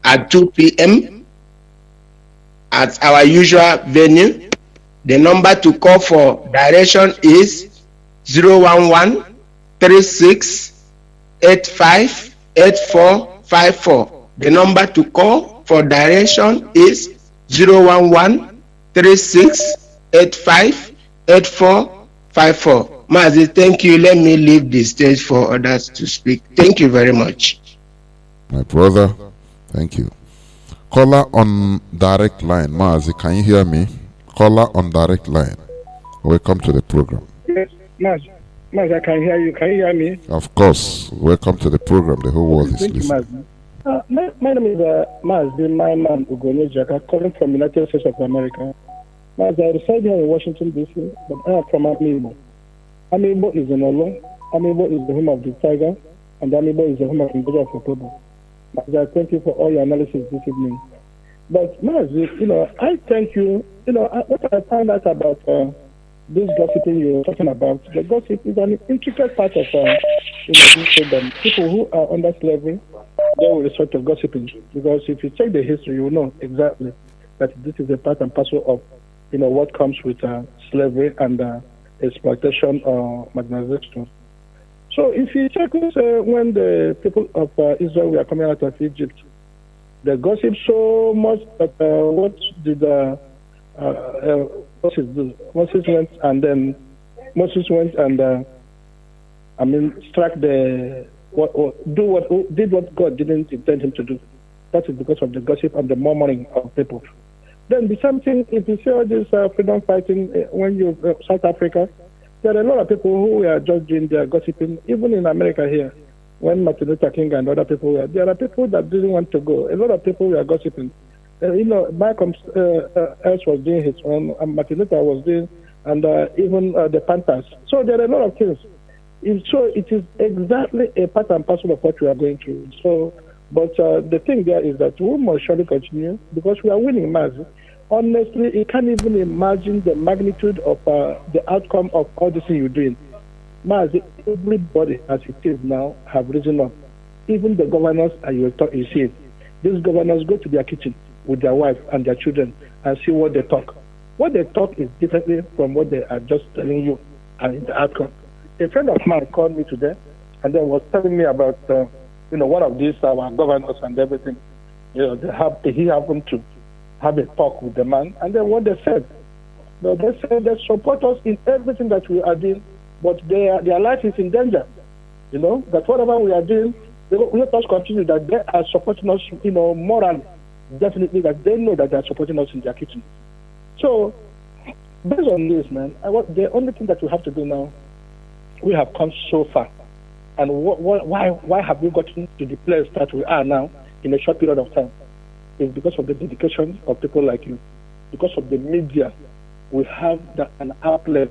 Speaker 16: at 2 p.m. at our usual venue. The number to call for direction is 011-3685-8454. The number to call for direction is 011-3685-8454. Mazi, thank you. Let me leave the stage for others to speak. Thank you very much.
Speaker 1: My brother, thank you. Caller on direct line. Mazi, can you hear me? Caller on direct line. Welcome to the program.
Speaker 17: Yes, Maz, I can hear you. Can you hear me?
Speaker 1: Of course. Welcome to the program. The whole world is
Speaker 17: Thank you,
Speaker 1: listening.
Speaker 17: Maz. My name is Maz, my man Ugonejaka, calling from the United States of America. Maz, I reside here in Washington, D.C., but I am from Amiibo. Amiibo is in Olo. Amiibo is the home of the tiger, and Amiibo is the home of the Ipob of Ipob. Maz, I thank you for all your analysis this evening. But Maz, I thank you. What I found out about this gossiping you're talking about, the gossip is an intricate part of this program. People who are under slavery, they will resort to gossiping, because if you check the history, you will know exactly that this is a part and parcel of what comes with slavery and exploitation or marginalization. So if you check this, when the people of Israel were coming out of Egypt, they gossip so much that what did Moses do? Moses went and struck did what God didn't intend him to do. That is because of the gossip and the murmuring of people. Then the same thing, if you see all this freedom fighting, when you South Africa, there are a lot of people who are just doing their gossiping, even in America here. When Martin Luther King and other people were, there are people that didn't want to go. A lot of people were gossiping. Malcolm else was doing his own, and Martin Luther was doing, and even the Panthers. So there are a lot of things. So it is exactly a part and parcel of what we are going through. So, but the thing there is that we must surely continue, because we are winning, Mazi. Honestly, you can't even imagine the magnitude of the outcome of all this thing you're doing. Mazi, everybody as it is now have risen up. Even the governors, you see it. These governors go to their kitchen with their wife and their children and see what they talk. What they talk is differently from what they are just telling you and the outcome. A friend of mine called me today and then was telling me about one of these our governors and everything. He happened to have a talk with the man, and then what they said, they said they support us in everything that we are doing, but their life is in danger. That whatever we are doing, let us continue, that they are supporting us, morally. Definitely that they know that they are supporting us in their kitchen. So, based on this, man, the only thing that we have to do now, we have come so far. And why have we gotten to the place that we are now in a short period of time? It's because of the dedication of people like you. Because of the media, we have an outlet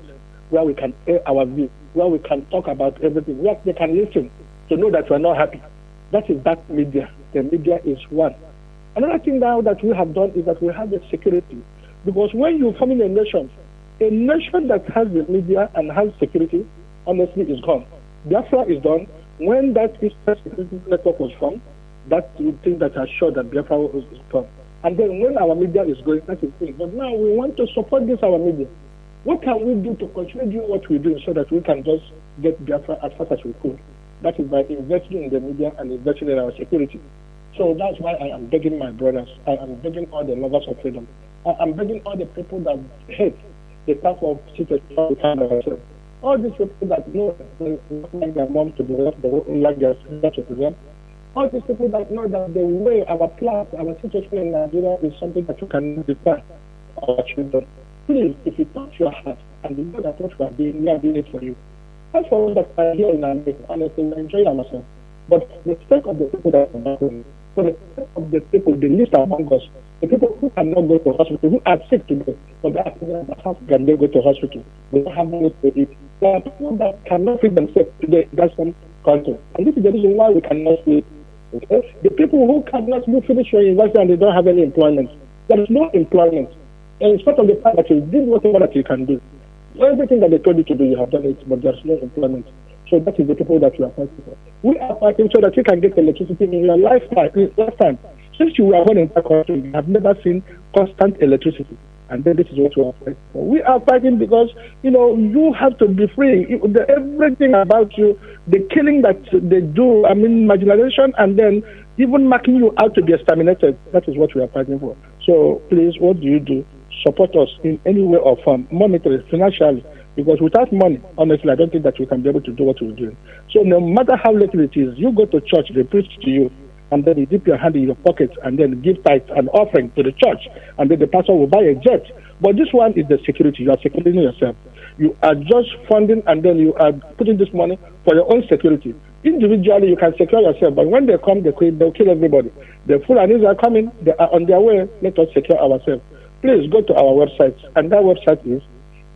Speaker 17: where we can air our view, where we can talk about everything, where they can listen to know that we're not happy. That is that media. The media is one. Another thing now that we have done is that we have the security. Because when you form in a nation that has the media and has security, honestly, is gone. Biafra is done. When that Eastern Security Network was formed, that's the thing that has showed that Biafra was formed. And then when our media is going, that's the thing. But now we want to support our media. What can we do to continue doing what we do so that we can just get Biafra as fast as we could? That is by investing in the media and investing in our security. So that's why I am begging my brothers. I am begging all the lovers of freedom. I am begging all the people that hate the type of situation we find ourselves. All these people that know they like their mom to be left, they won't like their sister to be left. All these people that know that the way our plans, our situation in Nigeria is something that you can define our children. Please, if you touch your heart and you know that what we are doing it for you. As for us that are here in America, honestly, we enjoy ourselves. But for the sake of the people that are not doing, for the sake of the people, the least among us, the people who cannot go to hospital, who are sick today, but they how can they go to hospital? They don't have money to eat. There are people that cannot feed themselves today in that some country. And this is the reason why we cannot feed. Okay? The people who cannot finish your university and they don't have any employment. There is no employment. And in spite of the fact that you did whatever that you can do, everything that they told you to do, you have done it, but there's no employment. So that is the people that we are fighting for. We are fighting so that you can get electricity in your lifetime. Since you were born in that country, you have never seen constant electricity. And then this is what we are fighting for. We are fighting because, you have to be free. Everything about you, the killing that they do, marginalization, and then even marking you out to be exterminated, that is what we are fighting for. So please, what do you do? Support us in any way or form, monetarily, financially, because without money, honestly, I don't think that we can be able to do what we're doing. So no matter how little it is, you go to church, they preach to you. and then you dip your hand in your pocket and then give tithes and offering to the church, and then the pastor will buy a jet. But this one is the security. You are securing yourself. You are just funding, and then you are putting this money for your own security. Individually, you can secure yourself, but when they come, they'll kill everybody. The Fulanis are coming. They are on their way. Let us secure ourselves. Please go to our website, and that website is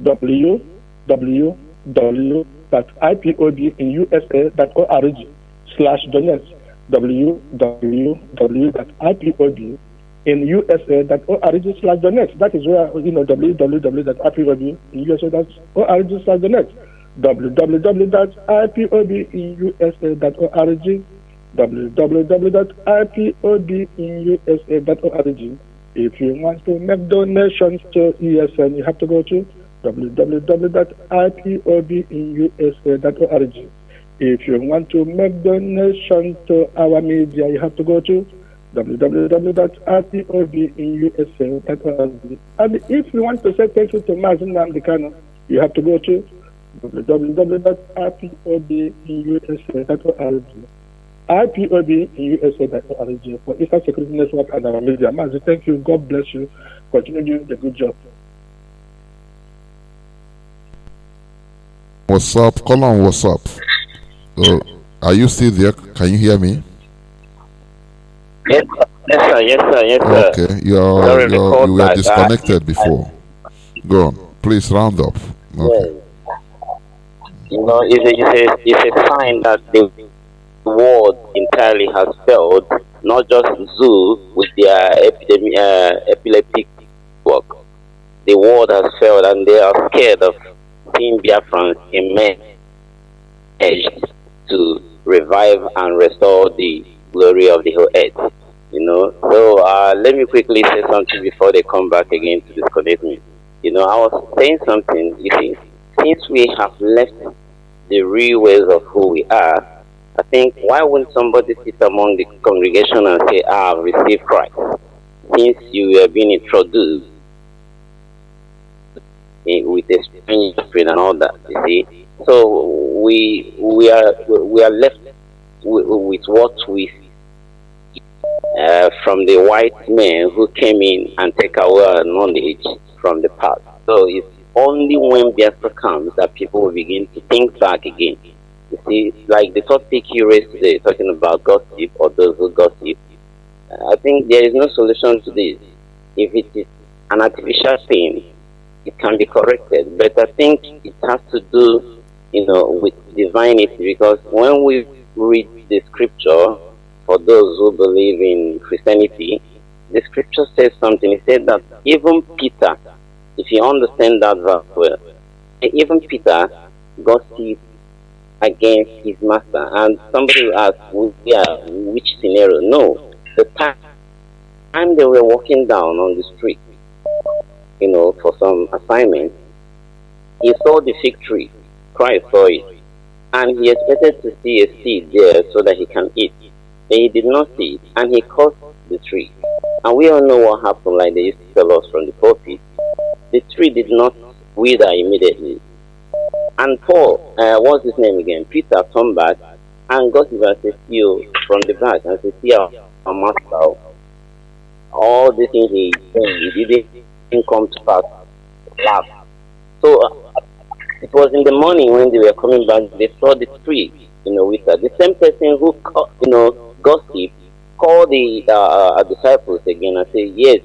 Speaker 17: www.ipobinusa.org/donate. www.ipobinusa.org/donate. That is where, www.ipobinusa.org/donate. www.ipobinusa.org. www.ipobinusa.org. If you want to make donations to ESN, you have to go to www.ipobinusa.org. If you want to make donations to our media, you have to go to www.ipobinusa.org. And if you want to say thank you to Mazi Johnathan, you have to go to www.ipobinusa.org. IPOBUSA.org for Eastern Security Network and our media. Mazi, thank you. God bless you. Continue doing the good job.
Speaker 1: What's up? Colin, what's up? Are you still there? Can you hear me?
Speaker 15: Yes, sir. Yes, sir. Yes, sir.
Speaker 1: Okay, you were disconnected before. Go on. Please round up. Okay.
Speaker 15: It's a sign that the world entirely has failed, not just zoo with their epileptic work. The world has failed, and they are scared of seeing Biafrans emerge to revive and restore the glory of the whole earth. So let me quickly say something before they come back again to disconnect me. I was saying something. You see, since we have left the real ways of who we are, I think, why wouldn't somebody sit among the congregation and say, I've received Christ, since you are being introduced with a strange doctrine and all that, you see? So we are left with what we see from the white men who came in and take away our knowledge from the past. So it's only when Biafra comes that people will begin to think back again. You see, like the topic you raised today, talking about gossip or those who gossip, I think there is no solution to this. If it is an artificial thing, it can be corrected. But I think it has to do, with divinity, because when we read the scripture, for those who believe in Christianity, the scripture says something. It said that even Peter, if you understand that verse well, even Peter gossiped against his master. And somebody will ask, which scenario? No. The time they were walking down on the street, for some assignment, he saw the fig tree. Christ saw it. And he expected to see a seed there so that he can eat. And he did not see it. And he cursed the tree. And we all know what happened, like they used to tell us from the pulpit. The tree did not wither immediately. And Paul, what's his name again? Peter turned back and got him and steal from the back and said, see our master. All the things he didn't come to pass. Laugh. So it was in the morning when they were coming back, they saw the tree, with her. The same person who, gossip, called the disciples again and said, yes.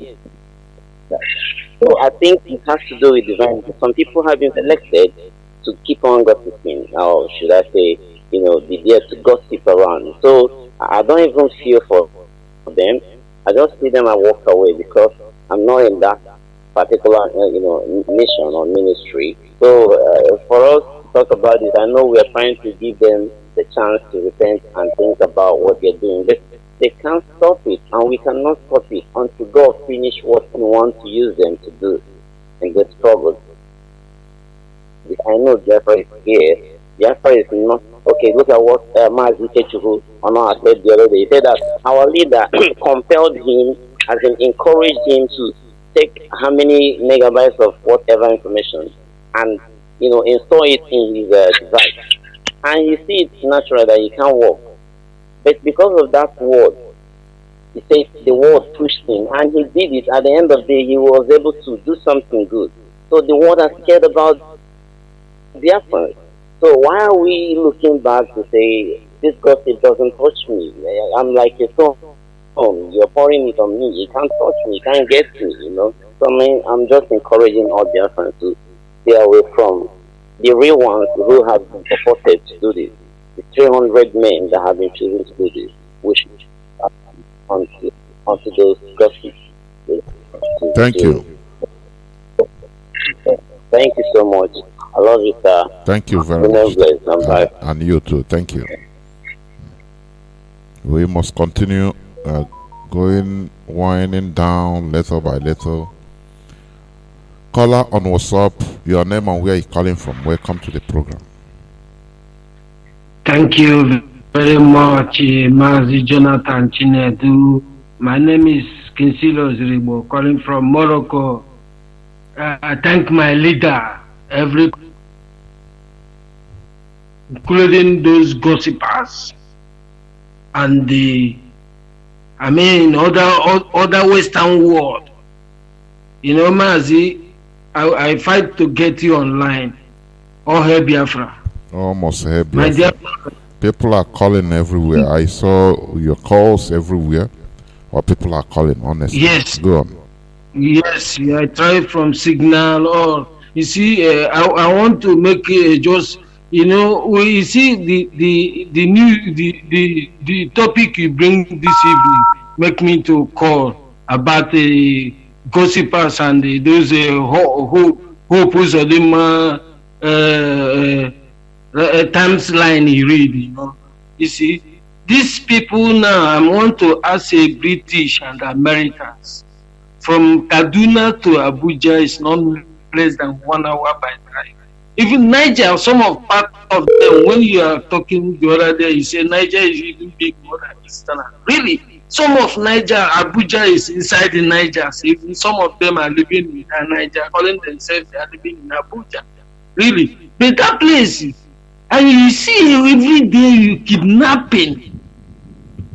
Speaker 15: So I think it has to do with divine. Some people have been selected to keep on gossiping, or should I say, be there to gossip around. So I don't even feel for them. I just see them and walk away because I'm not in that particular, mission or ministry. So for us to talk about it, I know we are trying to give them the chance to repent and think about what they're doing. But they can't stop it, and we cannot stop it until God finish what we want to use them to do in this struggle. I know Biafra is here. Biafra is not okay. Look at what Mazi Johnathan said the other day. He said that our leader compelled him, as in encouraged him to take how many megabytes of whatever information and install it in his device. And you see, it's natural that you can't work. But because of that word, He said the world pushed him, and he did it. At the end of the day, he was able to do something good. So the world has cared about Biafra. So why are we looking back to say this gossip doesn't touch me? I'm like a stone. You're pouring it on me. You can't touch me. You can't get me. You know. So I mean, I'm just encouraging all Biafrans to stay away from the real ones who have been supported to do this. The 300 men that have been chosen to do this, which onto those gossips.
Speaker 1: Thank you.
Speaker 15: Thank you so much. I love you, sir.
Speaker 1: Thank you very much. And you too. Thank you. We must continue winding down little by little. Caller on WhatsApp, your name and where you're calling from. Welcome to the program.
Speaker 18: Thank you very much, Mazi Johnathan Chinedu. My name is Kinsilo Ziribo, calling from Morocco. I thank my leader, including those gossipers and other Western world. You know, Mazi, I fight to get you online. All hail Biafra.
Speaker 1: Almost hail Biafra. People are calling everywhere. I saw your calls everywhere. Or people are calling, honestly.
Speaker 18: Yes.
Speaker 1: Go on.
Speaker 18: Yes, I tried from Signal. Or you see, I want to make just, you know, you see the topic you bring this evening make me to call about the gossipers and those hopes of them times line you read. You know, you see. These people now, I want to ask a British and Americans, from Kaduna to Abuja is not less than 1 hour by drive. Even Niger, some of part of them, when you are talking the other day, you say Niger is even big more than Eastern. Really, some of Niger, Abuja is inside the Niger. So even some of them are living in Niger, calling themselves they are living in Abuja. Really, but that place, and you see every day you kidnapping.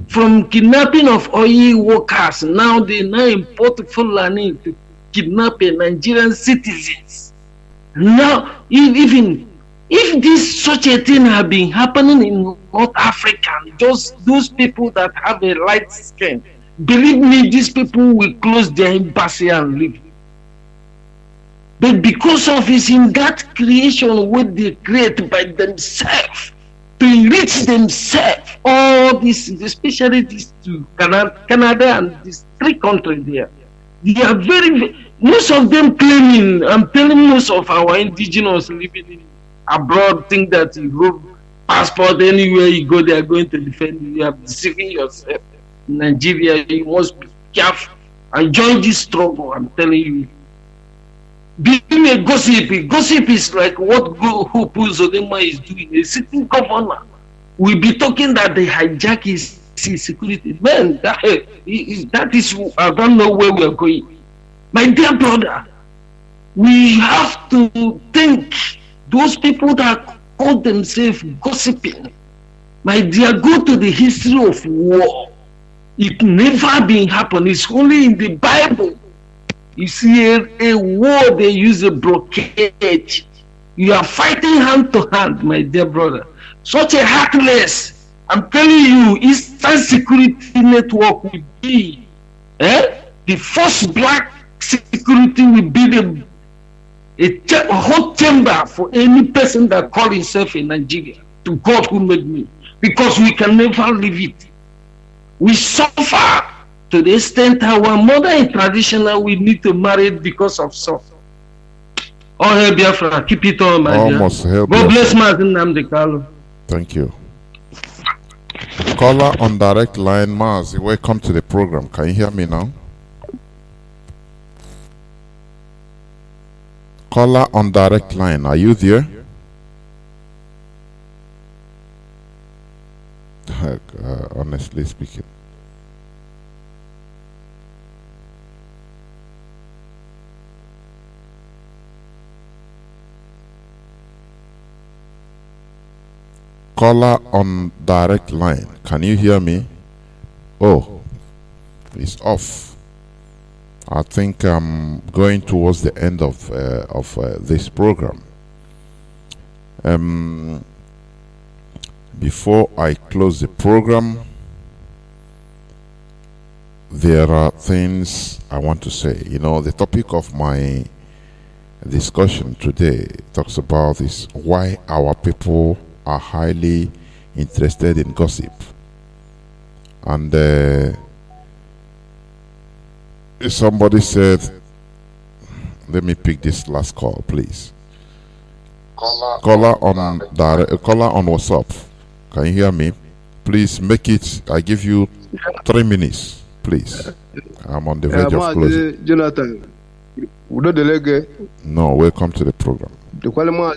Speaker 18: From kidnapping of oil workers, now they import Fulani to kidnap Nigerian citizens. Now, even if this such a thing had been happening in North Africa, just those people that have a light skin, believe me, these people will close their embassy and leave. But because of it's in that creation what they create by themselves, to enrich themselves, all this, especially these two, Canada and these 3 countries there, they are most of them claiming, I'm telling most of our indigenous living abroad think that you hold passport anywhere you go, they are going to defend you. You are deceiving yourself. In Nigeria, you must be careful and join this struggle, I'm telling you. Being a gossip is like what Hope Uzodinma is doing. A sitting governor will be talking that they hijack his security. Man, that is, I don't know where we are going. My dear brother, we have to think those people that call themselves gossiping, my dear, go to the history of war. It never been happened. It's only in the Bible. You see a war, they use a blockade. You are fighting hand to hand, my dear brother. Such a heartless, I'm telling you, Eastern Security Network will be, the first black security will be a hot chamber for any person that call himself in Nigeria, to God who made me, because we can never leave it. We suffer to the extent our mother in traditional, we need to marry because of suffering. Oh, hey, Biafra, keep it on, my dear. God bless Martin Namdekalo.
Speaker 1: Thank you. Caller on direct line, Mazi, welcome to the program. Can you hear me now? Caller on direct line, are you there? Honestly speaking. Caller on direct line, can you hear me? Oh, is off. I think I'm going towards the end of this program. Before I close the program, there are things I want to say. You know, the topic of my discussion today talks about is why our people are highly interested in gossip. And somebody said, let me pick this last call, please. Caller on WhatsApp. Can you hear me? Please make it, I give you 3 minutes, please. I'm on the verge of closing.
Speaker 19: Jonathan,
Speaker 1: no, welcome to the program.
Speaker 19: The Kuala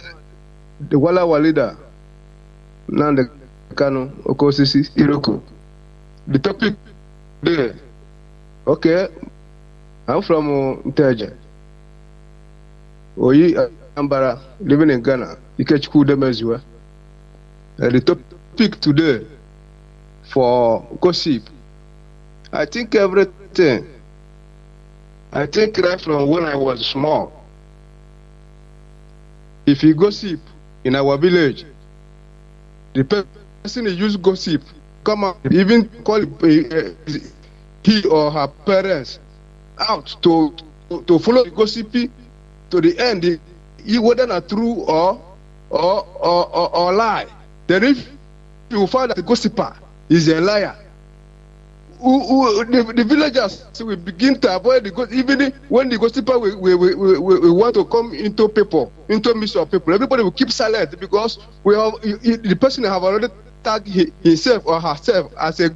Speaker 19: Walida, Nanda Kano, Okosisi, Iroko. The topic there, okay, I'm from Nteja. Oyi Ambara, living in Ghana, Ikechku Demezua. The topic today for gossip, I think everything. I think right from when I was small, if you gossip in our village, the person who use gossip, come out, even call he or her parents out to follow the gossip to the end, whether not true or lie. Then if you find that the gossiper is a liar, the villagers will begin to avoid the gossip. Even when the gossiper we want to come into people, into midst of people, everybody will keep silent because the person have already tagged himself or herself as a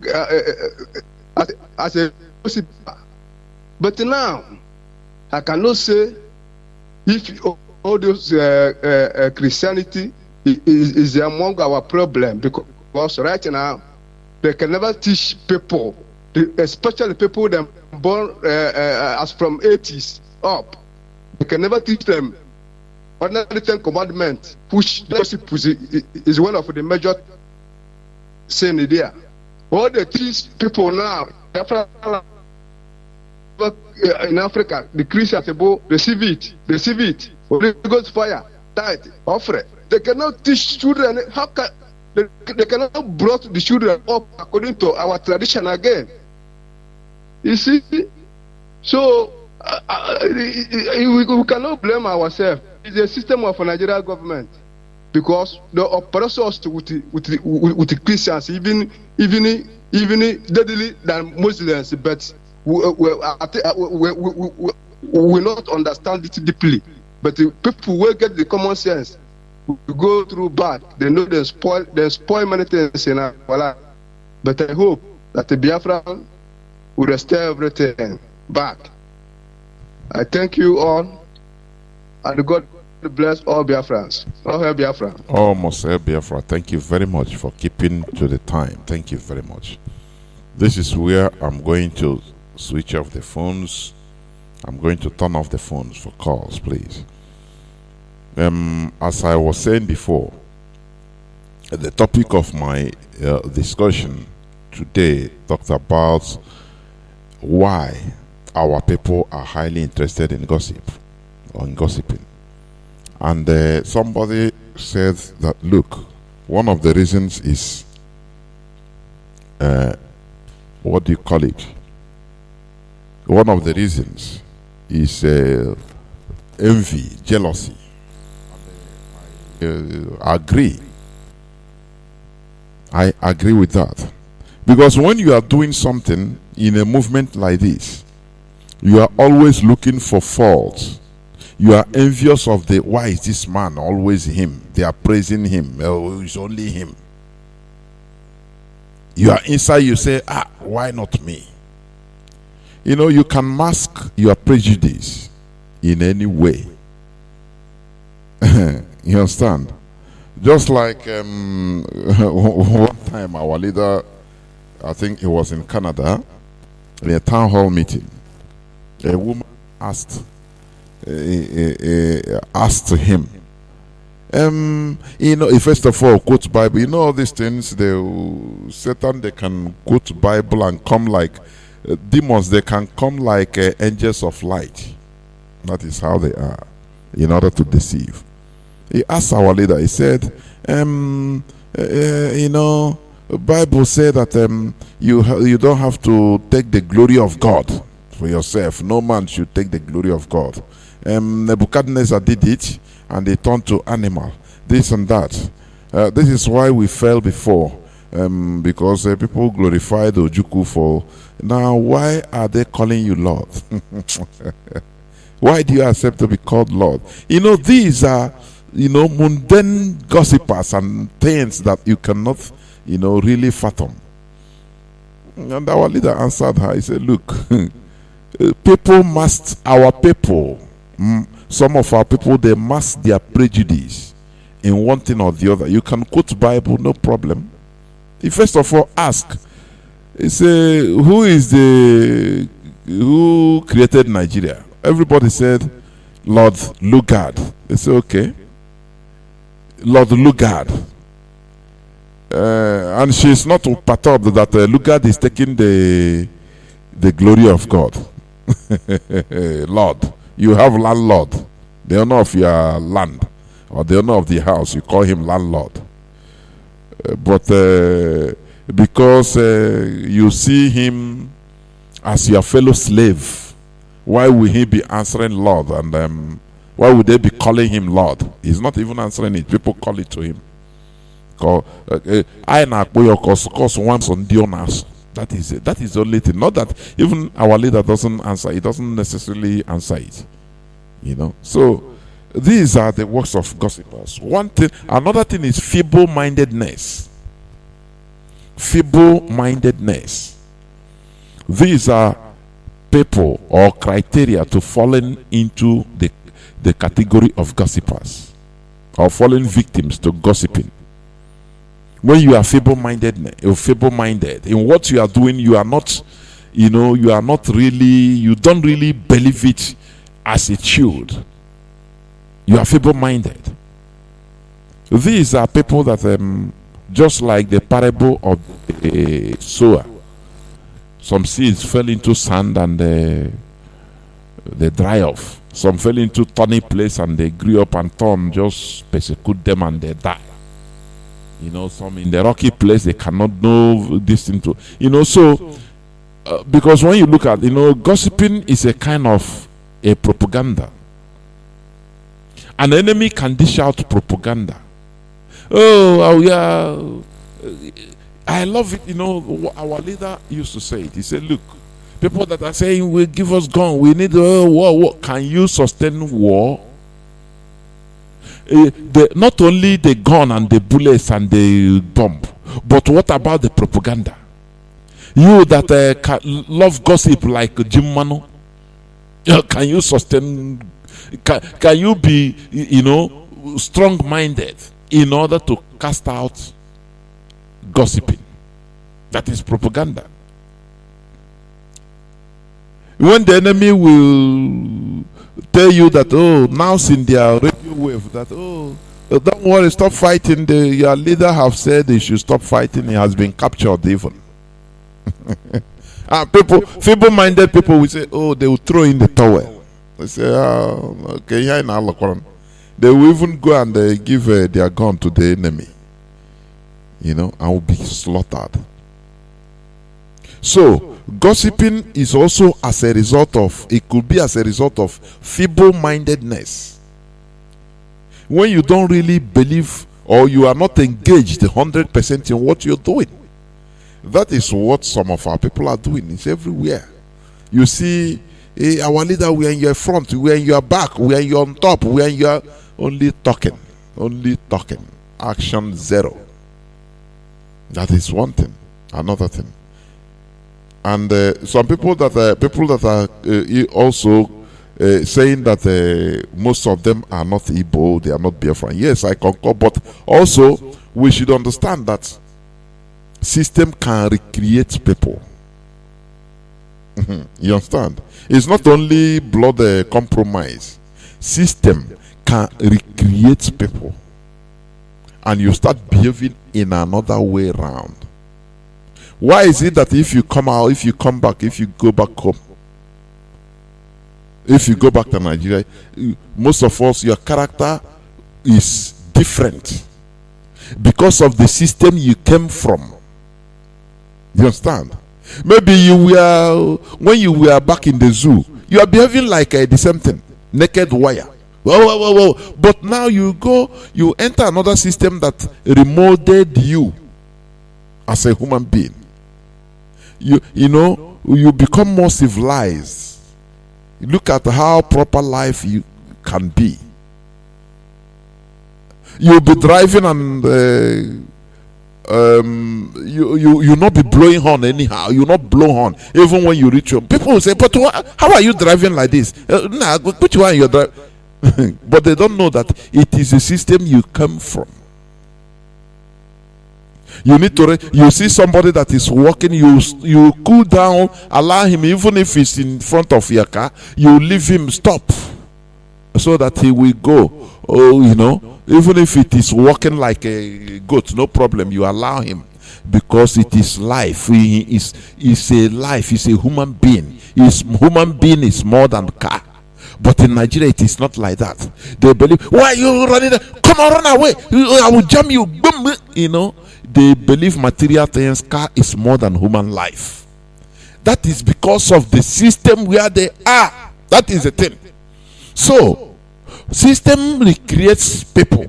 Speaker 19: gossiper. But now, I cannot say if all those Christianity is among our problem, because right now they can never teach people, especially people that are born as from 80s up. They can never teach them ordinary 10 commandments, which is one of the major sin there. All they teach people now in Africa, the Christians about receive it, Holy Ghost fire, tithe, offering. They cannot teach children how can they cannot brought the children up according to our tradition again. You see, so we cannot blame ourselves. It's a system of a Nigerian government because the oppressors with the Christians even deadly than Muslims, but we not understand it deeply. But the people will get the common sense. We go through bad. They know they spoil many things in our life. But I hope that the Biafra will restore everything back. I thank you all, and God bless all Biafrans. All hail Biafra.
Speaker 1: Almost hail Biafra. Thank you very much for keeping to the time. Thank you very much. This is where I'm going to switch off the phones. I'm going to turn off the phones for calls, please. As I was saying before, the topic of my discussion today talked about why our people are highly interested in gossip or in gossiping. And somebody said that, look, one of the reasons is what do you call it? One of the reasons is envy, jealousy. I agree with that, because when you are doing something in a movement like this, you are always looking for faults. You are envious of the why is this man always him? They are praising him. Oh, it's only him. You are inside, you say, why not me? You know, you can mask your prejudice in any way. You understand? Just like one time our leader, I think it was in Canada, in a town hall meeting, a woman asked him, you know, first of all, quote Bible. You know all these things, Satan, they can quote Bible and come like demons, they can come like angels of light. That is how they are, in order to deceive. He asked our leader, he said, the Bible said that you don't have to take the glory of God for yourself. No man should take the glory of God. Nebuchadnezzar did it, and they turned to animal. This and that. This is why we fell before, because people glorified Ojuku for. Now, why are they calling you Lord? Why do you accept to be called Lord? These are, mundane gossipers and things that you cannot, really fathom. And our leader answered her. He said, look, our people, some of our people, they mask their prejudice in one thing or the other. You can quote Bible, no problem. He first of all ask, he say, who created Nigeria? Everybody said, Lord Lugard. They say, okay. Lord Lugard. And she's not perturbed that Lugard is taking the glory of God. Lord, you have landlord. The owner of your land, or the owner of the house, you call him landlord. But because you see him as your fellow slave, why will he be answering Lord? And why would they be calling him Lord? He's not even answering it. People call it to him. I cause once on Dionas. That is it. That is the only thing. Not that even our leader doesn't answer. He doesn't necessarily answer it. So these are the works of gossipers. One thing, another thing is feeble-mindedness. Feeble-mindedness. These are people or criteria to falling into the category of gossipers or falling victims to gossiping. When you are feeble-minded in what you are doing, you are not, you don't really believe it as it should. You are feeble-minded. These are people that, just like the parable of the sower, some seeds fell into sand and they dry off. Some fell into thorny place and they grew up, and thorn just persecute them and they die. Some in the rocky place, they cannot know this into. Because when you look at, gossiping is a kind of a propaganda. An enemy can dish out propaganda. Oh yeah. I love it. Our leader used to say it. He said, look, people that are saying, will give us gun, we need war. Can you sustain war? Not only the gun and the bullets and the bomb, but what about the propaganda? You that love gossip like Jim Mano, can you sustain? Can you be, strong-minded in order to cast out gossiping? That is propaganda. When the enemy will tell you that, now in their radio wave, that, don't worry, stop fighting. Your leader have said they should stop fighting. He has been captured even. And people, feeble-minded people will say, they will throw in the towel. They say, okay, here in Allah. They will even go and give their gun to the enemy, and will be slaughtered. So, gossiping is also as a result of, it could be as a result of feeble-mindedness. When you don't really believe or you are not engaged 100% in what you're doing. That is what some of our people are doing. It's everywhere. You see, our leader, we are in your front, we are in your back, we are in your on top, we are in your only talking. Action zero. That is one thing. Another thing. And some people that are also saying that most of them are not Igbo, they are not Biafra. Yes, I concur, but also we should understand that system can recreate people. You understand? It's not only blood compromise. System can recreate people, and you start behaving in another way around. Why is it that if you come out, if you come back, if you go back home, if you go back to Nigeria, most of us, your character is different because of the system you came from. You understand? Maybe you were, when you were back in the zoo, you are behaving like the same thing, naked wire. Whoa. But now you go, you enter another system that remolded you as a human being. You know, you become more civilized. Look at how proper life you can be. You'll be driving and you not be blowing horn anyhow. You not blow horn even when you reach home. People will say, "But how are you driving like this?" Which one you're driving? But they don't know that it is a system you come from. You need to you see somebody that is walking, you cool down, allow him, even if he's in front of your car, you leave him stop so that he will go. Oh, you know, even if it is walking like a goat, no problem, you allow him, because it is life. He is a life, he's a human being. Human being is more than car. But in Nigeria, it is not like that. They believe, why are you running? Come on, run away. I will jam you. You know, they believe material things, car is more than human life. That is because of the system where they are. That is the thing. So, system recreates people.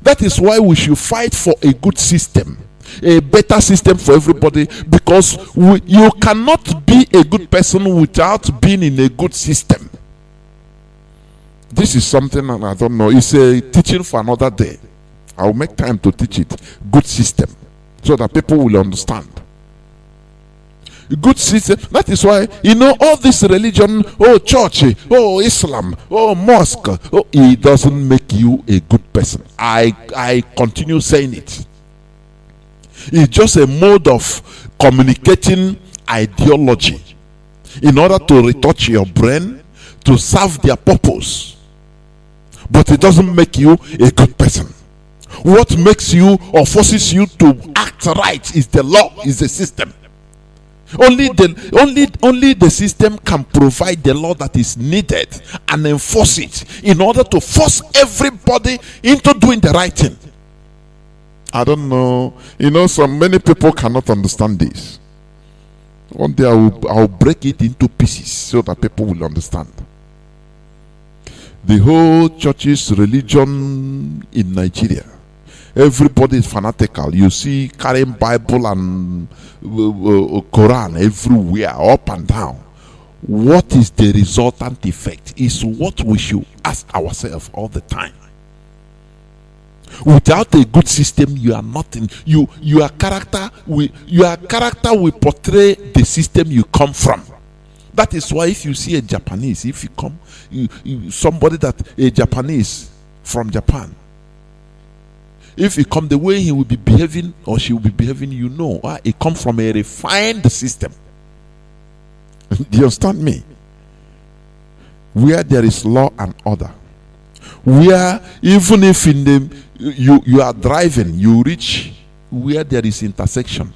Speaker 1: That is why we should fight for a good system. A better system for everybody, because you cannot be a good person without being in a good system. This is something, and I don't know, it's a teaching for another day. I'll make time to teach it. Good system, so that people will understand. Good system. That is why, you know, all this religion, oh church, oh Islam, oh mosque, oh, it doesn't make you a good person. I continue saying it. It's just a mode of communicating ideology in order to retouch your brain to serve their purpose. But it doesn't make you a good person. What makes you or forces you to act right is the law, is the system. Only the system can provide the law that is needed and enforce it in order to force everybody into doing the right thing. I don't know. You know, many people cannot understand this. One day I'll break it into pieces so that people will understand. The whole church's religion in Nigeria, everybody is fanatical. You see carrying Bible and Quran everywhere, up and down. What is the resultant effect is what we should ask ourselves all the time. Without a good system, you are nothing. Your character will portray the system you come from. That is why if you see a Japanese, if you come, somebody that a Japanese from Japan, if you come, the way he will be behaving or she will be behaving, you know, it comes from a refined system. Do you understand me? Where there is law and order, where even if in the you are driving, you reach where there is intersection,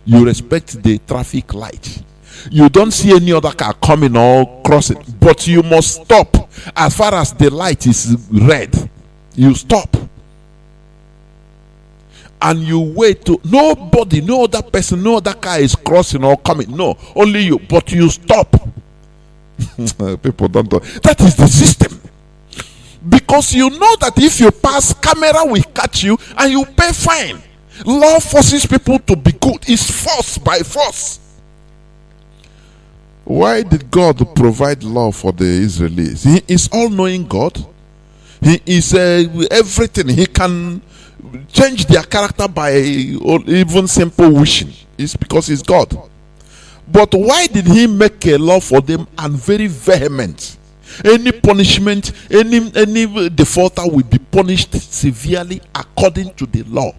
Speaker 1: you respect the traffic light. You don't see any other car coming or crossing, but you must stop. As far as the light is red, you stop and you wait to nobody, no other person, no other car is crossing or coming. No, only you, but you stop. People don't know. That is the system. Because you know that if you pass, camera will catch you and you pay fine. Law forces people to be good. It's force by force. Why did God provide law for the Israelis? He is all-knowing God. He is everything. He can change their character by even simple wishing. It's because he's God. But why did he make a law for them and very vehement? Any punishment, any defaulter will be punished severely according to the law.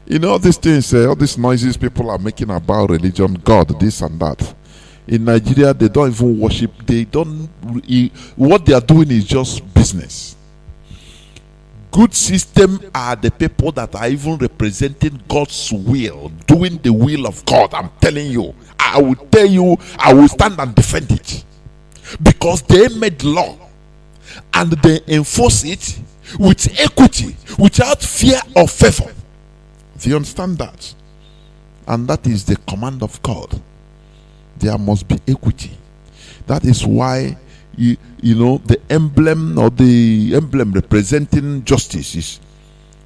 Speaker 1: You know, all these things, all these noises people are making about religion, God, this and that. In Nigeria, they don't even worship. What they are doing is just business. good system are the people that are even representing God's will, doing the will of God. I'm telling you, I will tell you, I will stand and defend it, because they made law and they enforce it with equity, without fear or favor. Do you understand that? And that is the command of God. There must be equity. That is why you know the emblem, or the emblem representing justice, is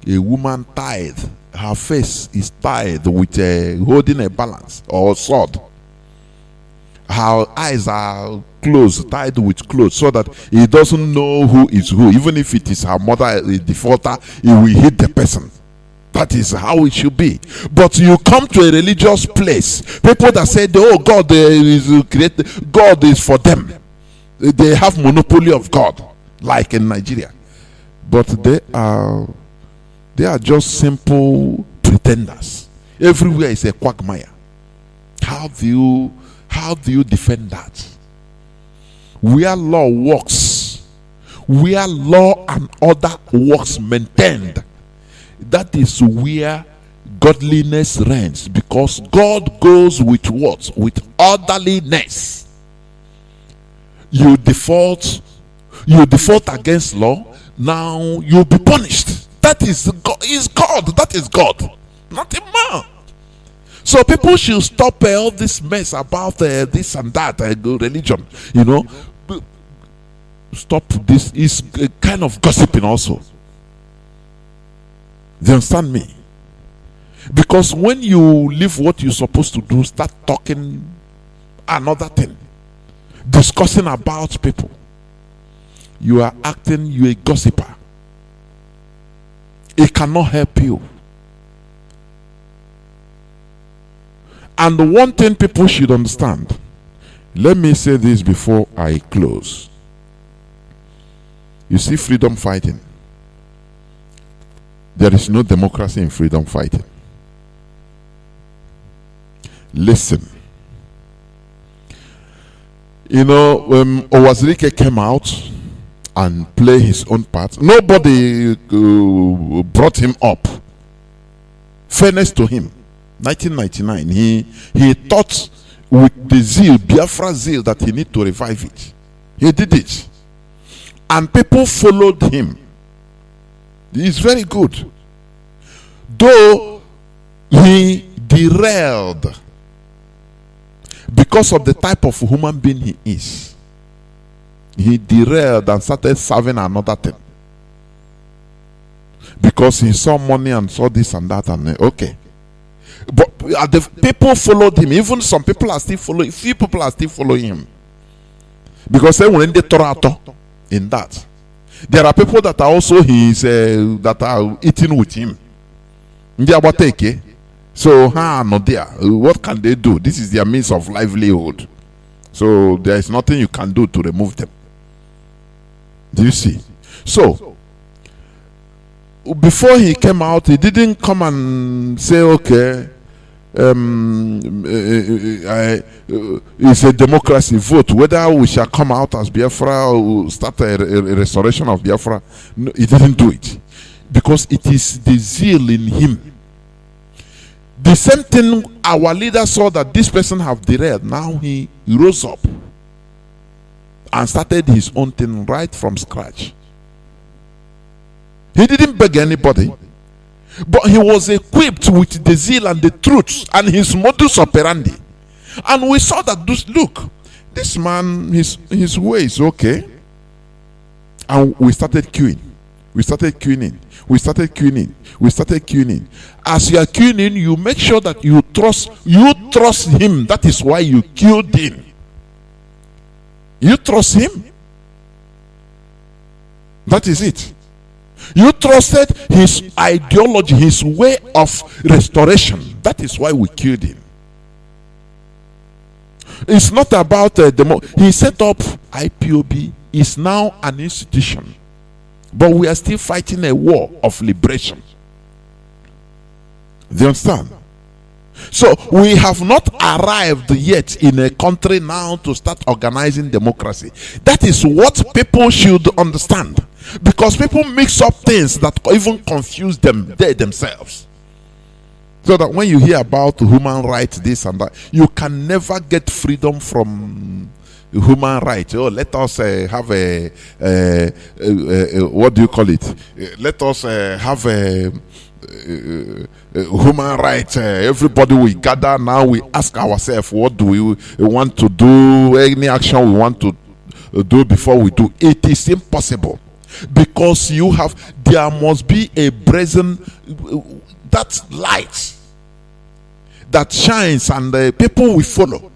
Speaker 1: a woman tied. Her face is tied with holding a balance or sword. Her eyes are closed, tied with clothes, so that he doesn't know who is who. Even if it is her mother, a defaulter, he will hit the person. That is how it should be. But you come to a religious place, people that say, oh, God is created, God is for them. They have monopoly of God, like in Nigeria. But they are just simple pretenders. Everywhere is a quagmire. How do you defend that? Where law works, where law and order works maintained, that is where godliness reigns, because God goes with what? With orderliness. You default against law, now you'll be punished. That is God. That is God, not a man. So people should stop all this mess about this and that religion. You know, stop this. Is kind of gossiping also. Do you understand me? Because when you leave what you're supposed to do, start talking another thing, discussing about people, you're a gossiper. It cannot help you. And one thing people should understand, let me say this before I close. You see, freedom fighting, there is no democracy in freedom fighting. Listen. You know, when Owazirike came out and played his own part, nobody brought him up. Fairness to him, 1999, he thought with the zeal, Biafra zeal, that he need to revive it. He did it. And people followed him. He's very good. Though he derailed because of the type of human being he is. He derailed and started serving another thing. Because he saw money and saw this and that, and okay. But the people followed him. Even some people are still following. Few people are still following him. Because they were in the Torah in that. There are people that are also that are eating with him. So no there. What can they do? This is their means of livelihood. So there is nothing you can do to remove them. Do you see? So before he came out, he didn't come and say, okay, it's a democracy, vote whether we shall come out as Biafra or start a restoration of Biafra. No, he didn't do it, because it is the zeal in him. The same thing our leader saw, that this person have derailed. Now he rose up and started his own thing right from scratch. He didn't beg anybody, but he was equipped with the zeal and the truth and his modus operandi. And we saw that, look, this man, his way is okay. And we started queuing. We started queuing in. We started queuing in. We started queuing in. As you are queuing in, you make sure that you trust him. That is why you queued in. You trust him. That is it. You trusted his ideology, his way of restoration. That is why we killed him. It's not about he set up IPOB. It's now an institution. But we are still fighting a war of liberation. Do you understand? So we have not arrived yet in a country now to start organizing democracy. That is what people should understand. Because people mix up things that even confuse them themselves. So that when you hear about human rights, this and that, you can never get freedom from human rights. Oh, let us have a what do you call it? Let us have a human rights. Everybody we gather now. We ask ourselves, what do we want to do? Any action we want to do before we do. It is impossible, because there must be a brazen that light that shines, and people will follow.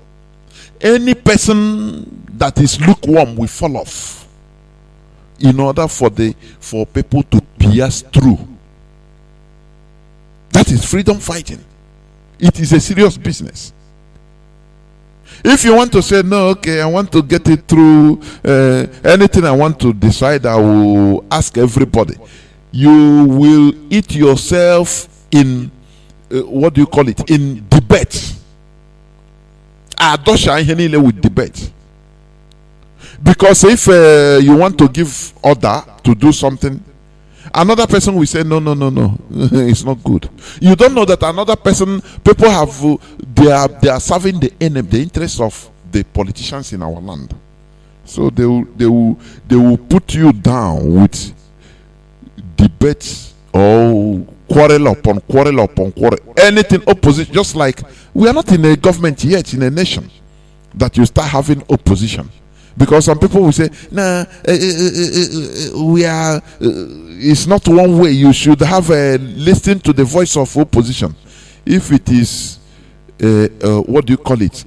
Speaker 1: Any person that is lukewarm will fall off, in order for people to pierce through. That is freedom fighting. It is a serious business. If you want to say, no, okay, I want to get it through, anything I want to decide, I will ask everybody. You will eat yourself in, what do you call it, in debate. With debate. Because if you want to give order to do something, another person will say, no, it's not good. You don't know that another person, people they are serving the enemy, the interests of the politicians in our land. So they will put you down with debates or quarrel upon quarrel. Anything opposition, just like we are not in a government yet, in a nation, that you start having opposition. Because some people will say, nah, we are, it's not one way. You should have listen to the voice of opposition. If it is, what do you call it?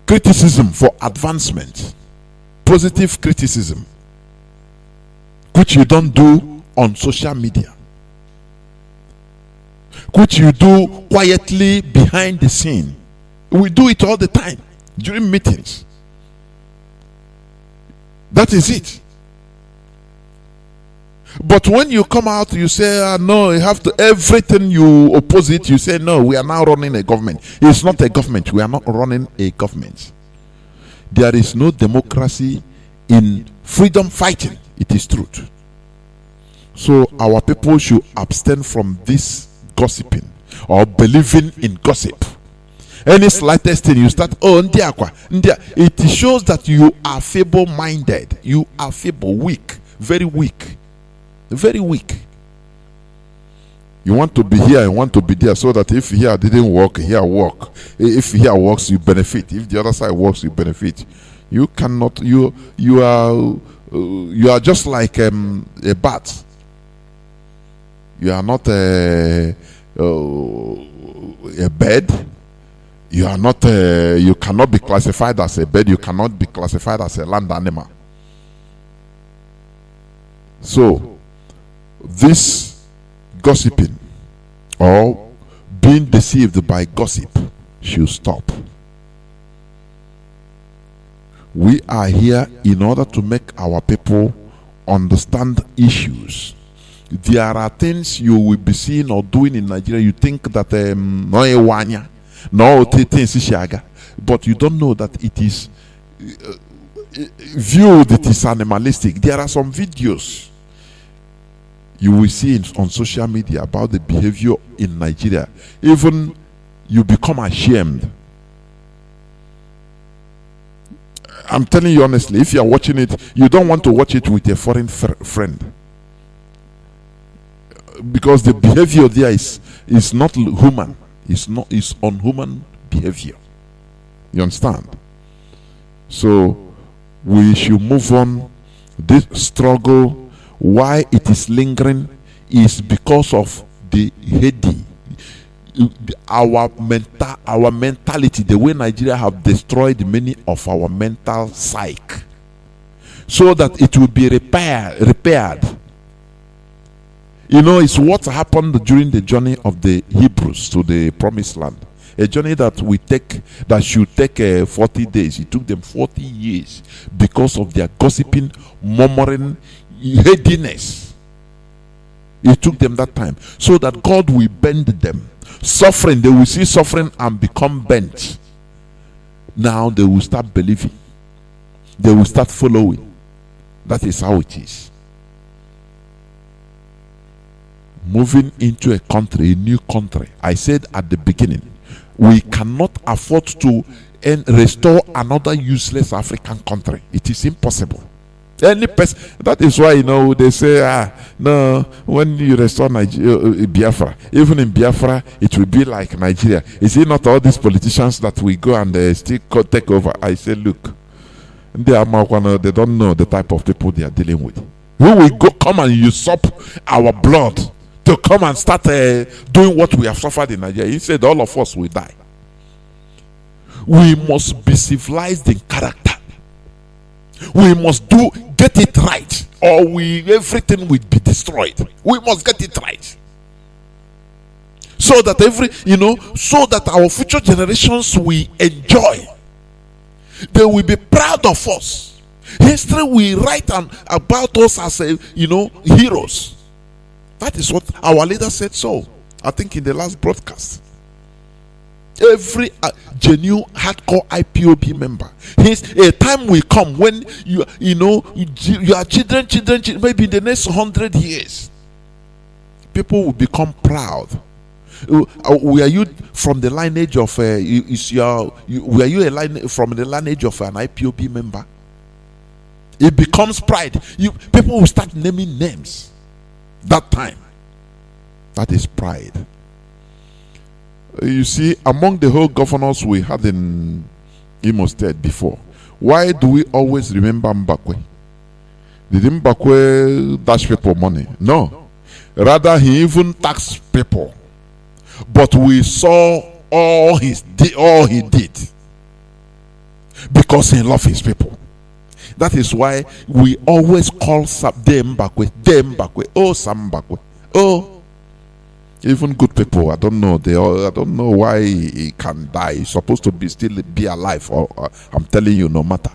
Speaker 1: Criticism for advancement, positive criticism, which you don't do on social media, which you do quietly behind the scene. We do it all the time during meetings. That is it. But when you come out, you say, no, you have to, everything you oppose it, you say, no, we are now running a government. It's not a government. We are not running a government. There is no democracy in freedom fighting. It is truth. So our people should abstain from this gossiping or believing in gossip. Any slightest thing you start, it shows that you are feeble-minded. You are feeble, weak, very weak. Very weak. You want to be here, you want to be there, so that if here didn't work, here work. If here works, you benefit. If the other side works, you benefit. You cannot. You are just like a bat. You are not a bird. You are not. You cannot be classified as a bird. You cannot be classified as a land animal. So, this gossiping or being deceived by gossip should stop. We are here in order to make our people understand issues. There are things you will be seeing or doing in Nigeria. You think that but you don't know that it is viewed, it is animalistic. There are some videos you will see on social media about the behavior in Nigeria. Even you become ashamed. I'm telling you honestly, if you are watching it, you don't want to watch it with a foreign friend, because the behavior there is not human. It's unhuman behavior. You understand? So we should move on. This struggle, why it is lingering, is because of the heady, our mentality, the way Nigeria have destroyed many of our mental psyche, so that it will be repaired. You know, it's what happened during the journey of the Hebrews to the promised land. A journey that should take 40 days. It took them 40 years because of their gossiping, murmuring, headiness. It took them that time, so that God will bend them. Suffering, they will see suffering and become bent. Now they will start believing. they will start following. That is how it is. Moving into a country, a new country. I said at the beginning, we cannot afford to restore another useless African country. It is impossible. Any person, that is why, you know, they say, no, when you restore Nigeria, Biafra, even in Biafra, it will be like Nigeria. Is it not all these politicians that we go and still take over? I say, look, they don't know the type of people they are dealing with. Who will come and usurp our blood to come and start doing what we have suffered in Nigeria? He said all of us will die. We must be civilized in character. We must get it right, or everything will be destroyed. We must get it right, so that so that our future generations will enjoy. They will be proud of us. History will write about us as heroes. That is what our leader said. So I think in the last broadcast, every genuine hardcore IPOB member, a time will come when your children, maybe in the next 100 years, people will become proud. Were you from the lineage of were you from the lineage of an IPOB member? It becomes pride. People will start naming names. That time, that is pride. You see, among the whole governors we had in Imo State before, why do we always remember Mbakwe? Did Mbakwe dash people money? No. Rather, he even taxed people. But we saw all he did because he loved his people. That is why we always call Mbakwe, oh Sam Mbakwe, oh. Even good people, I don't know why he can die. He's supposed to still be alive. Or I'm telling you, no matter.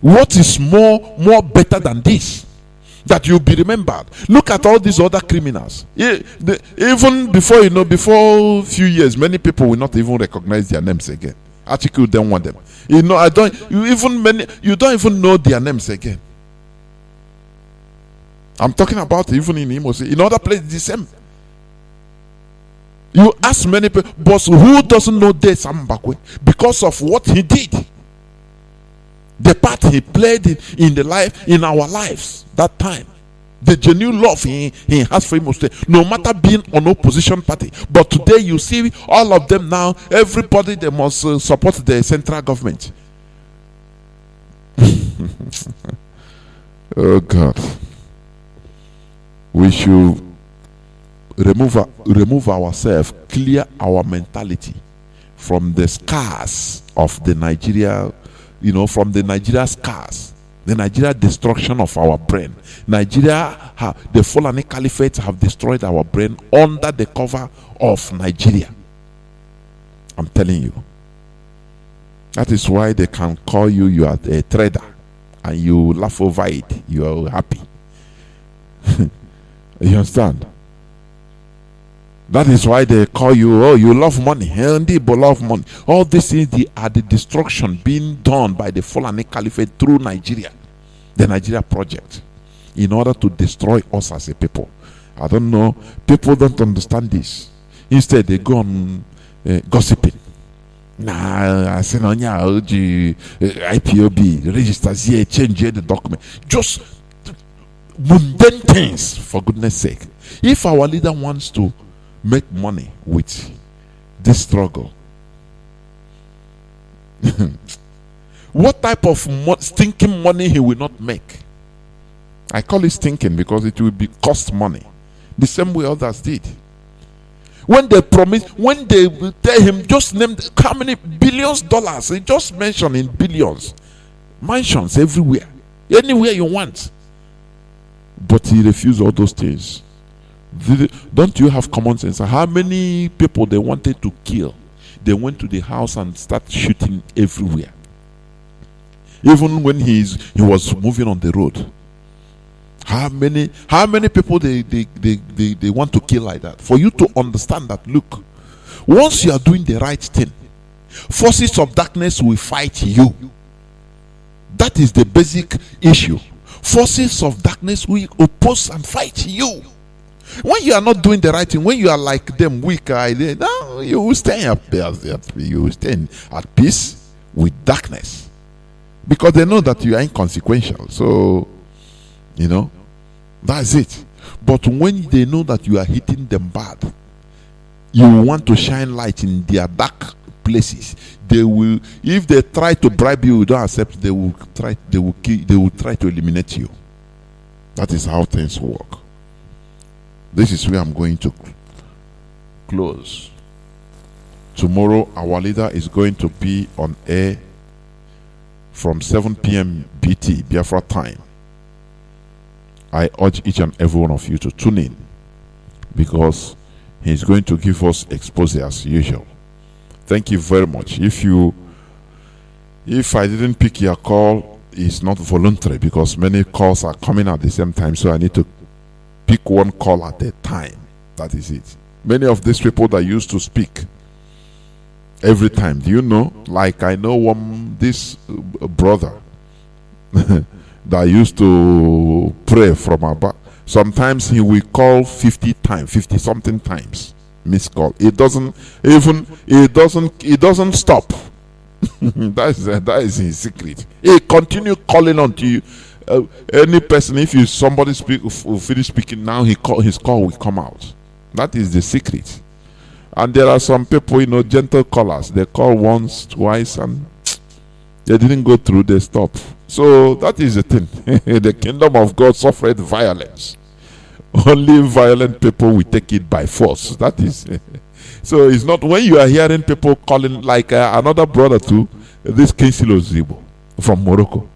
Speaker 1: What is more better than this? That you'll be remembered. Look at all these other criminals. Even before before a few years, many people will not even recognize their names again. Article don't want them. You don't even know their names again. I'm talking about even in Imo State. In other places, the same. You ask many people, but who doesn't know Sam Mbakwe? Because of what he did. The part he played in our lives that time. The genuine love he has for Imo State, no matter being on opposition party. But today you see all of them now, everybody, they must support the central government. Oh God. We should remove ourselves, clear our mentality from the scars of the Nigeria, from the Nigeria scars, the Nigeria destruction of our brain. The Fulani Caliphate have destroyed our brain under the cover of Nigeria. I'm telling you. That is why they can call you are a trader, and you laugh over it. You are happy. You understand? That is why they call you, oh, you love money. Igbo love money. All these things are the destruction being done by the Fulani Caliphate through Nigeria, the Nigeria project, in order to destroy us as a people. I don't know. People don't understand this. Instead, they go on gossiping. Nah, I say no, IPOB registers here, change here the document. Just mundane things, for goodness sake. If our leader wants to make money with this struggle, what type of stinking money he will not make? I call it stinking because it will be cost money, the same way others did. When they promise, when they tell him, just name how many billions dollars, he just mentioned in billions, mansions everywhere, anywhere you want. But he refused all those things. Don't you have common sense? How many people they wanted to kill? They went to the house and started shooting everywhere. Even when he was moving on the road. How many people they want to kill like that? For you to understand that, look, Once you are doing the right thing, forces of darkness will fight you. That is the basic issue. Forces of darkness will oppose and fight you. When you are not doing the right thing, when you are like them weak, no, you will stay up there. You will stay at peace with darkness, because they know that you are inconsequential. So, that's it. But when they know that you are hitting them bad, you want to shine light in their dark places. They will, if they try to bribe you, you don't accept, they will try to eliminate you. That is how things work. This is where I'm going to close. Tomorrow, our leader is going to be on air from 7 p.m. BT, Biafra time. I urge each and every one of you to tune in, because he's going to give us expose as usual. Thank you very much. If I didn't pick your call, it's not voluntary, because many calls are coming at the same time, so I need to pick one call at a time. That is it. Many of these people that used to speak every time, do you know? Like, I know this brother that used to pray from Abba. Sometimes he will call 50 something times, missed call. It doesn't stop. that is his secret. He continue calling until you. Any person, if somebody finish speaking now, his call will come out. That is the secret. And there are some people, gentle callers. They call once, twice, and they didn't go through. They stop. So that is the thing. The kingdom of God suffered violence. Only violent people will take it by force. That is. So it's not when you are hearing people calling, like another brother too, this Kinsilo Zibo from Morocco.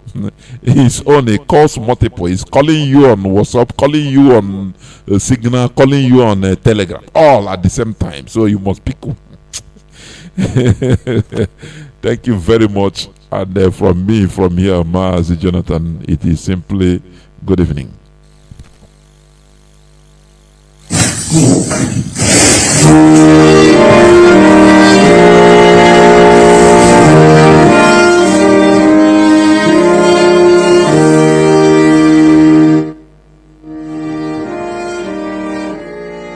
Speaker 1: His own, he calls multiple. He's calling you on WhatsApp, calling you on Signal, calling you on Telegram, all at the same time. So you must pick one. Thank you very much. And from me, from here, Mazi Johnathan, it is simply good evening.